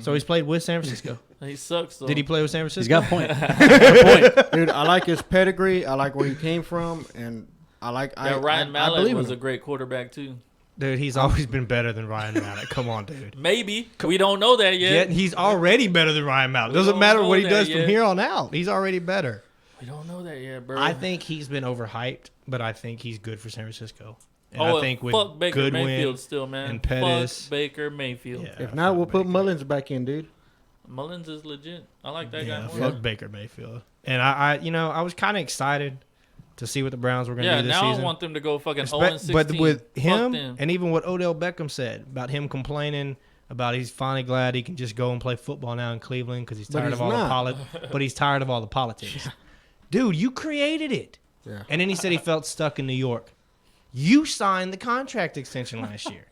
So he's played with San Francisco. He sucks though. Did he play with San Francisco? He's got a point. Dude, I like his pedigree. I like where he came from, and I like. Yeah, Ryan I Mallett believe was in a him. great quarterback too. Dude, he's always been better than Ryan Mallett. Come on, dude. Maybe we don't know that yet. Yet he's already better than Ryan Mallett. We Doesn't don't matter know what he that does yet. from here on out. He's already better. We don't know that yet, bro. I think he's been overhyped, but I think he's good for San Francisco. And Oh, I think with fuck Baker Goodwin, Mayfield still, man. and Pettis. Fuck Baker Mayfield. Yeah, If not, we'll fuck put Baker. Mullins back in, dude. Mullins is legit. I like that Yeah, guy more. fuck Baker Mayfield. And I was kind of excited to see what the Browns were going to Yeah, do this now season. I want them to go fucking Espe- 0-16. But with Fuck him, them. and even what Odell Beckham said about him complaining about he's finally glad he can just go and play football now in Cleveland because he's But tired he's of all not. but he's tired of all the politics. Dude, you created it. Yeah. And then he said he felt stuck in New York. You signed the contract extension last year.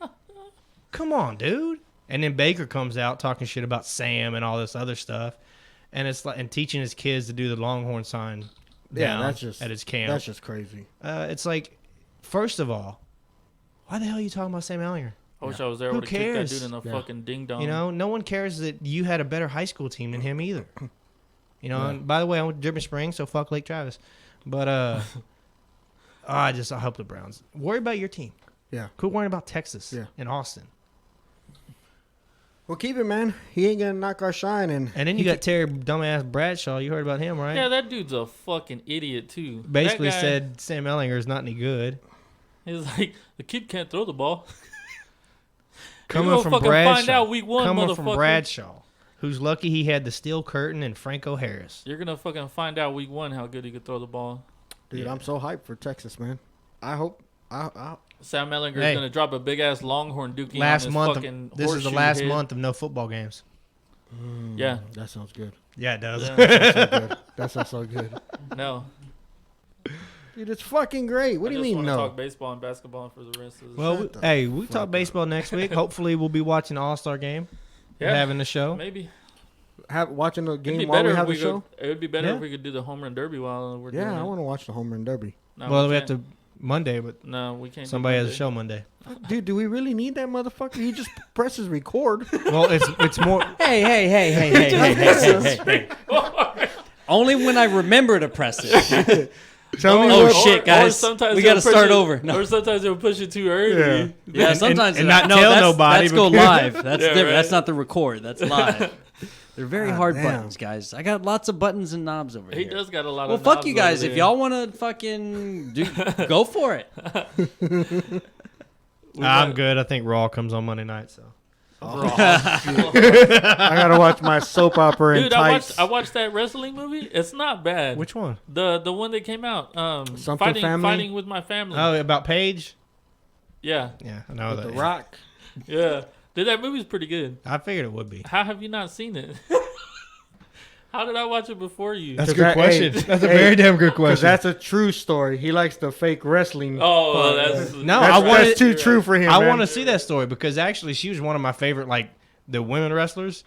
Come on, dude. And then Baker comes out talking shit about Sam and all this other stuff, and it's like and teaching his kids to do the Longhorn sign down that's just at his camp. That's just crazy. It's like, first of all, why the hell are you talking about Sam Ellinger? I wish I was there. Who Would have kicked that cares? dude in the Yeah. fucking ding dong. You know, no one cares that you had a better high school team than him either. You know, Yeah. and by the way, I went to Dripping Springs, so fuck Lake Travis. But I hope the Browns worry about your team. Yeah. Quit worrying about Texas and Austin. Well, keep it, man. He ain't gonna knock our shine, and And then you got Terry dumbass Bradshaw. You heard about him, right? Yeah, that dude's a fucking idiot too. Basically That guy, said Sam Ellinger is not any good. he's like, the kid can't throw the ball. Coming gonna from fucking Bradshaw. find out week one, Coming from motherfucker. Bradshaw, who's lucky he had the steel curtain and Franco Harris. You're gonna fucking find out week one how good he could throw the ball. dude, I'm so hyped for Texas, man. I hope. Sam Ellinger's Hey. gonna drop a big ass Longhorn dookie Last on his month, fucking this is the horseshoe last head. month of no football games. Yeah. That sounds good. Yeah, it does. Yeah. That sounds so good. That sounds so good. No. Dude, it's fucking great. What do you mean, I just no? wanna talk baseball and basketball for the rest of the Well, Shut the hey, we fuck talk up. baseball next week. Hopefully, we'll be watching the All-Star game. Yeah. Having the show. Maybe. Watching the It'd be game while better we if have we the show. could. It would be better Yeah. if we could do the home run derby while we're Yeah, doing I it. want to watch the home run derby. No, Well, we have can't. to Monday, but No, we can't. do somebody has a Monday. show Monday. Dude, do we really need that motherfucker? He just presses record. Well, it's more. Hey. Only when I remember to press it. Tell me Oh, what. shit, guys. sometimes We they'll gotta push start it- over. No. Or sometimes they'll push it too early. Yeah, sometimes and not tell nobody That's go because- live. That's Yeah, different. right. That's not the record. That's live. They're very God hard damn. buttons, guys. I got lots of buttons and knobs over He here. does got a lot Well, of fuck knobs you guys. over If there. y'all want to fucking go for it. I'm good. I think Raw comes on Monday night, so. I gotta watch my soap opera in Dude, tights. I watched that wrestling movie. It's not bad. Which one? The one that came out. Something Family? Fighting with my family. Oh, about Paige? Yeah, Yeah, I know With that. the Rock. yeah. Dude, that movie's pretty good. I figured it would be. How have you not seen it? How did I watch it before you? That's a 'Cause good that- question. hey, That's a hey, very damn good Because question. that's a true story. He likes the fake wrestling. Oh, part. that's No, that's, I wanted- that's too true for him. I man. want to see that story because actually she was one of my favorite, like, the women wrestlers.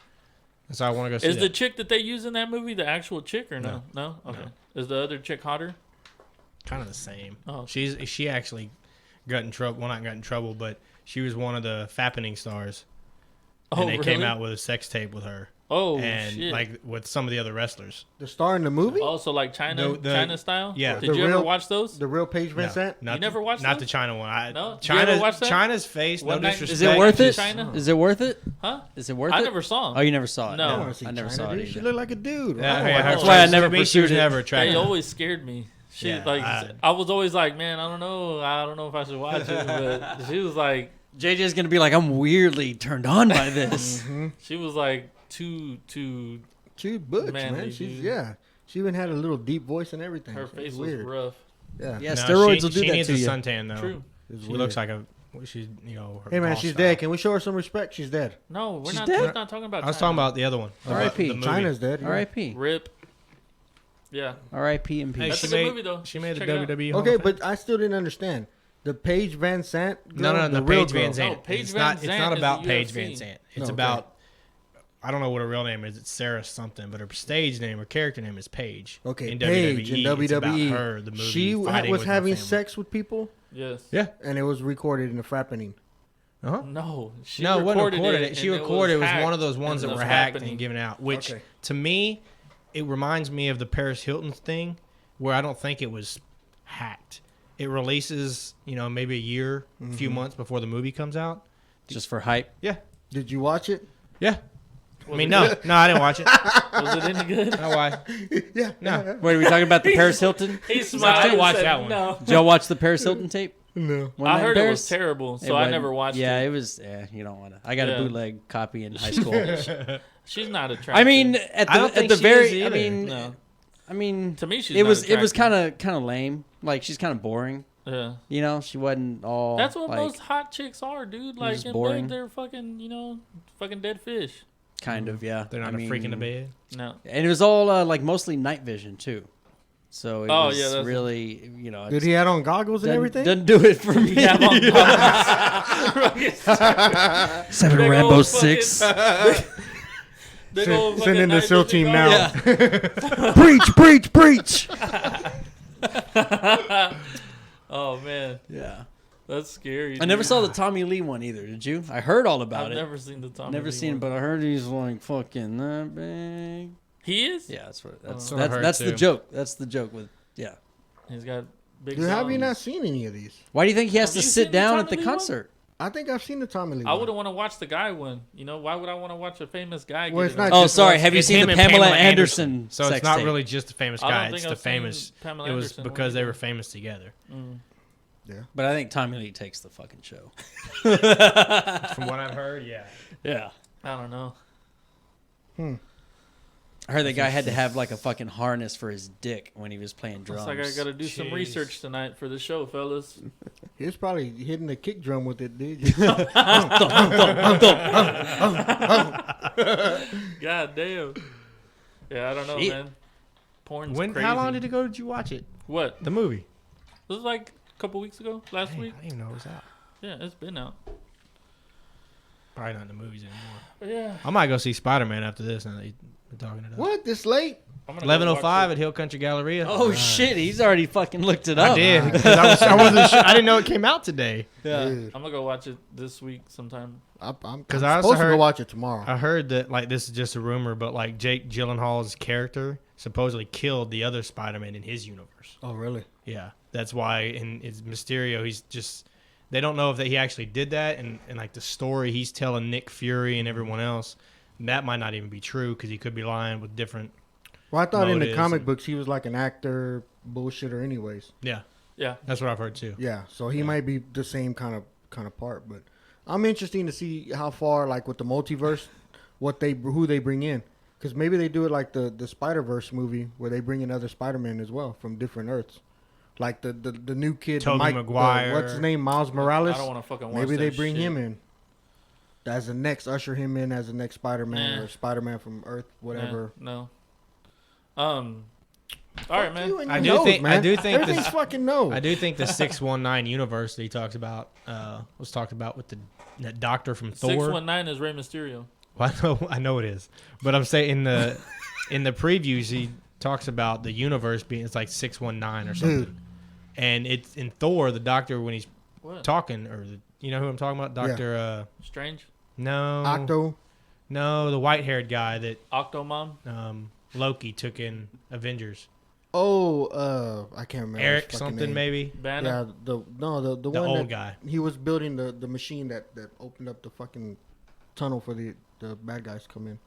So I want to go see Is that. the chick that they use in that movie the actual chick or no? No. Okay. Is the other chick hotter? Kind of the same. Oh. She actually got in trouble. Well, not got in trouble, but she was one of the fappening stars. Oh, And they came really? out with a sex tape with her. Oh, and shit. like with some of the other wrestlers. The star in the movie? Also, like China style. Yeah. Did The you ever real- watch those? The real Paige No, Vincent? not You never watched Not those? the China one. No? Did you ever watch that? China's face. One no night- disrespect. Is it worth it? China? Is it worth it? Huh? Is it worth I it? never saw Oh, them. you never saw it. No. I I want to see I never China, saw it dude. She either. looked like a dude. Yeah, I don't yeah, want her That's why I face- never to me, she pursued was it. never They attractive. always scared me. She Yeah, I was always like, man, I don't know if I should watch it, but she was like, JJ's gonna be like, I'm weirdly turned on by this. she was like too. She's butch, Manly, man. She's, dude. yeah. She even had a little deep voice and everything. Her It face was weird. rough. Yeah. Yeah, No, steroids will do she that needs to a you. suntan though. True. It's She weird. looks like her Hey, man, boss she's style. dead. Can we show her some respect? She's dead. No, we're She's not. dead? We're not talking about. I was China. talking about the other one. R.I.P. The movie. China's dead. yeah. R.I.P. Rip. Yeah. R.I.P. and Hey, peace. That's she a good made, movie, though. She made a Check it out. WWE. Hall Okay, of Fame. but I still didn't understand. The Paige Van Sant girl? No, the the real Paige girl. Van Zandt. No, Paige it's Van not. It's Zandt not is about the Paige UFC. Van Zandt. It's Okay. about. I don't know what her real name is. It's Sarah something, but her stage name, her character name is Paige. Okay, in Paige in WWE. It's about WWE. her, the movie. She fighting was with her having family. sex with people, Yes. Yeah. and it was recorded in the frappening. Uh-huh. No. She No, it wasn't recorded. it. She and recorded. It was hacked one of those ones and that it were was hacked happening. and given out. Which, Okay. to me, it reminds me of the Paris Hilton thing, where I don't think it was hacked. It releases, maybe a year, a few months before the movie comes out. Just for hype. Yeah. Did you watch it? Yeah. Was I mean, it no, good? no, I didn't watch it. Was it any good? No, why? Yeah. No. Wait, are we talking about the Paris Hilton? He I smiled. didn't and watch said that one. No. Did y'all watch the Paris Hilton tape? No. Wasn't I that heard it was embarrassed? terrible, so It I wasn't- never watched Yeah, it. it was. Yeah, you don't want to. I got Yeah. a bootleg copy in high school. She's not attractive. I mean, at I don't the think she very. is I either. mean, no. I mean, To me, she's it not was attractive. kind of lame. Like she's kind of boring. Yeah. You know, she wasn't all. That's what like, most hot chicks are, dude. Like just in boring. bed, they're fucking, fucking dead fish. kind of, yeah. They're not I a freak in the mean, bed. No. And it was all like mostly night vision too. So it Oh, was yeah, that's- really, Did he have on goggles and everything? Doesn't do it for me. Yeah, I'm on 7 Big Rambo old 6. Big old Send in fucking the night SEAL vision team goggles. now. Preach. Oh man, Yeah. that's scary. I never dude. saw the Tommy Lee one either. Did you? I heard all about I've it. never seen the Tommy. Never Lee seen it, one. but I heard he's like fucking that big. He is. Yeah, that's what. That's what I heard, That's the too. joke. That's the joke with. Yeah. He's got big. Dude, have you songs. not seen any of these? Why do you think he has Have to you sit seen the down Tommy at the Lee one? concert? I think I've seen the Tommy Lee I one. wouldn't want to watch the guy one. Why would I want to watch a famous guy? Well, get it's it not on? Oh, just sorry. watch- Have you It's seen him the and Pamela Pamela Anderson? So sex it's not tape? really just the famous I don't guy. think It's I've the seen famous. Pamela It was Anderson because one they either. were famous together. But I think Tommy Lee takes the fucking show. From what I've heard, yeah. Yeah. I don't know. I heard the guy had to have like a fucking harness for his dick when he was playing Looks drums. like I got to do some Jeez. research tonight for the show, fellas. He was probably hitting the kick drum with it, dude. God damn. Yeah, I don't know, Shit. man. Porn's crazy. How long did you watch it? What? The movie. This was like a couple weeks ago, last Dang, week. I didn't even know it was out. Yeah, it's been out. Probably not in the movies anymore. But yeah. I might go see Spider-Man after this. Now that you're talking it up. What? This late? I'm gonna go watch 11:05 it. at Hill Country Galleria. Oh shit, he's already fucking looked it up. I did because I wasn't sure. I didn't know it came out today. Yeah. Dude, I'm gonna go watch it this week sometime. I'm 'Cause I also supposed to go heard- watch it tomorrow. I heard that like this is just a rumor, but like Jake Gyllenhaal's character supposedly killed the other Spider-Man in his universe. Oh, really? Yeah, that's why in his Mysterio, he's just they don't know if that he actually did that, and like the story he's telling Nick Fury and everyone else, that might not even be true because he could be lying with different. Well, I thought in the Motives comic and- books he was like an actor bullshitter anyways. Yeah, Yeah. that's what I've heard too. Yeah, so he might be the same kind of part, but I'm interested to see how far, like with the multiverse, who they bring in, because maybe they do it like the Spider-Verse movie where they bring in other Spider-Man as well from different Earths, like the new kid, Tobey Maguire. what's his name, Miles Morales. I don't want to fucking watch Maybe they that bring shit. him in as the next, usher him in as the next Spider-Man Nah. or Spider-Man from Earth, whatever. No. All right, man. You and I your do nose, think- I man. do think everything's this- fucking no. I do think the 619 universe that he talks about was talked about with that doctor from Thor. 619 is Rey Mysterio. Well, I know it is, but I'm saying in the previews he talks about the universe being it's like 619 or something, Dude. and it's in Thor the doctor when he's What? talking you know who I'm talking about, Doctor Strange? no Octo. no the white haired guy that Octomom? Loki took in Avengers, Oh, I can't remember. Eric his fucking something name. maybe Banner? Yeah, the the one old that guy. he was building the machine that opened up the fucking tunnel for the bad guys to come in.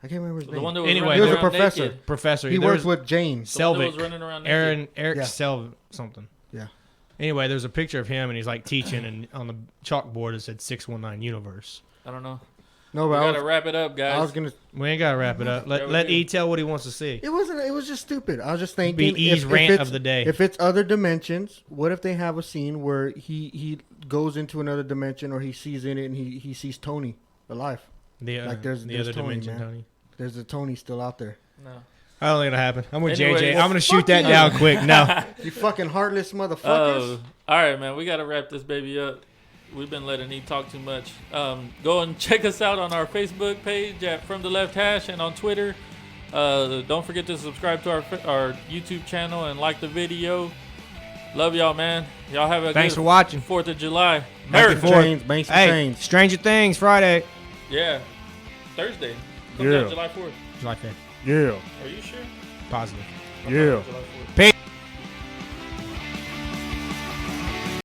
I can't remember his The name. one that was Anyway, running he was a around professor. naked. Professor He there works was with Jane. The one that was Selvig, running around naked. Eric Yeah. Selv something. Yeah. Anyway, there's a picture of him and he's like teaching, and on the chalkboard it said 619 universe. I don't know. No, We but gotta wrap it up, guys. I was gonna. We ain't gotta wrap it up. Yeah, we Let do. E tell what he wants to see. It wasn't. It was just stupid. I was just thinking. Be E's rant it's- of the day. If it's other dimensions, what if they have a scene where he goes into another dimension or he sees in it and he sees Tony alive? The Like, there's other Tony, dimension, man. Tony. There's a Tony still out there. No. I don't think it'll happen. I'm with Anyway, JJ. well, I'm gonna shoot fuck that you. down quick. No. You fucking heartless motherfuckers. Oh, all right, man. We gotta wrap this baby up. We've been letting E talk too much. Go and check us out on our Facebook page at From the Left Hash and on Twitter. Don't forget to subscribe to our YouTube channel and like the video. Love y'all, man. Y'all have a Thanks good for watching. 4th of July. Banks Merry. for change. Banks for Hey, change. Stranger Things Friday. Yeah. Thursday. Comes Yeah. out July 4th. Like that. Yeah. Are you sure? Positive. Yeah. July 4th. Peace.